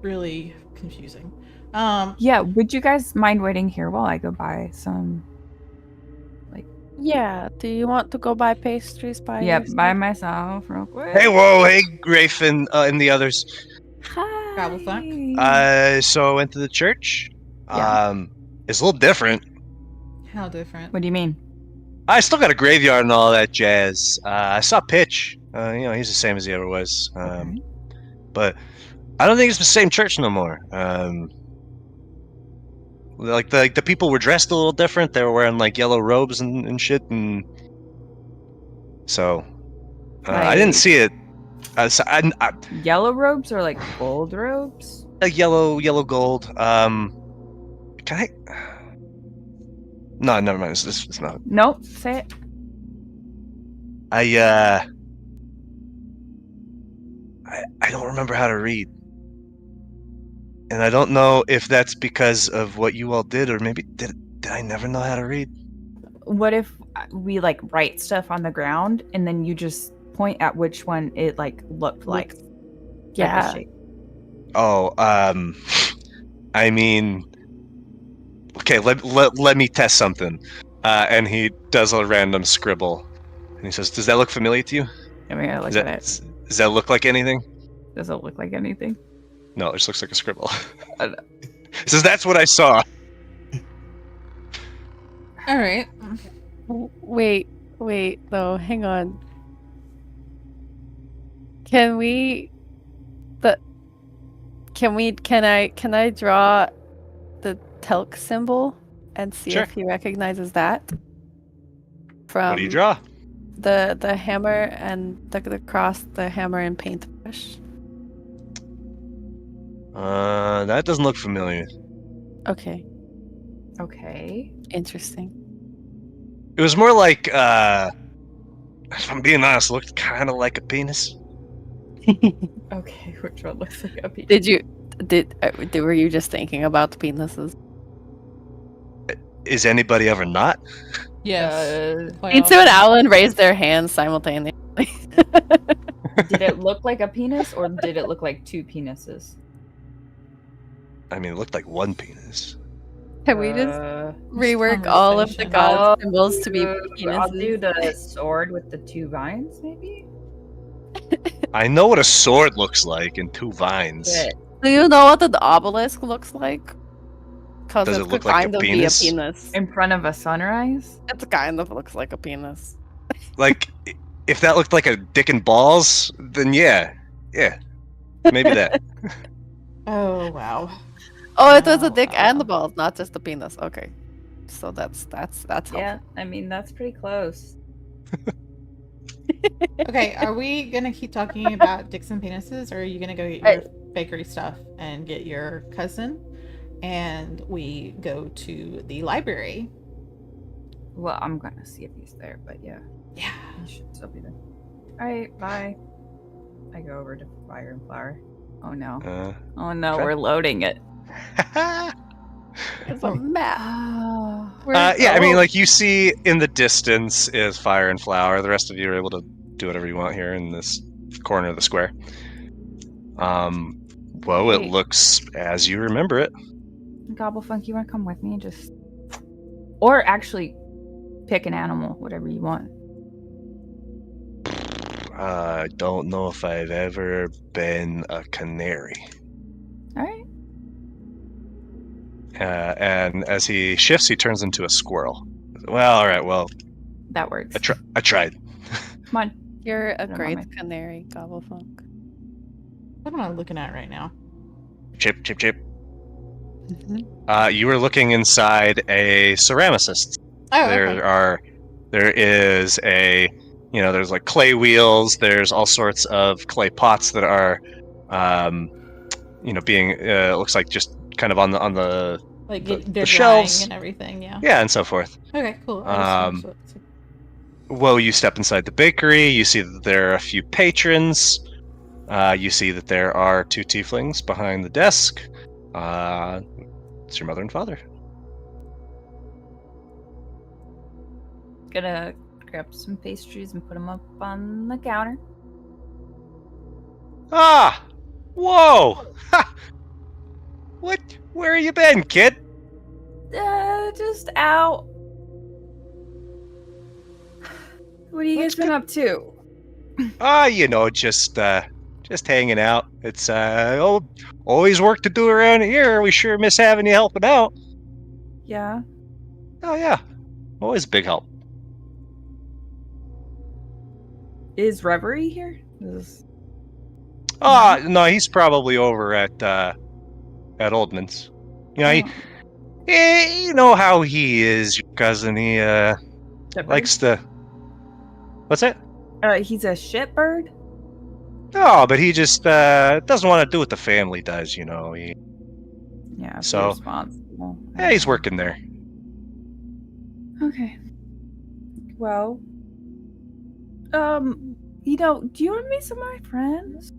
really confusing. Yeah, would you guys mind waiting here while I go buy some? Yeah. Do you want to go buy pastries by yourself? By myself real quick. Hey, whoa, hey, Rafen, and the others. Hi. So I went to the church. Yeah. It's a little different. How different? What do you mean? I still got a graveyard and all that jazz. I saw Pitch. He's the same as he ever was. Okay. But I don't think it's the same church no more. Like the people were dressed a little different. They were wearing like yellow robes and shit, and so I didn't see it. Yellow robes or like gold robes? Yellow gold. Can I? No, never mind. It's not. Nope. Say it. I don't remember how to read. And I don't know if that's because of what you all did, or maybe did I never know how to read? What if we like write stuff on the ground and then you just point at which one it like looked like? Yeah. Like the shape. Oh, I mean, okay, let me test something. And he does a random scribble. And he says, does that look familiar to you? I mean, I look Does at that, it. does that look like anything? Does it look like anything? No, it just looks like a scribble. I don't- He says, that's what I saw. All right. Wait, though, hang on. Can I draw the Telk symbol and see Sure. if he recognizes that? From What do you draw? the hammer and the cross, the hammer and paintbrush. That doesn't look familiar. Okay, Okay. interesting. It was more like, if I'm being honest, it looked kind of like a penis. Okay, which one looks like a penis? Were you just thinking about the penises? Is anybody ever not? Yes. Quite Pizza often. and Alan raised their hands simultaneously. Did it look like a penis or did it look like two penises? I mean, it looked like one penis. Can we just Uh, rework all of the conversation. god symbols to be I'll penises? do the sword with the two vines, maybe? I know what a sword looks like and two vines. Shit. Do you know what an obelisk looks like? Because Does it it could look like a kind of penis? be a penis. In front of a sunrise? It kind of looks like a penis. Like, if that looked like a dick and balls, then yeah, maybe that. Oh wow. Oh, it was a dick Wow. and the balls, not just the penis. Okay, so that's helpful. Yeah, I mean, that's pretty close. Okay, are we gonna keep talking about dicks and penises, or are you gonna go get your bakery stuff and get your cousin, and we go to the library? Well, I'm gonna see if he's there, but yeah, Yeah. he should still be there. Alright, bye. I go over to Fire and Flower. Oh no. Oh no, okay. we're loading it. It's a map. Yeah, I mean, like, you see in the distance is Fire and Flower. The rest of you are able to do whatever you want here in this corner of the square. Well, it Hey. looks as you remember it. Gobblefunk, you wanna come with me? Just or actually pick an animal, whatever you want. I don't know if I've ever been a canary. Alright. And as he shifts, he turns into a squirrel. Well, all right. Well, That works. I tried. Come on. You're a Never great mind. canary, Gobblefunk. What am I looking at right now? Chip, chip, chip. You were looking inside a ceramicist. Oh, okay. There is a, there's like clay wheels. There's all sorts of clay pots that are, being looks like just kind of on the Like the they're drying shelves. and everything. Yeah. yeah, and so forth. Okay. Cool. I just wanted to- Well, you step inside the bakery. You see that there are a few patrons. You see that there are two tieflings behind the desk. It's your mother and father. Gonna grab some pastries and put them up on the counter. Ah! Whoa! Ha! What? Where you been, kid? Just out. What have you guys been up to? Just hanging out. It's always work to do around here. We sure miss having you helping out. Yeah. Oh yeah, always a big help. Is Reverie here? No, he's probably over at Oldman's. You know how he is, your cousin. He likes to. What's that? He's a shitbird? No, but he just doesn't want to do what the family does. He, Yeah, So- responsible. yeah, he's working there. Okay. Well, do you want to meet some of my friends?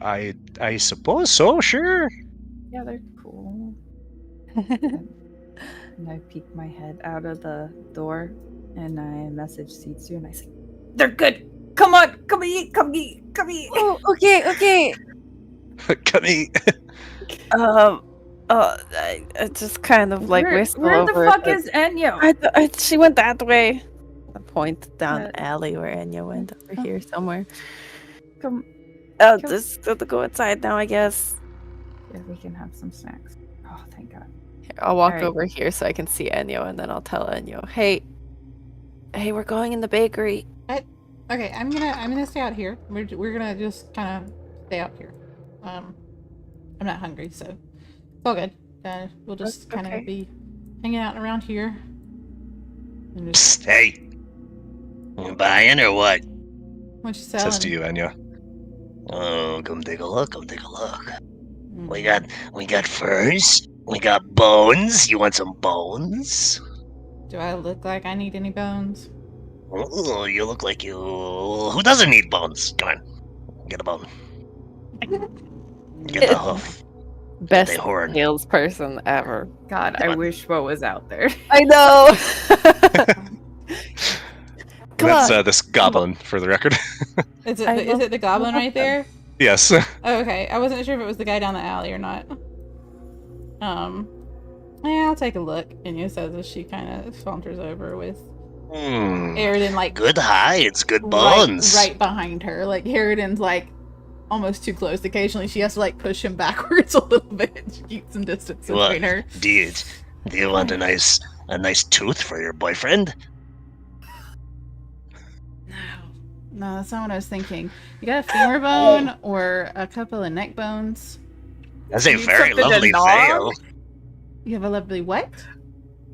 I suppose so. Sure. Yeah, they're cool. And I peek my head out of the door and I message Sitsu and I say, "They're good. Come on, come eat, come eat, come eat." Oh, okay. Come eat. I just kind of like whistle where the over. fuck is Enyo? She went that way. I point down What? the alley where Enya went over here somewhere. Come. Oh, Come- just got to go outside now, I guess. Yeah, we can have some snacks. Oh, thank God. Here, I'll walk Alright. over here so I can see Enyo, and then I'll tell Enyo, hey, we're going in the bakery. Okay, I'm gonna stay out here. We're gonna just kind of stay out here. I'm not hungry, so it's all good. We'll just kind of okay. be hanging out around here. And just, Psst, hey. You buying or what? what you selling? Says to you, Enya. Oh, come take a look. Come take a look. Mm. We got furs. We got bones. You want some bones? Do I look like I need any bones? Oh, you look like you. Who doesn't need bones? Come on, get a bone. Get the hoof. Best the horn. salesperson ever. God, I wish Bo was out there. I know. Come That's on. this goblin, for the record. Is I it the goblin right there? Yes. Oh, okay, I wasn't sure if it was the guy down the alley or not. Yeah, I'll take a look. Enya says as she kind of saunters over with Aridin like Good hides, good right, bones. right behind her. Like Aridin's like almost too close. Occasionally, she has to like push him backwards a little bit to keep some distance What? between her. Do you want a nice tooth for your boyfriend? No, that's not what I was thinking. You got a femur bone or a couple of neck bones? That's a You need very something to lovely gnaw? veil. You have a lovely what?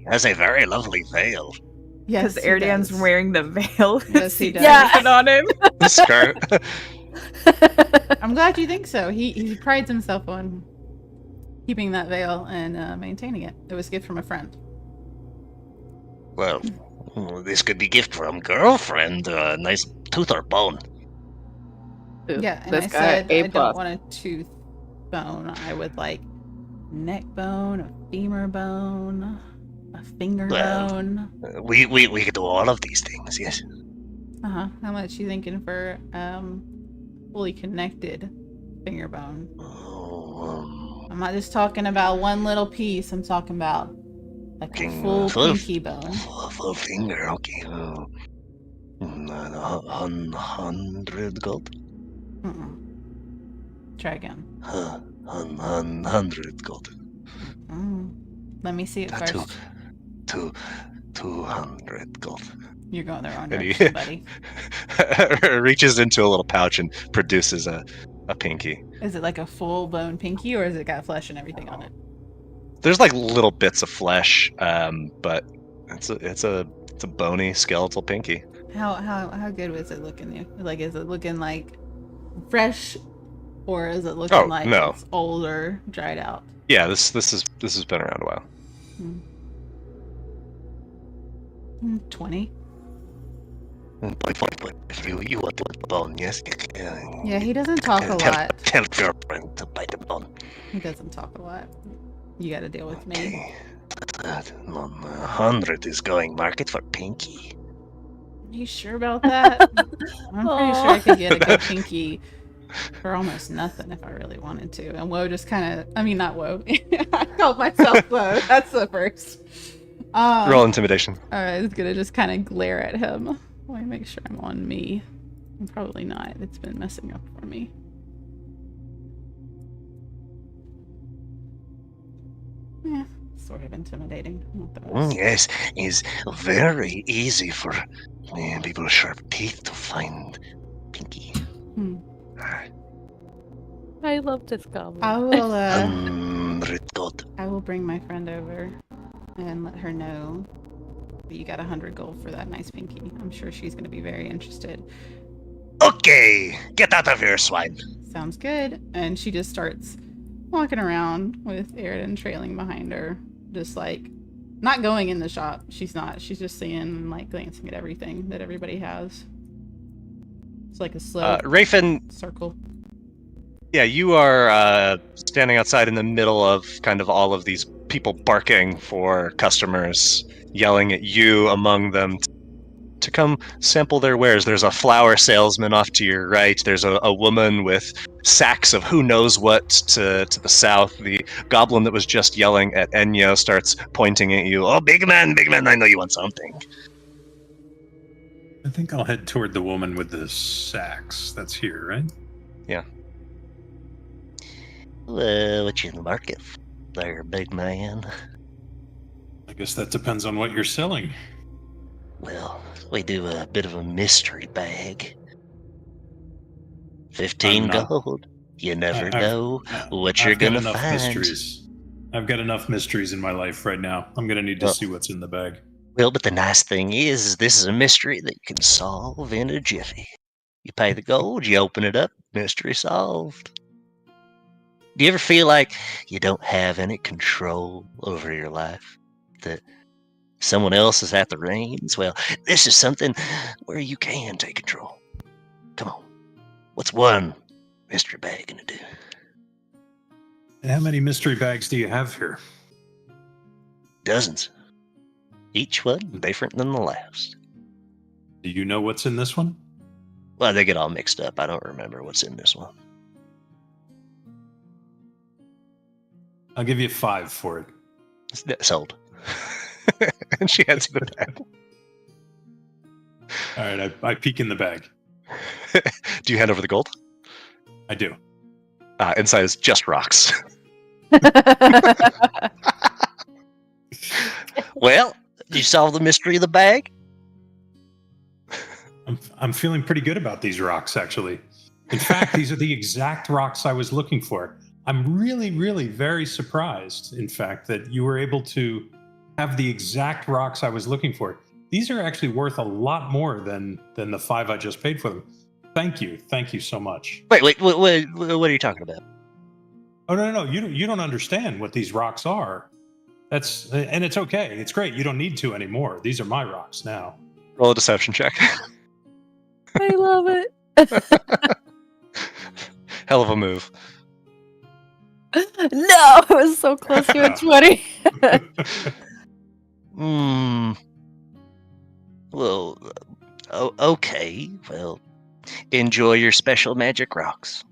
That's a very lovely veil. Yes, Because he Eridan's does. wearing the veil. Yes, he does. Yeah. on him. Scar. I'm glad you think so. He prides himself on keeping that veil and maintaining it. It was a gift from a friend. Well, this could be gift from girlfriend. Nice tooth or bone. Yeah, and This I guy, said A+. I don't want a tooth bone. I would like neck bone, a femur bone, a finger Well, bone. We could do all of these things. Yes. How much you thinking for fully connected finger bone? Oh, I'm not just talking about one little piece. I'm talking about like a full pinky bone. Full finger. Okay. 100 gold. Try again. 100 gold. Let me see it Two- first. 200 gold. You're going the wrong And he- direction, buddy. reaches into a little pouch and produces a pinky. Is it like a full bone pinky, or has it got flesh and everything on it? There's like little bits of flesh, but it's a bony skeletal pinky. How good was it looking? Like, is it looking like fresh, or is it looking like no. it's older, dried out? Yeah, this has been around a while. 20. You want the bone, yes? Yeah, he doesn't talk a lot. Tell your friend to bite the bone. He doesn't talk a lot. You got to deal with me. Okay. That 100 is going market for pinky. You sure about that? I'm pretty sure I could get a good pinky for almost nothing if I really wanted to. And Woe just kind of, I mean, not Woe. I called myself Woe. That's the first. Roll intimidation. I was gonna just kind of glare at him. Let me make sure I'm on me. I'm probably not. It's been messing up for me. Yeah, sort of intimidating. Not the worst. Yes, it's very easy for people with sharp teeth to find pinky. I love this goblin. I will. 100 gold. I will bring my friend over and let her know that you got 100 gold for that nice pinky. I'm sure she's going to be very interested. Okay, get out of here, swine. Sounds good. And she just starts walking around with Aridin trailing behind her, just like not going in the shop. She's not. She's just seeing and like glancing at everything that everybody has. It's like a slow Rafen circle. Yeah, you are standing outside in the middle of kind of all of these people barking for customers, yelling at you among them to come sample their wares. There's a flower salesman off to your right. There's a woman with sacks of who knows what to the south. The goblin that was just yelling at Enyo starts pointing at you. Oh, big man, I know you want something. I think I'll head toward the woman with the sacks. That's here, right? Yeah. Well, what you in the market for there, big man? I guess that depends on what you're selling. Well, we do a bit of a mystery bag. 15 I'm not- gold. You never I've- know what you're I've got gonna enough find. mysteries. I've got enough mysteries in my life right now. I'm gonna need to Well- see what's in the bag. Well, but the nice thing is this is a mystery that you can solve in a jiffy. You pay the gold, you open it up, mystery solved. Do you ever feel like you don't have any control over your life? That someone else is at the reins? Well, this is something where you can take control. Come on. What's one mystery bag gonna do? And how many mystery bags do you have here? Dozens. Each one different than the last. Do you know what's in this one? Well, they get all mixed up. I don't remember what's in this one. I'll give you 5 for it. Sold. And she hands you the bag. All right, I peek in the bag. Do you hand over the gold? I do. Inside is just rocks. Well, did you solve the mystery of the bag? I'm feeling pretty good about these rocks, actually. In fact, these are the exact rocks I was looking for. I'm really, really very surprised, in fact, that you were able to have the exact rocks I was looking for. These are actually worth a lot more than the 5 I just paid for them. Thank you so much. Wait, what are you talking about? Oh no, you don't understand what these rocks are. And it's okay. It's great. You don't need to anymore. These are my rocks now. Roll a deception check. I love it. Hell of a move. No, it was so close to a 20. Well, okay. Well, enjoy your special magic rocks.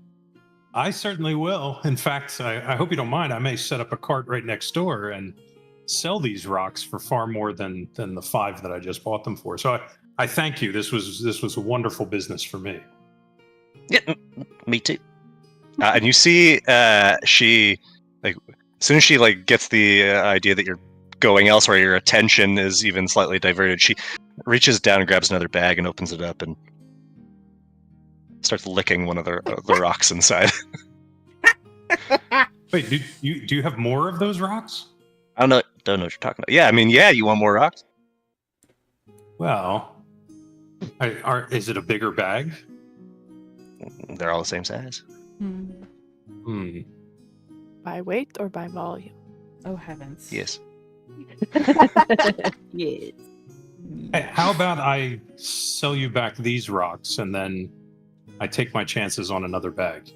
I certainly will. In fact, I hope you don't mind. I may set up a cart right next door and sell these rocks for far more than the 5 that I just bought them for. So I thank you. This was a wonderful business for me. Yeah, me too. And you see, she as soon as she gets the idea that you're going elsewhere, your attention is even slightly diverted. She reaches down and grabs another bag and opens it up and starts licking one of the rocks inside. Wait, do you have more of those rocks? I don't know what you're talking about. Yeah, I mean, yeah, you want more rocks? Well, is it a bigger bag? They're all the same size. By weight or by volume? Oh heavens. Yes. Yes. Hey, how about I sell you back these rocks and then I take my chances on another bag?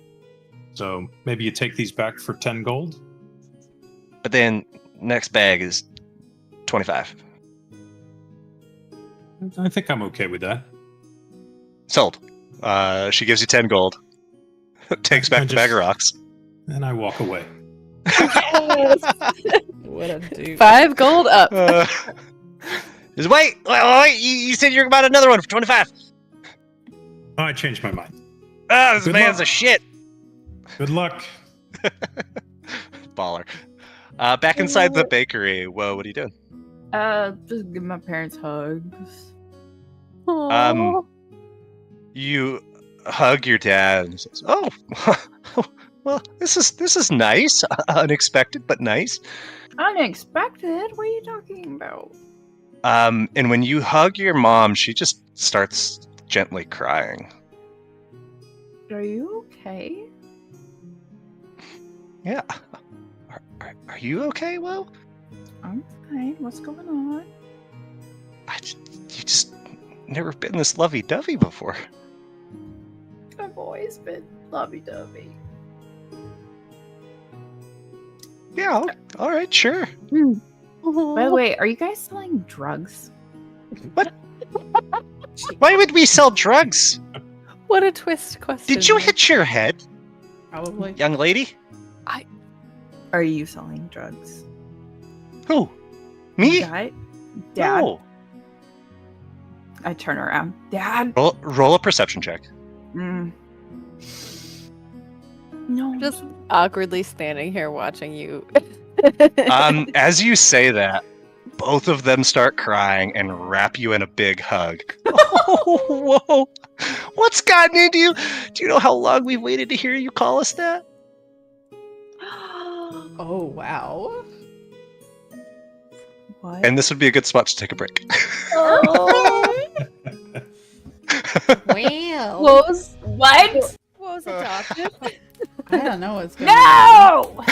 So maybe you take these back for 10 gold? But then next bag is 25. I think I'm okay with that. Sold. She gives you 10 gold. Takes back the bag of rocks. And I walk away. What a dude. 5 gold up. Just wait. You said you're about another one for 25. Oh, I changed my mind. Oh, this Good man's luck. a shit. Good luck. Baller. Back inside the bakery. Whoa, what are you doing? Just give my parents hugs. Aw. You hug your dad and he says, "Oh, well, this is nice. Unexpected, but nice." Unexpected? What are you talking about? And when you hug your mom, she just starts gently crying. Are you okay? Yeah. Are you okay, Will? I'm fine. What's going on? You just never been this lovey-dovey before. I've always been lovey-dovey. Yeah, all right, sure. By the way, are you guys selling drugs? Why would we sell drugs? What a twist question. Did you Mike. hit your head, Probably. young lady? Are you selling drugs? Who? Me? Dad? No. I turn around. Dad? Roll a perception check. Mm. No. Just awkwardly standing here watching you. As you say that, both of them start crying and wrap you in a big hug. Oh, whoa! What's gotten into you? Do you know how long we've waited to hear you call us that? Oh, wow. What? And this would be a good spot to take a break. Wow. What was What? What was adopted? I don't know what's going on. No!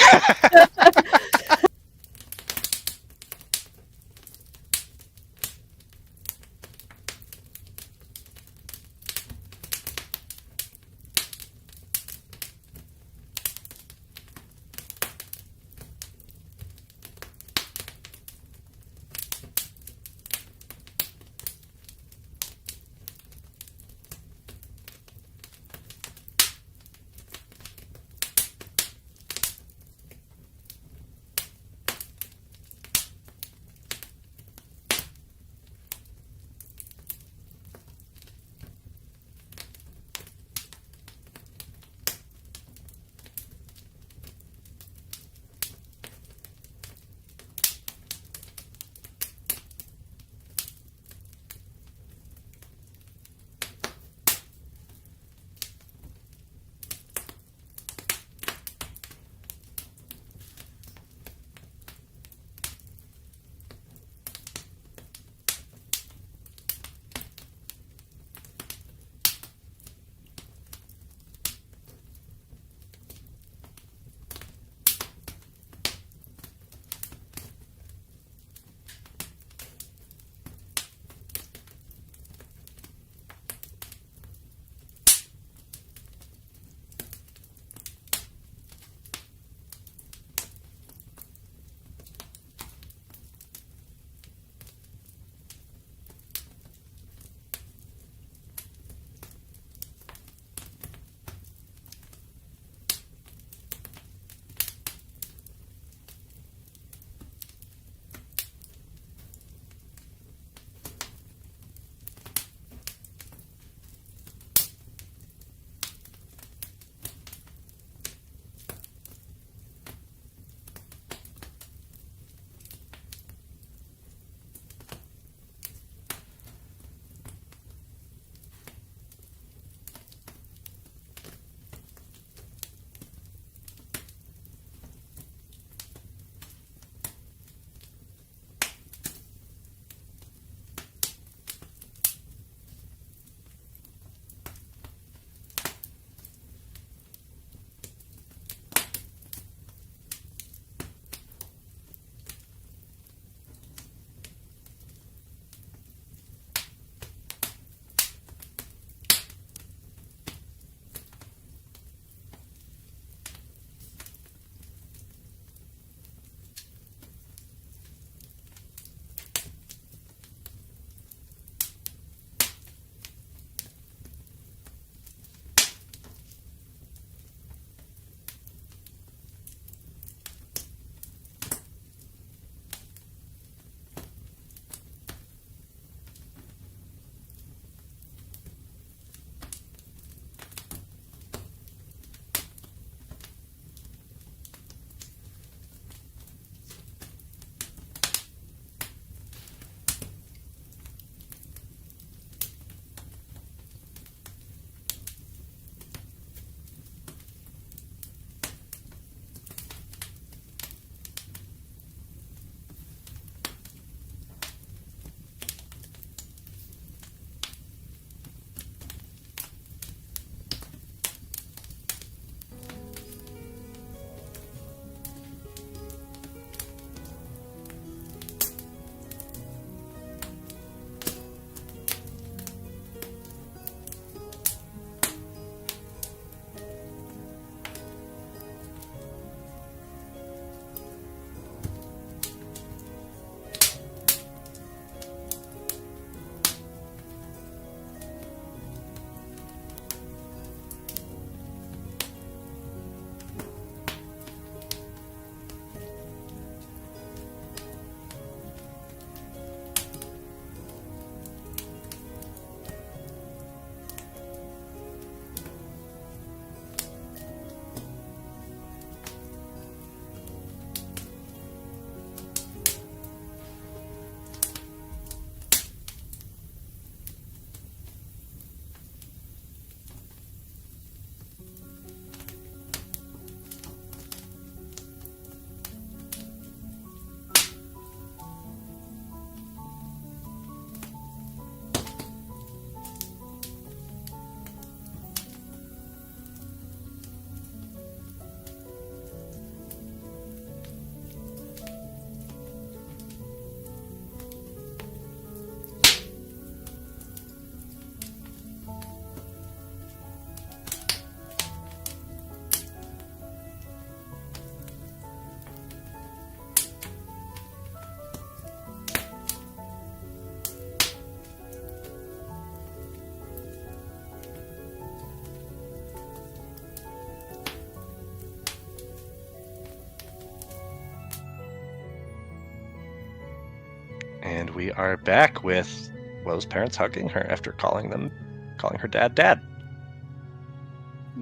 we are back with Woe's parents hugging her after calling her dad.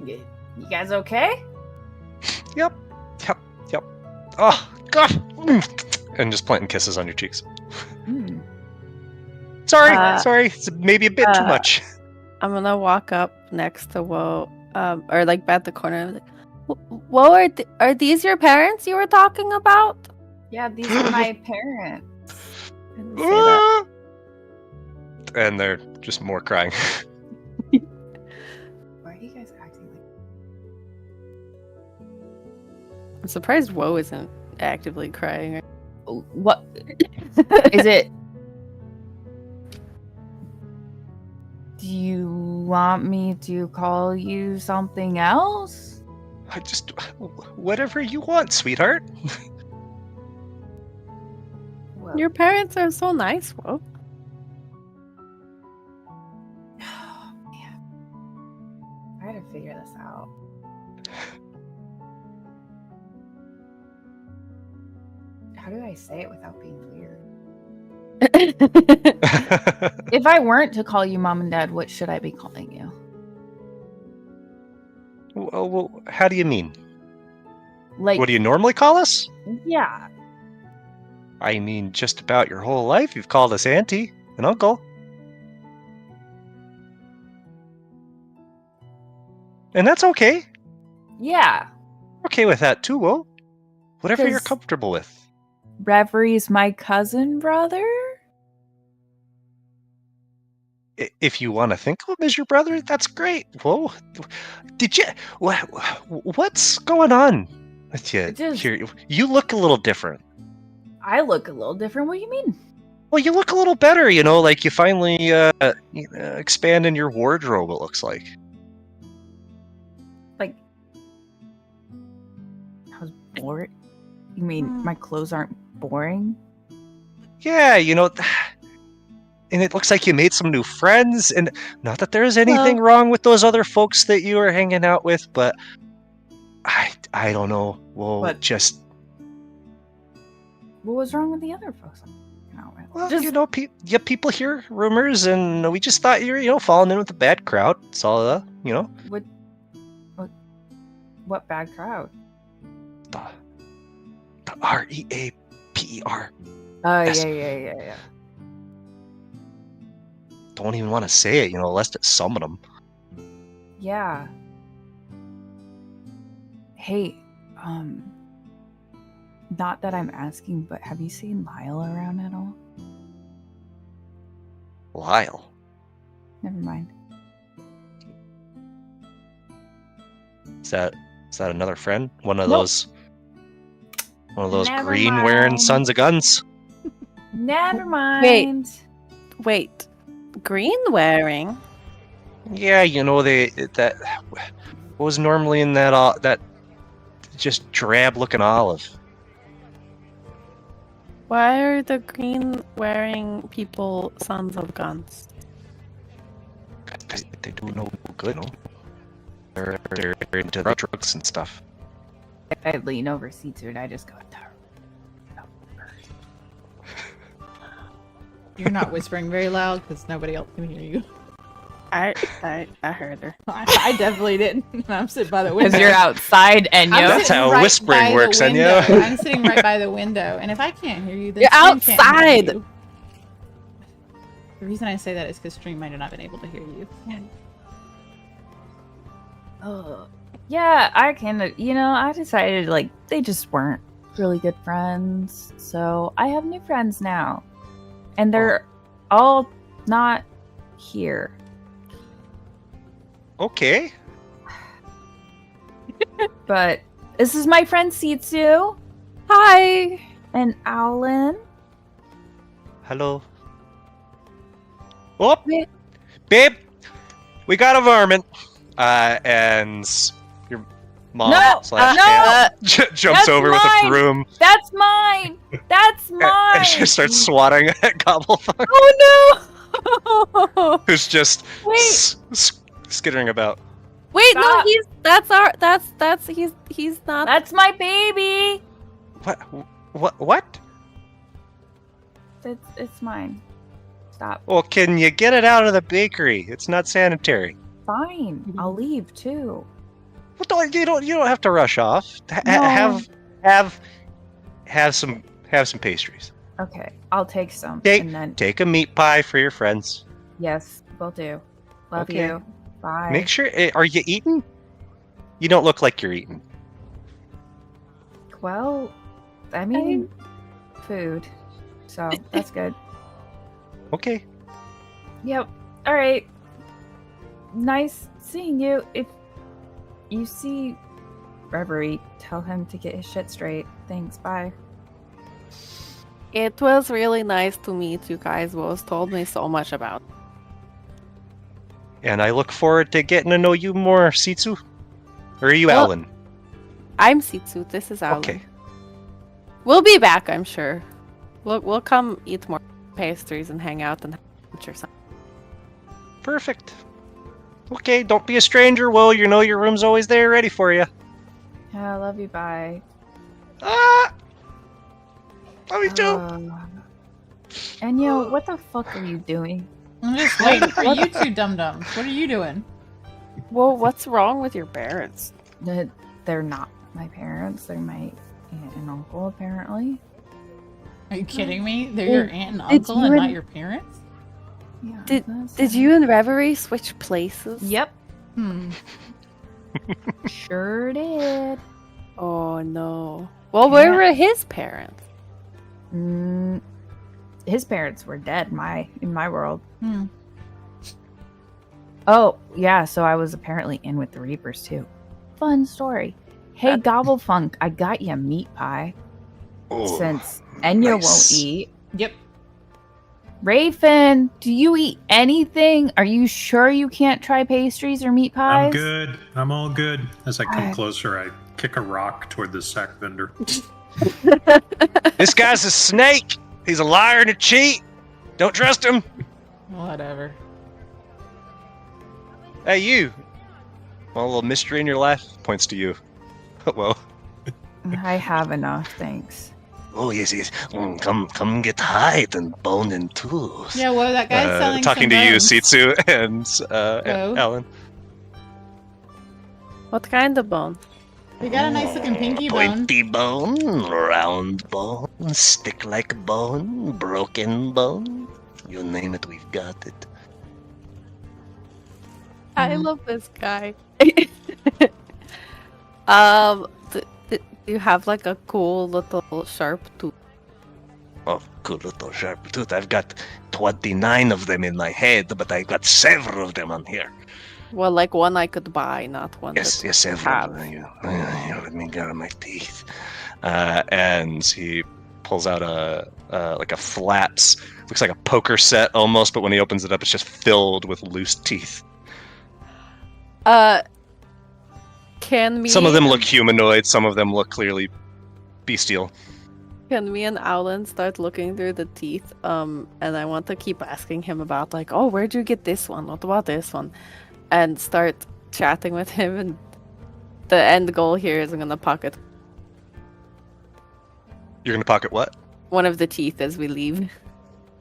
You guys okay? Yep. Oh, God. And just planting kisses on your cheeks. Mm. Sorry. It's maybe a bit too much. I'm gonna walk up next to Woe, or like at the corner. Like, Woe, are these your parents you were talking about? Yeah, these are my parents. I didn't say that. And they're just more crying. Why are you guys acting like? I'm surprised Woe isn't actively crying. What is it? Do you want me to call you something else? I just whatever you want, sweetheart. Well, Your parents are so nice, Woe. man, I gotta figure this out. How do I say it without being weird? If I weren't to call you mom and dad, what should I be calling you? Well, how do you mean? Like, What do you normally call us? Yeah. I mean, just about your whole life you've called us auntie and uncle. And that's okay. Yeah. Okay with that too, Wo. Whatever you're 'Cause- comfortable with. Revery's my cousin brother? If you want to think of him as your brother, that's great. Whoa. Did you... What's going on with you? Just- Here, you look a little different. I look a little different. What do you mean? Well, you look a little better, like you finally expand in your wardrobe, it looks like. Like, I was bored? You mean my clothes aren't boring? Yeah, and it looks like you made some new friends, and not that there's anything wrong with those other folks that you were hanging out with, but I don't know. Well, What? just... What was wrong with the other folks I'm hanging out with? Well, Just- people hear rumors, and we just thought you were, falling in with a bad crowd. It's all, What bad crowd? the REAPER. Oh, Yes. yeah. Don't even want to say it, lest it summon them. Yeah. Hey, not that I'm asking, but have you seen Lyle around at all? Lyle. Never mind. Is that another friend? One of Nope. those Never green wearing mind. sons of guns? Never mind. Wait, green wearing? Yeah, that was normally in that just drab looking olive. Why are the green wearing people sons of guns? They do no good. They're into drugs and stuff. If I lean over Seatsuit, I just go, You're not whispering very loud because nobody else can hear you. I heard her. I definitely didn't. I'm sitting by the window. because you're outside, and I'm That's sitting how right whispering by the works, Enya. window. I'm sitting right by the window, and if I can't hear you, then You're Stream can't hear outside! you. The reason I say that is because Stream might have not been able to hear you. yeah, I kind of, I decided they just weren't really good friends, so I have new friends now, and they're all not here. Okay. But this is my friend Seatsu Hi! and Owlin. Hello. Oh, babe, we got a varmint. And your mom No, slash no! aunt jumps That's over with a mine! broom That's mine! That's mine! and she starts swatting at Gobblefunk, Oh no! who's just Wait. skittering about. Wait, Stop. no, he's not. That's my baby! What? It's mine. Stop. Well, can you get it out of the bakery? It's not sanitary. Fine. I'll leave too. Well, you don't have to rush off. No. Have some pastries. Okay, I'll take some. Take and then take a meat pie for your friends. yes, will do. Love Okay. you. Bye. Make sure. Are you eating? You don't look like you're eating. Well, I'm eating food, so that's good. Okay. Yep. All right. Nice seeing you. If you see Reverie, tell him to get his shit straight. Thanks. Bye. It was really nice to meet you guys. Both told me so much about. And I look forward to getting to know you more, Sitsu. Or are you Well, Alan? I'm Sitsu. This is Alan. Okay. We'll be back, I'm sure. We'll come eat more pastries and hang out and have lunch or something. Perfect. Okay, don't be a stranger, Will. You know your room's always there ready for you. Yeah, I love you. Bye. Ah! Love you too. Enyo, what the fuck are you doing? I'm just waiting for you two dum-dums. What are you doing? Well, what's wrong with your parents? They're not my parents. They're my aunt and uncle, apparently. Are you kidding me? They're your aunt and Did uncle you and not and- your parents? Yeah. Did you and Reverie switch places? Yep. Hmm. Sure did. Oh no. Well, where were his parents? His parents were dead in my world. Hmm. Oh, yeah, so I was apparently in with the Reapers too. Fun story. Hey, Gobblefunk, I got you a meat pie. Since Enya won't eat. Yep. Rafen, do you eat anything? Are you sure you can't try pastries or meat pies? I'm good. I'm all good. As I come Alright. closer, I kick a rock toward the sack vendor. This guy's a snake. He's a liar and a cheat. Don't trust him. Whatever. Hey, you. Want a little mystery in your life? Points to you. Well, I have enough, thanks. Oh, yes. Come get hide and bone and tooth. Yeah, well, that guy's selling talking some to you, bones. Sitsu, and Hello? Alan. What kind of bone? We got a nice looking pinky bone. Pointy bone, round bone, stick-like bone, broken bone. You name it, we've got it. I love this guy. Do you have like a cool little sharp tooth? Oh, cool little sharp tooth. I've got 29 of them in my head, but I've got several of them on here. Well, like one I could buy, not one. Yes, that yes, several. have. Let me get my teeth. And he pulls out like a flat, looks like a poker set almost, but when he opens it up, it's just filled with loose teeth. Can Some of them look humanoid, some of them look clearly bestial. Can me and Alan start looking through the teeth? And I want to keep asking him about like, oh, where'd you get this one? What about this one? And start chatting with him. And the end goal here is I'm gonna pocket You're gonna pocket what? one of the teeth as we leave.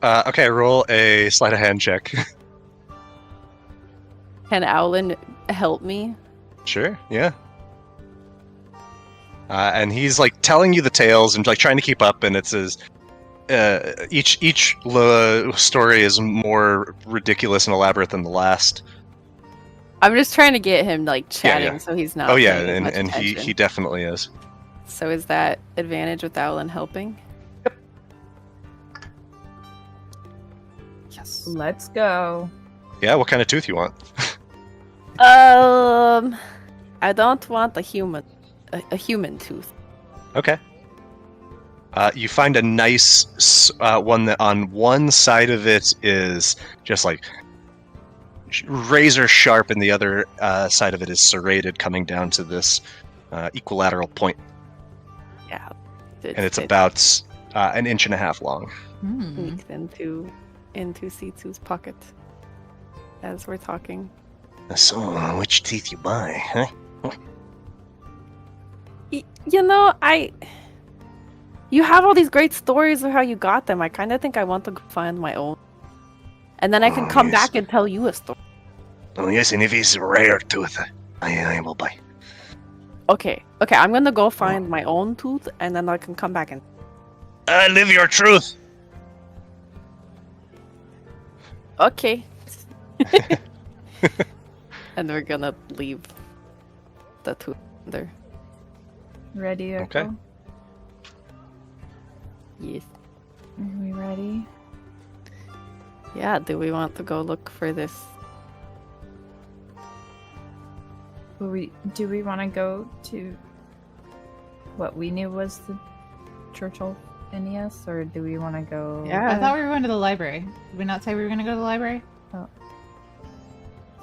Okay, roll a sleight of hand check. Can Alan help me? Sure, yeah. And he's like telling you the tales and like trying to keep up, and it says each story is more ridiculous and elaborate than the last. I'm just trying to get him like chatting so he's not. Oh yeah, paying much and he attention. definitely is. So is that advantage with Alan helping? Yes. Let's go. Yeah, what kind of tooth you want? I don't want a human tooth. Okay. You find a nice one that on one side of it is just like razor sharp, and the other side of it is serrated, coming down to this equilateral point, Yeah. and it's about an inch and a half long. sneaked into Sitsu's pocket as we're talking. So, which teeth you buy, huh? You know, You have all these great stories of how you got them. I kind of think I want to find my own. And then I can come back and tell you a story. Oh, yes, and if it's rare tooth, I will buy. Okay, I'm gonna go find my own tooth, and then I can come back and... Live your truth. Okay. And we're gonna leave the tooth there. Ready, Dorko? Okay. Yes. Are we ready? Yeah, do we want to go look for this? Do we want to go to what we knew was the Church of Phineas, or do we want to go? Yeah. I thought we were going to the library. Did we not say we were going to go to the library?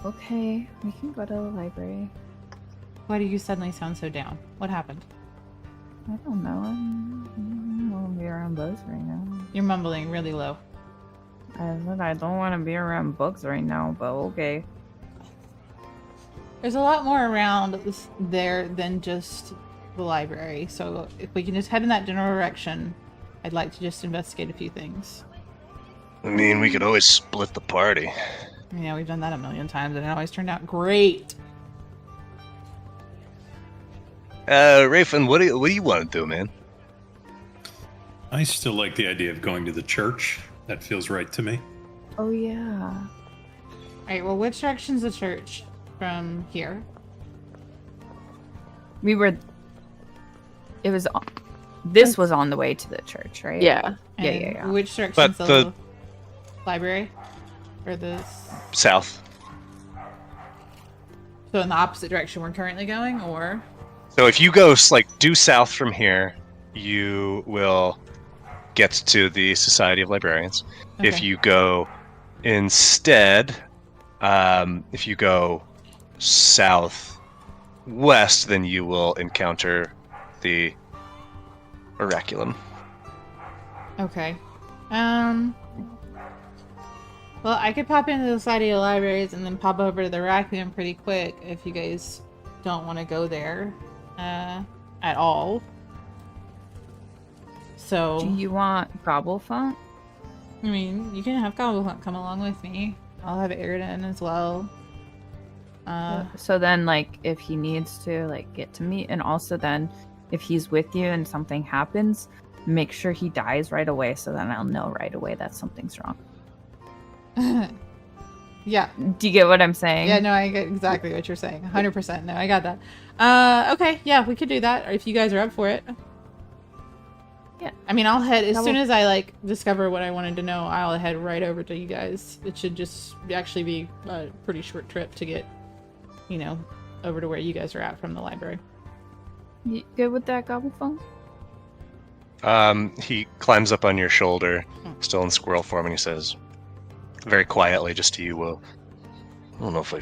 Okay, we can go to the library. Why do you suddenly sound so down? What happened? I don't know. I don't want to be around bugs right now. You're mumbling really low. I said I don't want to be around bugs right now, but okay. There's a lot more around there than just the library, so if we can just head in that general direction, I'd like to just investigate a few things. I mean, we could always split the party. Yeah, we've done that a million times, and it always turned out great. Rayfin, what do you want to do, man? I still like the idea of going to the church. That feels right to me. Oh yeah. Alright, well, which direction's the church from here? This was on the way to the church, right? Yeah. And which direction's But the library? Or the... South. So in the opposite direction we're currently going, or? So if you go due south from here, you will get to the Society of Librarians. Okay. If you go instead, if you go southwest, then you will encounter the Oraculum. Okay. Well, I could pop into the Society of Libraries and then pop over to the Oraculum pretty quick if you guys don't want to go there at all. So... Do you want Gobblefunk? I mean, you can have Gobblefunk come along with me. I'll have Airden as well. So then, if he needs to, get to me, and also then, if he's with you and something happens, make sure he dies right away, so then I'll know right away that something's wrong. Yeah. Do you get what I'm saying? Yeah, no, I get exactly what you're saying. 100%. No, I got that. Okay, yeah, we could do that, if you guys are up for it. Yeah. I mean, I'll head, as soon as I, discover what I wanted to know, I'll head right over to you guys. It should just actually be a pretty short trip to get, over to where you guys are at from the library. You good with that, Gobblefunk? He climbs up on your shoulder, still in squirrel form, and he says, very quietly, just to you, I don't know if I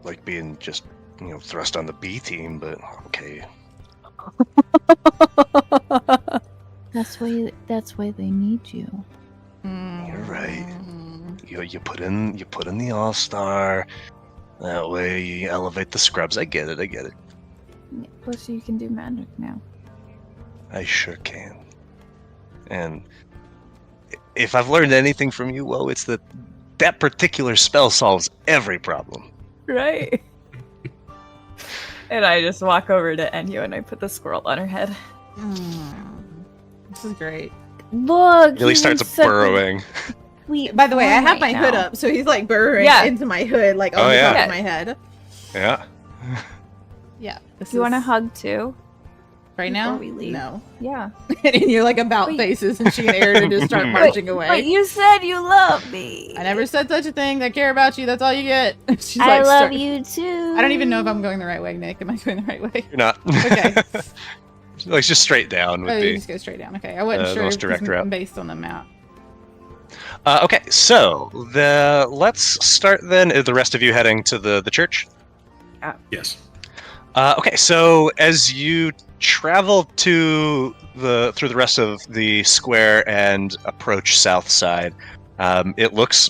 like being just, thrust on the B team, but okay. That's why they need you. You're right. You put in the All-Star. That way you elevate the scrubs. I get it. Yeah, plus you can do magic now. I sure can. And if I've learned anything from you, it's that particular spell solves every problem. Right. And I just walk over to Enyo and I put the squirrel on her head. This is great. Look! Really starts burrowing. By the way, I have my hood up, so he's burrowing into my hood, on the top of my head. Yeah. Yeah. Do you want a hug too? Right now? We leave? No. Yeah. And you're about faces, and she and Aaron just start marching away. But you said you love me. I never said such a thing. I care about you. That's all you get. She's I love you too. I don't even know if I'm going the right way, Nick. Am I going the right way? You're not. Okay. Just straight down would be. Just go straight down. Okay. I wasn't sure. Most direct route. Based on the map. Okay, so let's start then. The rest of you heading to the church? Yes. Okay, so as you travel through the rest of the square and approach south side, it looks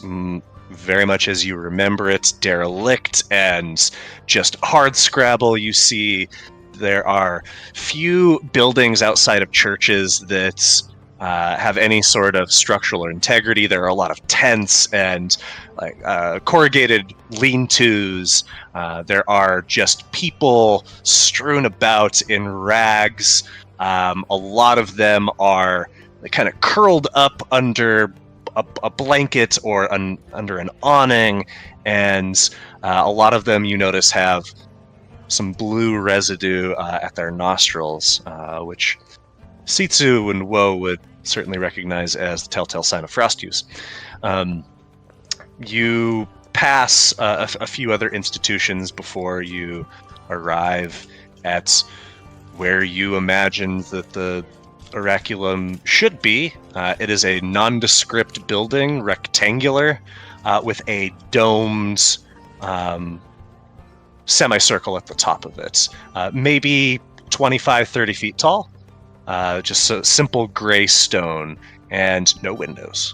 very much as you remember it, derelict and just hard scrabble. You see there are few buildings outside of churches that have any sort of structural integrity. There are a lot of tents and corrugated lean-tos. There are just people strewn about in rags. A lot of them are kind of curled up under a blanket or under an awning, and a lot of them, you notice, have some blue residue at their nostrils, which Sitsu and Woe would certainly recognize as the telltale sign of frost use. You pass a few other institutions before you arrive at where you imagine that the Oraculum should be. It is a nondescript building, rectangular, with a domed semicircle at the top of it. Maybe 25, 30 feet tall. Just a simple gray stone and no windows.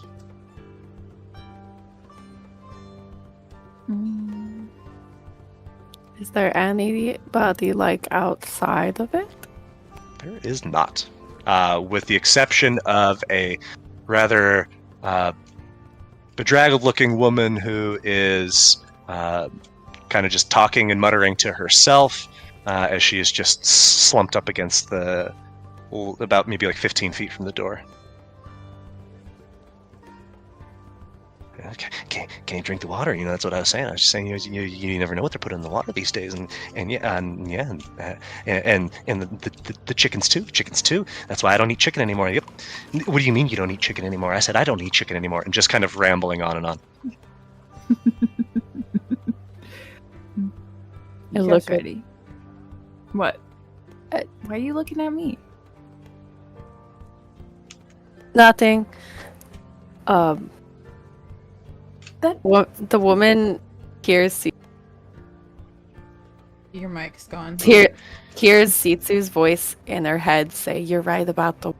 Is there anybody outside of it? There is not. With the exception of a rather bedraggled-looking woman who is kind of just talking and muttering to herself as she is just slumped up against about maybe 15 feet from the door. Can you drink the water? That's what I was saying. I was just saying, you never know what they're putting in the water these days, and the chickens too. That's why I don't eat chicken anymore. Yep. What do you mean you don't eat chicken anymore? I said I don't eat chicken anymore, and just kind of rambling on and on. You guys ready? What? Why are you looking at me? Nothing. The woman hears Your mic's gone. hears Sitsu's voice in her head say, "You're right about the."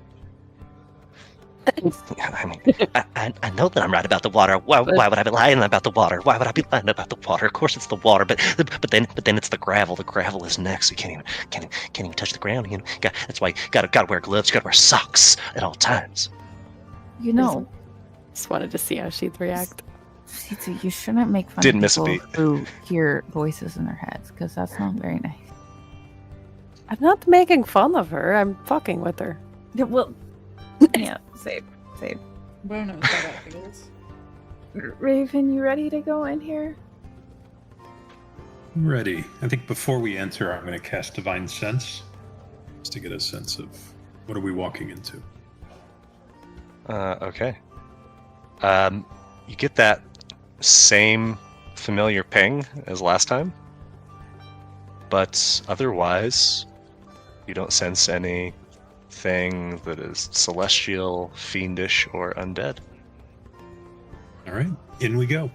I know that I'm right about the water. Why would I be lying about the water? Why would I be lying about the water? Of course it's the water, but then it's the gravel. The gravel is next. You can't even touch the ground. That's why you gotta wear gloves. You gotta wear socks at all times. Just wanted to see how she'd react. You shouldn't make fun Didn't of miss a people beat. who hear voices in their heads, because that's not very nice. I'm not making fun of her. I'm fucking with her. Yeah, well, yeah, save. Bo knows how that feels. Raven, you ready to go in here? I'm ready. I think before we enter, I'm going to cast Divine Sense, just to get a sense of what are we walking into. Okay. You get that same familiar ping as last time, but otherwise, you don't sense anything that is celestial, fiendish, or undead. All right, in we go.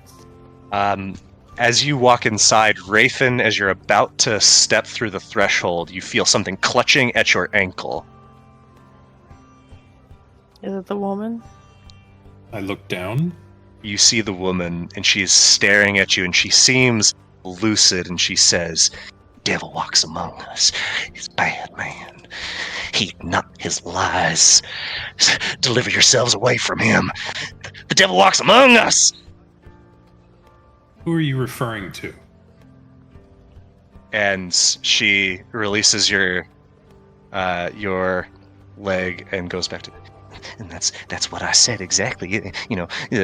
As you walk inside, Rafin, as you're about to step through the threshold, you feel something clutching at your ankle. Is it the woman? I look down. You see the woman, and she's staring at you, and she seems lucid, and she says, Devil walks among us. He's bad man. Heed not his lies. Deliver yourselves away from him. The devil walks among us. Who are you referring to? and she releases your leg and goes back to. And that's what I said exactly.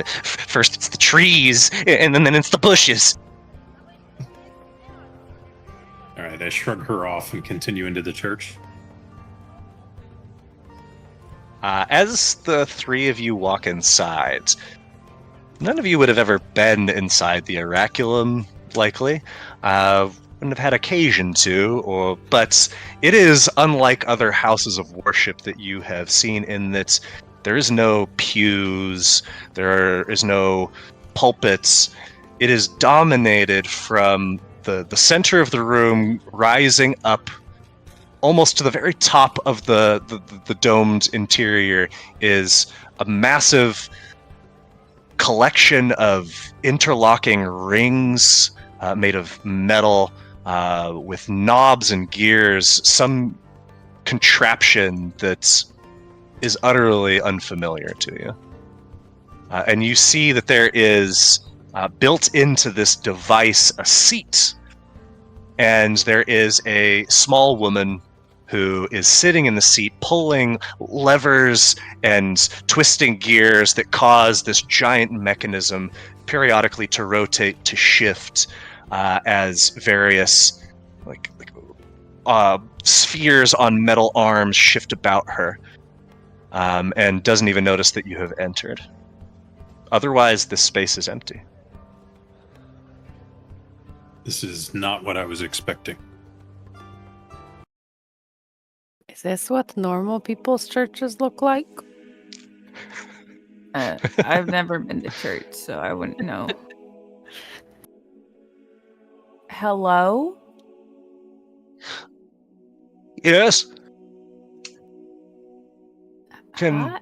First it's the trees, and then it's the bushes. All right, I shrug her off and continue into the church. As the three of you walk inside, none of you would have ever been inside the Oraculum, likely. Wouldn't have had occasion to, but it is unlike other houses of worship that you have seen in that there is no pews, there is no pulpits. It is dominated from the center of the room, rising up almost to the very top of the domed interior is a massive collection of interlocking rings made of metal with knobs and gears, some contraption that is utterly unfamiliar to you. And you see that there is built into this device a seat, and there is a small woman who is sitting in the seat pulling levers and twisting gears that cause this giant mechanism periodically to rotate, to shift, as various spheres on metal arms shift about her, and doesn't even notice that you have entered. Otherwise, this space is empty. This is not what I was expecting. Is this what normal people's churches look like? I've never been to church, so I wouldn't know. Hello? Yes? Hi?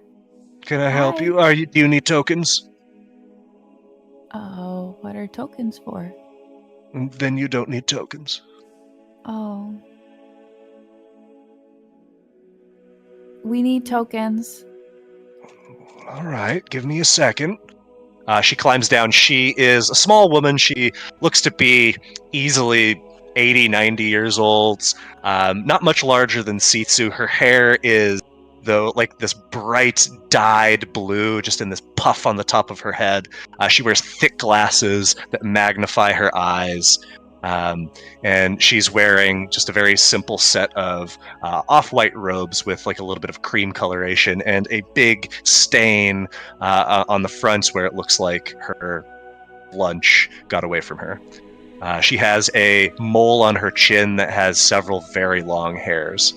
Can I help Hi. you? Do you need tokens? Oh, what are tokens for? Then you don't need tokens. Oh. We need tokens. All right, give me a second. She climbs down. She is a small woman. She looks to be easily 80, 90 years old. Not much larger than Sitsu. Her hair is, though, like this bright dyed blue, just in this puff on the top of her head. She wears thick glasses that magnify her eyes. And she's wearing just a very simple set of off-white robes with like a little bit of cream coloration and a big stain on the front where it looks like her lunch got away from her. She has a mole on her chin that has several very long hairs.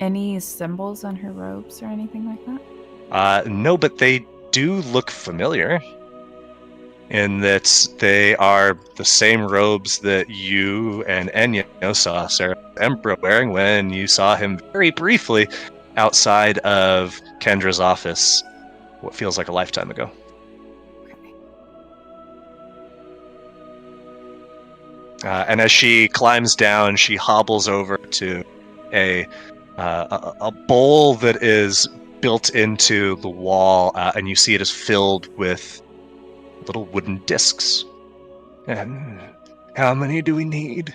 Any symbols on her robes or anything like that? No, but they do look familiar. In that they are the same robes that you and Enyo saw Sarah Emperor wearing when you saw him very briefly outside of Kendra's office, what feels like a lifetime ago. And as she climbs down, she hobbles over to a bowl that is built into the wall, and you see it is filled with little wooden discs. And how many do we need?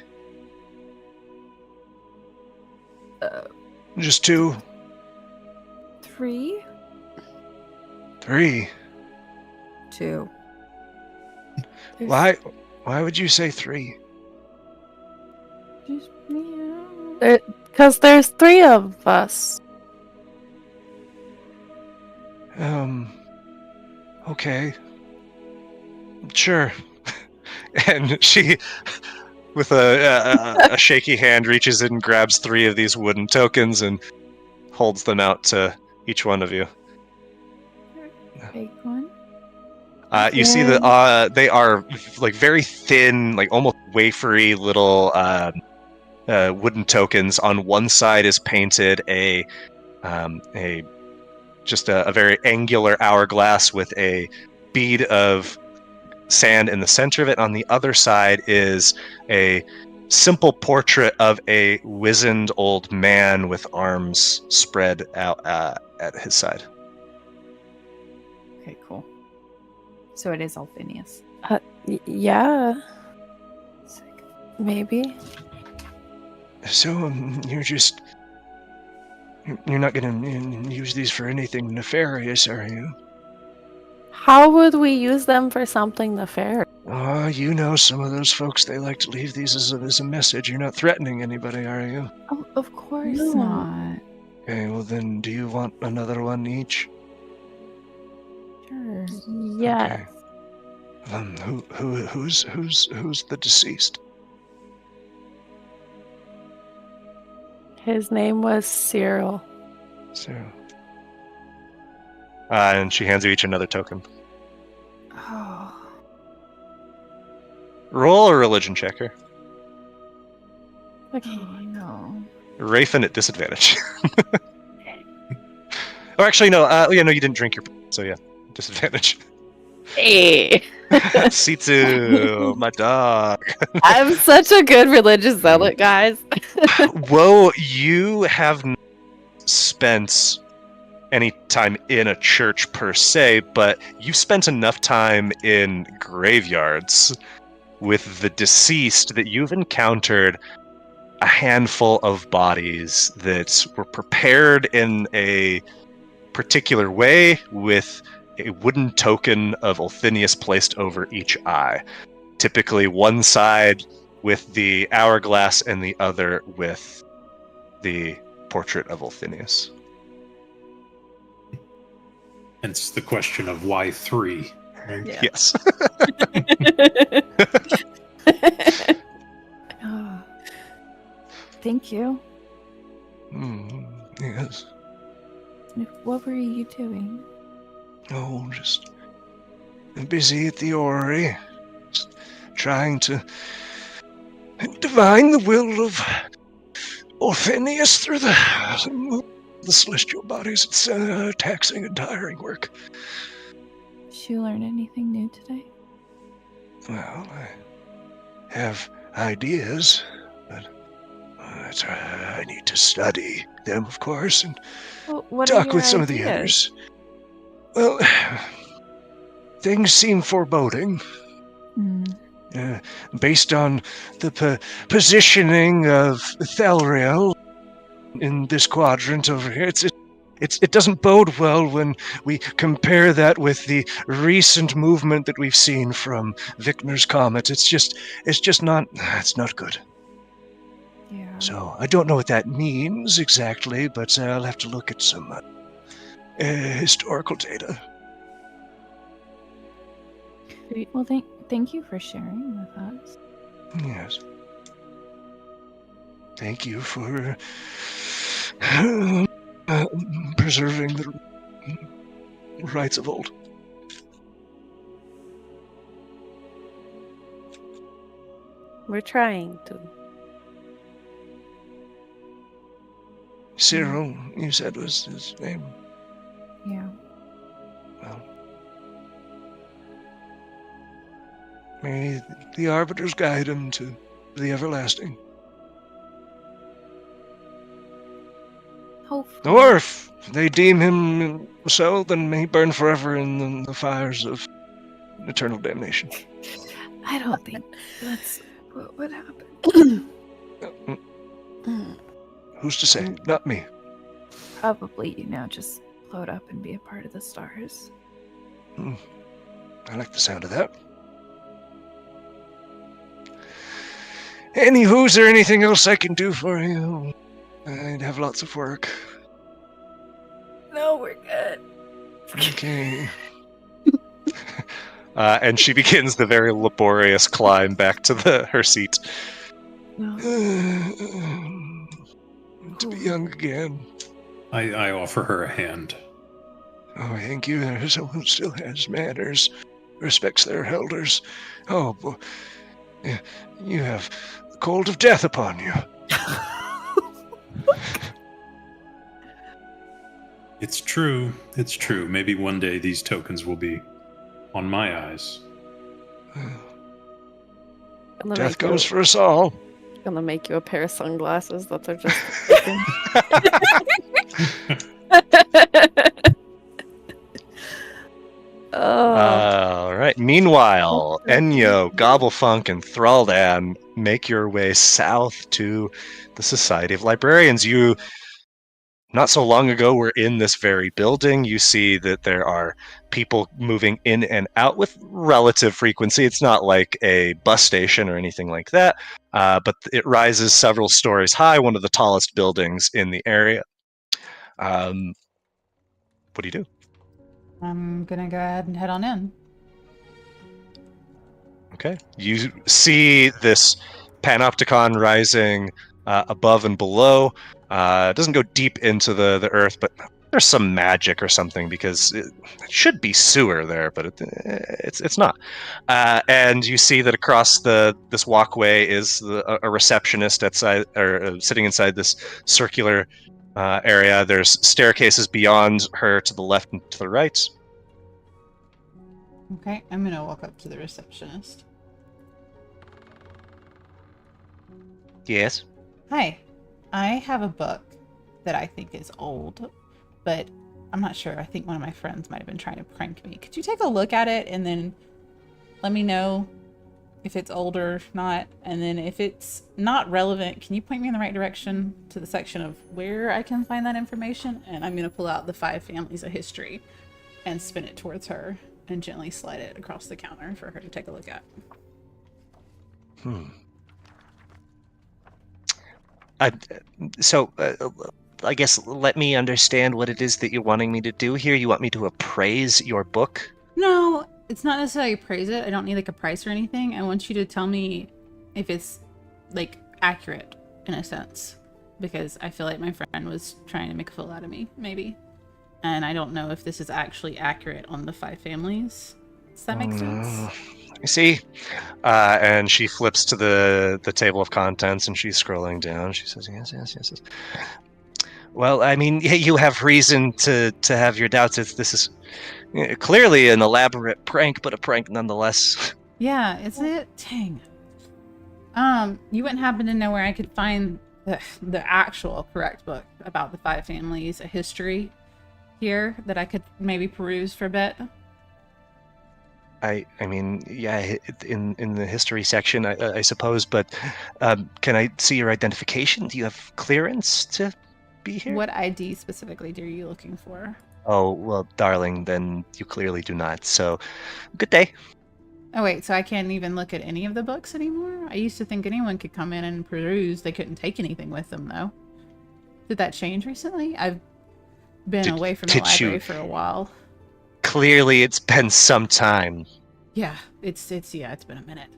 Just 2? 3? 3? 2. Why would you say 3? Just meow. Because there's 3 of us. Okay. Sure. And she, with a shaky hand, reaches in and grabs 3 of these wooden tokens and holds them out to each one of you. Big one. You see that they are like very thin, like almost wafery little wooden tokens. On one side is painted a very angular hourglass with a bead of sand in the center of it. On the other side is a simple portrait of a wizened old man with arms spread out at his side. Okay, cool. So it is Alphinius. Yeah. Maybe. So you're not gonna use these for anything nefarious, are you? How would we use them for something nefarious? You know some of those folks, they like to leave these as a message. You're not threatening anybody, are you? Oh, of course No. not. Okay, well then, do you want another one each? Sure. Yeah. Okay. Who's the deceased? His name was Ceral. Sarah. And she hands you each another token. Oh. Roll a religion checker. Okay. Oh no. Rafen at disadvantage. Or actually, no. You didn't drink your. So yeah, disadvantage. Hey. Sitsu, my dog. I'm such a good religious zealot, guys. Whoa, you have not spent any time in a church per se, but you've spent enough time in graveyards with the deceased that you've encountered a handful of bodies that were prepared in a particular way with a wooden token of Ulthinius placed over each eye. Typically one side with the hourglass and the other with the portrait of Ulthinius. Hence the question of why 3. Right? Yeah. Yes. Oh, thank you. Yes. What were you doing? Oh, just busy at the orrery. Just trying to divine the will of Orpheus through the celestial bodies. It's taxing and tiring work. Did you learn anything new today? Well, I have ideas, but I need to study them, of course, and What are talk your with some of the ideas? others. Well, things seem foreboding. Hmm. Based on the positioning of Thalriel in this quadrant over here, it doesn't bode well when we compare that with the recent movement that we've seen from Vickner's comet. It's just not. It's not good. Yeah. So I don't know what that means exactly, but I'll have to look at some historical data. Well, thank you for sharing with us. Yes. Thank you for preserving the rites of old. We're trying to. Ceral, you said was his name. Yeah. Well, may the arbiters guide him to the everlasting. Hopefully. Or if they deem him so, then may he burn forever in the fires of eternal damnation. I don't think that's what would happen. Who's to say? Not me. Probably, just float up and be a part of the stars. I like the sound of that. Anywho, is there anything else I can do for you? I'd have lots of work. No, we're good. Okay. And she begins the very laborious climb back to her seat. No. To be young again. I offer her a hand. Oh, thank you. There's someone who still has manners, respects their elders. Oh, boy. You have the cold of death upon you. It's true. It's true. Maybe one day these tokens will be on my eyes. Death comes for us all. Gonna make you a pair of sunglasses that are just. All right. Meanwhile, Enyo, Gobblefunk, and Thraldan make your way south to the Society of Librarians. You, not so long ago, were in this very building. You see that there are people moving in and out with relative frequency. It's not like a bus station or anything like that, but it rises several stories high, one of the tallest buildings in the area. What do you do? I'm gonna go ahead and head on in. Okay. You see this panopticon rising above and below. It doesn't go deep into the earth, but there's some magic or something because it should be sewer there, but it's not. And you see that across this walkway is a receptionist outside, or sitting inside this circular area. There's staircases beyond her to the left and to the right. Okay, I'm gonna walk up to the receptionist. Yes. Hi, I have a book that I think is old, but I'm not sure. I think one of my friends might have been trying to prank me. Could you take a look at it and then let me know if it's old or not? And then if it's not relevant, can you point me in the right direction to the section of where I can find that information? And I'm going to pull out the 5 Families of History and spin it towards her and gently slide it across the counter for her to take a look at. I guess let me understand what it is that you're wanting me to do here. You want me to appraise your book? No, it's not necessarily praise it. I don't need like a price or anything. I want you to tell me if it's like accurate in a sense, because I feel like my friend was trying to make a fool out of me, maybe. And I don't know if this is actually accurate on the 5 families. Does that make sense? I see. And she flips to the table of contents and she's scrolling down. She says, yes. Well, I mean, you have reason to have your doubts. This is clearly an elaborate prank, but a prank nonetheless. Yeah, is it? Dang. You wouldn't happen to know where I could find the actual correct book about the 5 Families, a history here that I could maybe peruse for a bit? I mean, yeah, in the history section, I suppose, but can I see your identification? Do you have clearance to be here? What ID specifically are you looking for? Oh, well, darling, then you clearly do not, so good day. Oh wait, so I can't even look at any of the books anymore? I used to think anyone could come in and peruse. They couldn't take anything with them, though. Did that change recently? I've been away from the library for a while. Clearly, it's been some time. Yeah, it's been a minute.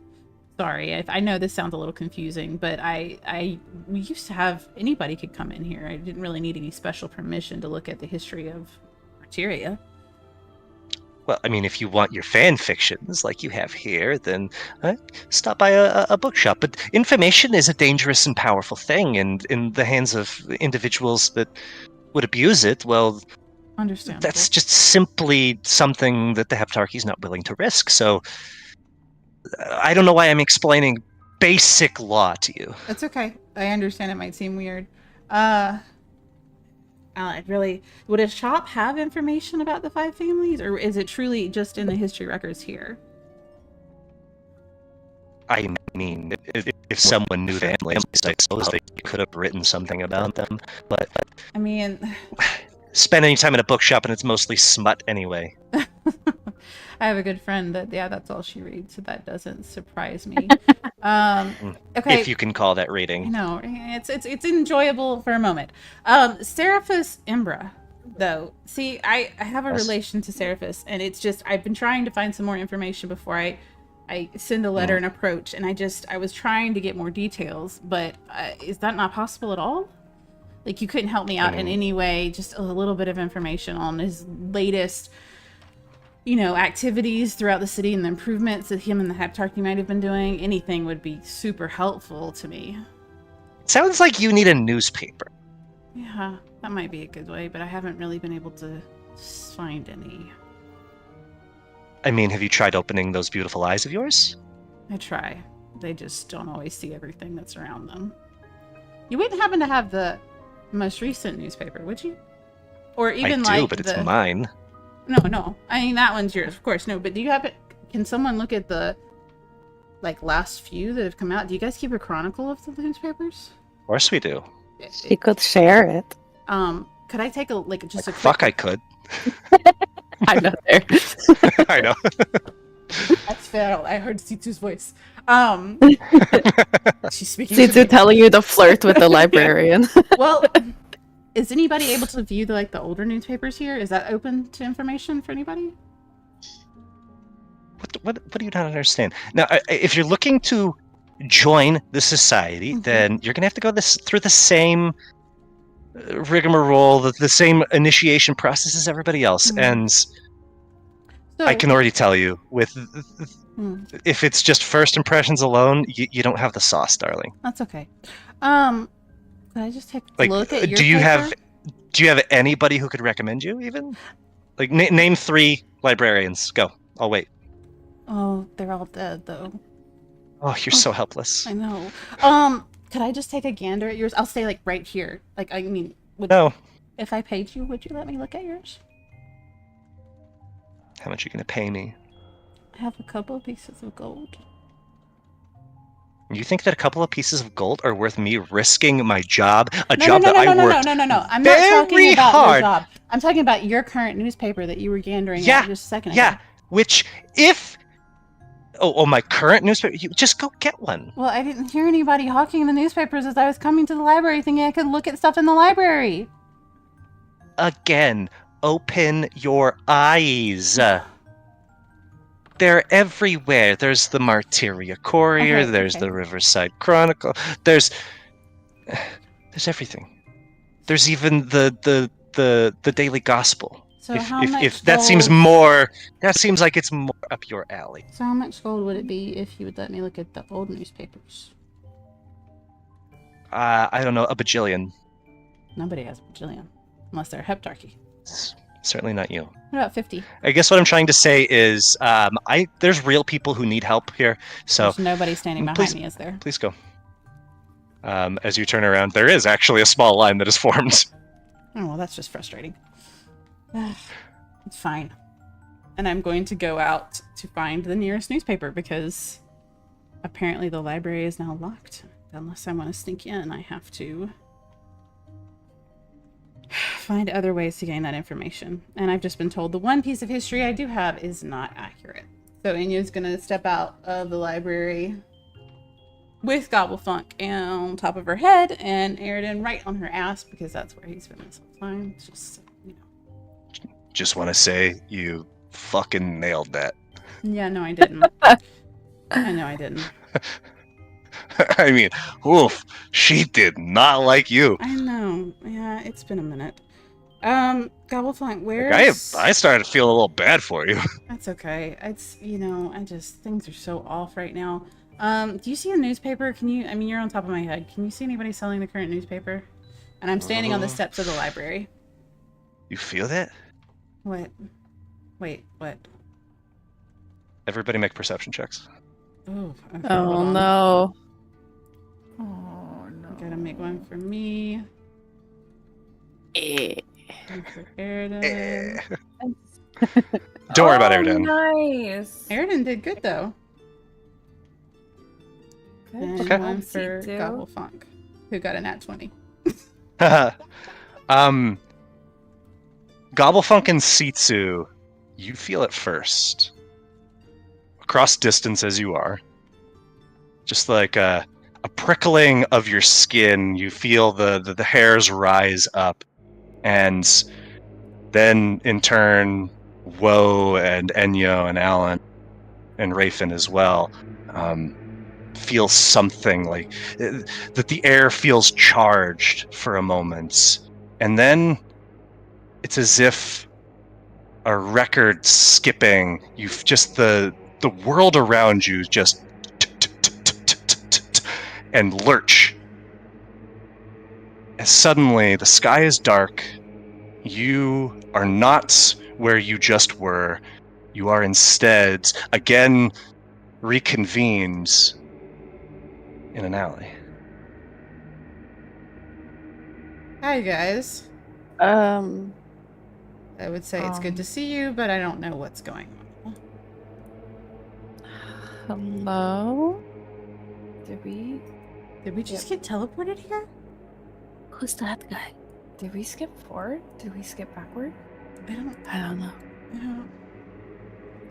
Sorry, I know this sounds a little confusing, but we used to have anybody could come in here. I didn't really need any special permission to look at the history of Martyria. Well, I mean, if you want your fan fictions like you have here, then stop by a bookshop. But information is a dangerous and powerful thing, and in the hands of individuals that would abuse it, well, understandable. That's just simply something that the Heptarchy is not willing to risk. So I don't know why I'm explaining basic law to you. That's okay. I understand it might seem weird. Would a shop have information about the 5 families, or is it truly just in the history records here? I mean, if someone knew the families, I suppose they could have written something about them, but... I mean... Spend any time in a bookshop and it's mostly smut anyway. I have a good friend that, that's all she reads, so that doesn't surprise me. Okay. If you can call that reading. No, it's enjoyable for a moment. Seraphis Imbra, though. See, I have a relation to Seraphis, and it's just, I've been trying to find some more information before I send a letter and approach, and I was trying to get more details, but is that not possible at all? Like, you couldn't help me out in any way, just a little bit of information on his latest, activities throughout the city and the improvements that him and the Heptarchy might have been doing. Anything would be super helpful to me. Sounds like you need a newspaper. Yeah, that might be a good way, but I haven't really been able to find any. I mean, have you tried opening those beautiful eyes of yours? I try. They just don't always see everything that's around them. You wouldn't happen to have the most recent newspaper, would you? Or even I do, but it's mine. No. I mean, that one's yours, of course. No, but do you have it? Can someone look at the last few that have come out? Do you guys keep a chronicle of the newspapers? Of course we do. You could share it. Could I take a quick... Fuck, I could. I'm not there. I know. That's Ceral. I heard C2's voice. She's speaking. C2 telling you to flirt with the librarian. Well, is anybody able to view the older newspapers here? Is that open to information for anybody? What do you not understand? Now, if you're looking to join the society, then you're gonna have to go through the same rigmarole, the same initiation process as everybody else, and I can already tell you, if it's just first impressions alone, you don't have the sauce, darling. That's okay. Can I just take a look at your paper? Do you have anybody who could recommend you, even? Name 3 librarians. Go. I'll wait. Oh, they're all dead though. Oh, you're so helpless. I know. Could I just take a gander at yours? I'll stay like right here. Like, I mean, No. if I paid you, would you let me look at yours? How much are you going to pay me? I have a couple of pieces of gold. You think that a couple of pieces of gold are worth me risking my job? No. I'm not talking about your job. I'm talking about your current newspaper that you were gandering at just a second ago. Yeah, which if... Oh, my current newspaper? You just go get one. Well, I didn't hear anybody hawking the newspapers as I was coming to the library thinking I could look at stuff in the library. Again, open your eyes. They're everywhere. There's the Martyria Courier, there's the Riverside Chronicle, there's everything. There's even the Daily Gospel. So if that seems like it's more up your alley. So how much gold would it be if you would let me look at the old newspapers? I don't know, a bajillion. Nobody has a bajillion, unless they're heptarchy. Certainly not you. What about 50? I guess what I'm trying to say is, there's real people who need help here. So there's nobody standing behind me, is there? Please go. As you turn around, there is actually a small line that is formed. Oh, well, that's just frustrating. It's fine. And I'm going to go out to find the nearest newspaper because apparently the library is now locked. Unless I want to sneak in, I have to find other ways to gain that information. And I've just been told the one piece of history I do have is not accurate. So Inya's gonna step out of the library with Gobblefunk on top of her head and Aridin right on her ass because that's where he's been this whole time. It's just, you know. Just want to say you fucking nailed that. Yeah, no, I didn't. I know I didn't. I mean, oof, she did not like you. I know. Yeah, it's been a minute. Gobblefunk, where's... I started to feel a little bad for you. That's okay. It's, you know, things are so off right now. Do you see a newspaper? You're on top of my head. Can you see anybody selling the current newspaper? And I'm standing on the steps of the library. You feel that? What? Wait, what? Everybody make perception checks. Oh, okay, Oh no. Oh no. I gotta make one for me. One for Aridin. Don't worry about Aridin. Nice. Aridin did good though. Good. And Okay. one for Gobblefunk, who got a nat 20. Gobblefunk and Sitsu, you feel it first. Across distance as you are. Just like a prickling of your skin, you feel the hairs rise up. And then in turn, Woe and Enyo and Alan and Rafin as well feel something like that the air feels charged for a moment. And then it's as if a record skipping, you've just the world around you just and lurch. And suddenly the sky is dark. You are not where you just were. You are instead again reconvened in an alley. Hi guys. I would say it's good to see you, but I don't know what's going on. Hello? Did we just get teleported here? Who's that guy? Did we skip forward? Did we skip backward? I don't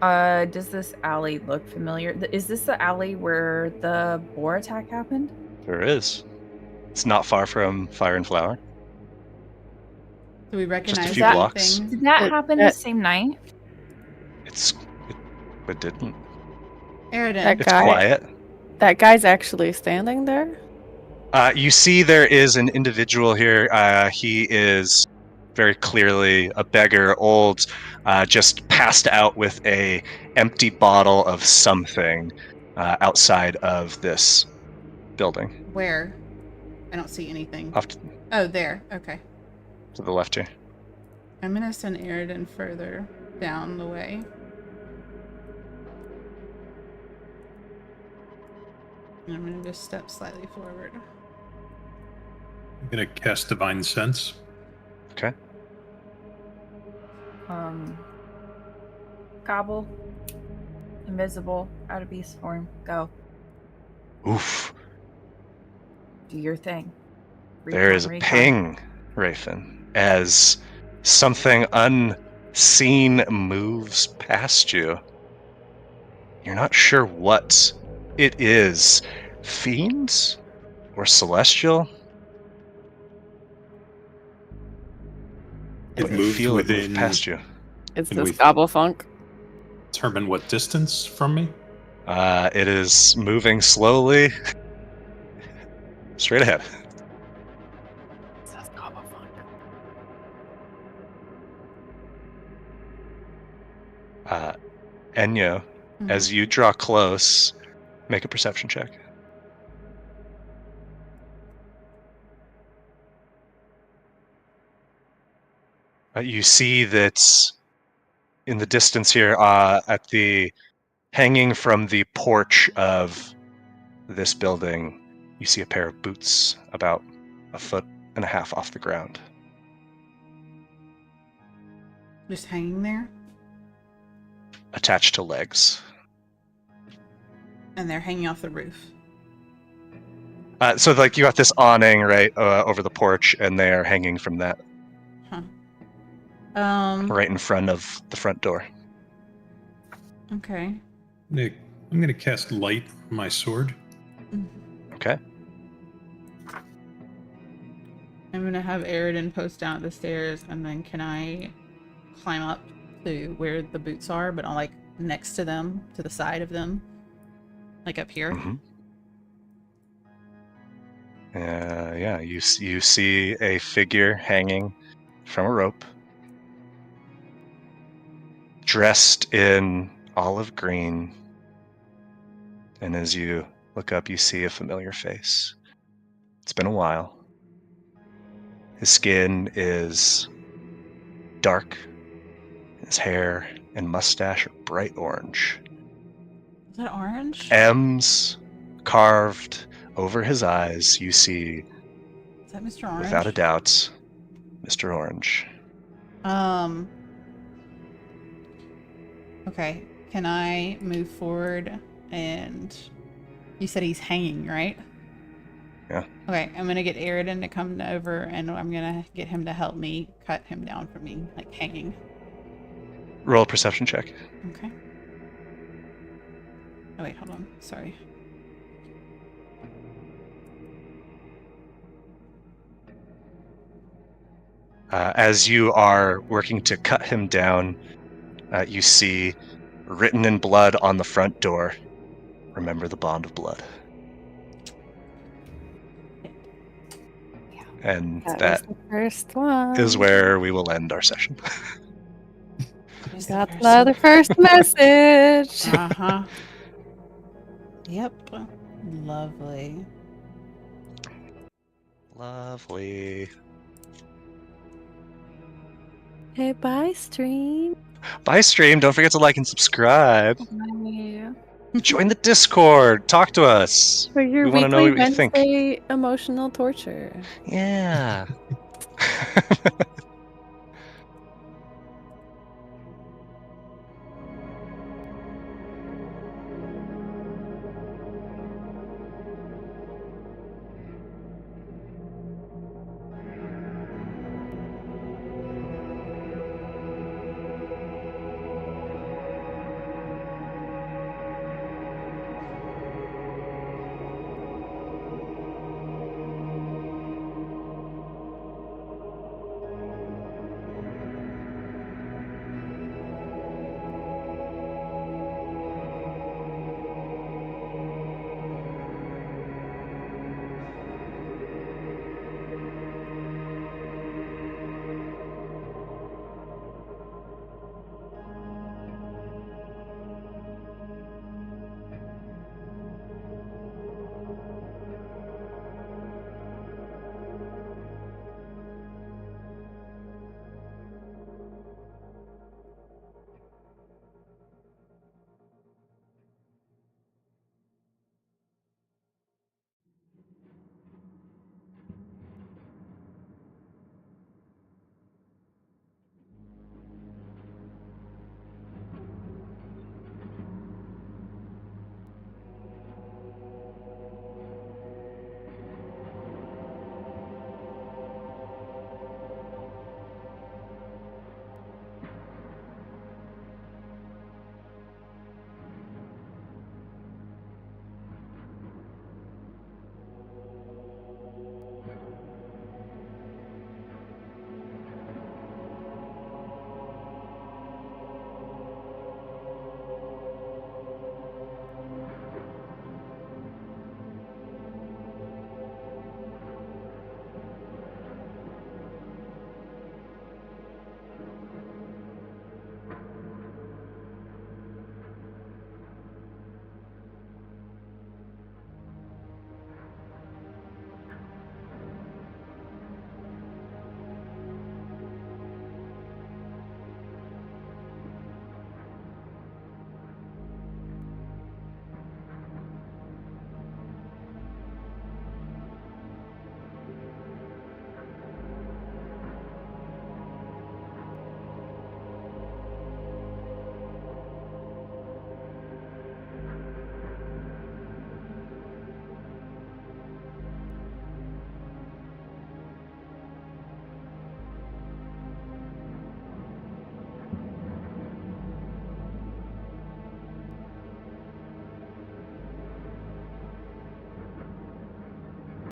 know. Does this alley look familiar? Is this the alley where the boar attack happened? There is. It's not far from Fire and Flower. Do we recognize Just a few that blocks. thing? Did that happen the same night? It didn't. Aridin. It's quiet. That guy's actually standing there? You see there is an individual here. He is very clearly a beggar, old, just passed out with a empty bottle of something outside of this building. Where? I don't see anything. Off Oh, there. Okay. to the left here. I'm gonna send Aridin further down the way. I'm gonna just step slightly forward. I'm gonna cast Divine Sense. Okay. Gobble. Invisible. Out of beast form. Go. Oof. Do your thing. There is a ping, Rafin, as something unseen moves past you. You're not sure what it is. Fiends? Or celestial? It But you moved feel it move within. past you. It's Can this we- Gobblefunk. Determine what distance from me? It is moving slowly. Straight ahead. It's this Gobblefunk. Enya, Mhm. as you draw close, make a perception check. You see that in the distance here, at the hanging from the porch of this building, you see a pair of boots about 1.5 feet off the ground. Just hanging there, Attached to legs. and they're hanging off the roof. So like you got this awning right over the porch, and they are hanging from that Huh. right in front of the front door. Okay. Nick, I'm gonna cast Light on my sword. Okay. I'm gonna have Aridin post down at the stairs, and then can I climb up to where the boots are, but on like next to them, to the side of them, like up here? Mm-hmm. Yeah, you see a figure hanging from a rope, dressed in olive green, and as you look up, you see a familiar face. It's been a while. His skin is dark. His hair and mustache are bright orange. Is that orange? M's carved over his eyes. You see, Is that Mr. Orange? without a doubt, Mr. Orange. Okay. Can I move forward and you said he's hanging, right? Yeah. Okay, I'm gonna get Aridin to come over and I'm gonna get him to help me cut him down from me, like hanging. Roll a perception check. Okay. Oh wait, hold on. Sorry. As you are working to cut him down, you see written in blood on the front door, "Remember the bond of blood." And that was the first one. is where we will end our session. Got the first message. Uh-huh. Yep. Lovely. Lovely. Hey, bye, stream. Bye, stream. Don't forget to like and subscribe. Bye. Join the Discord. Talk to us. For your We wanna know weekly what you think. Wednesday emotional torture. Yeah.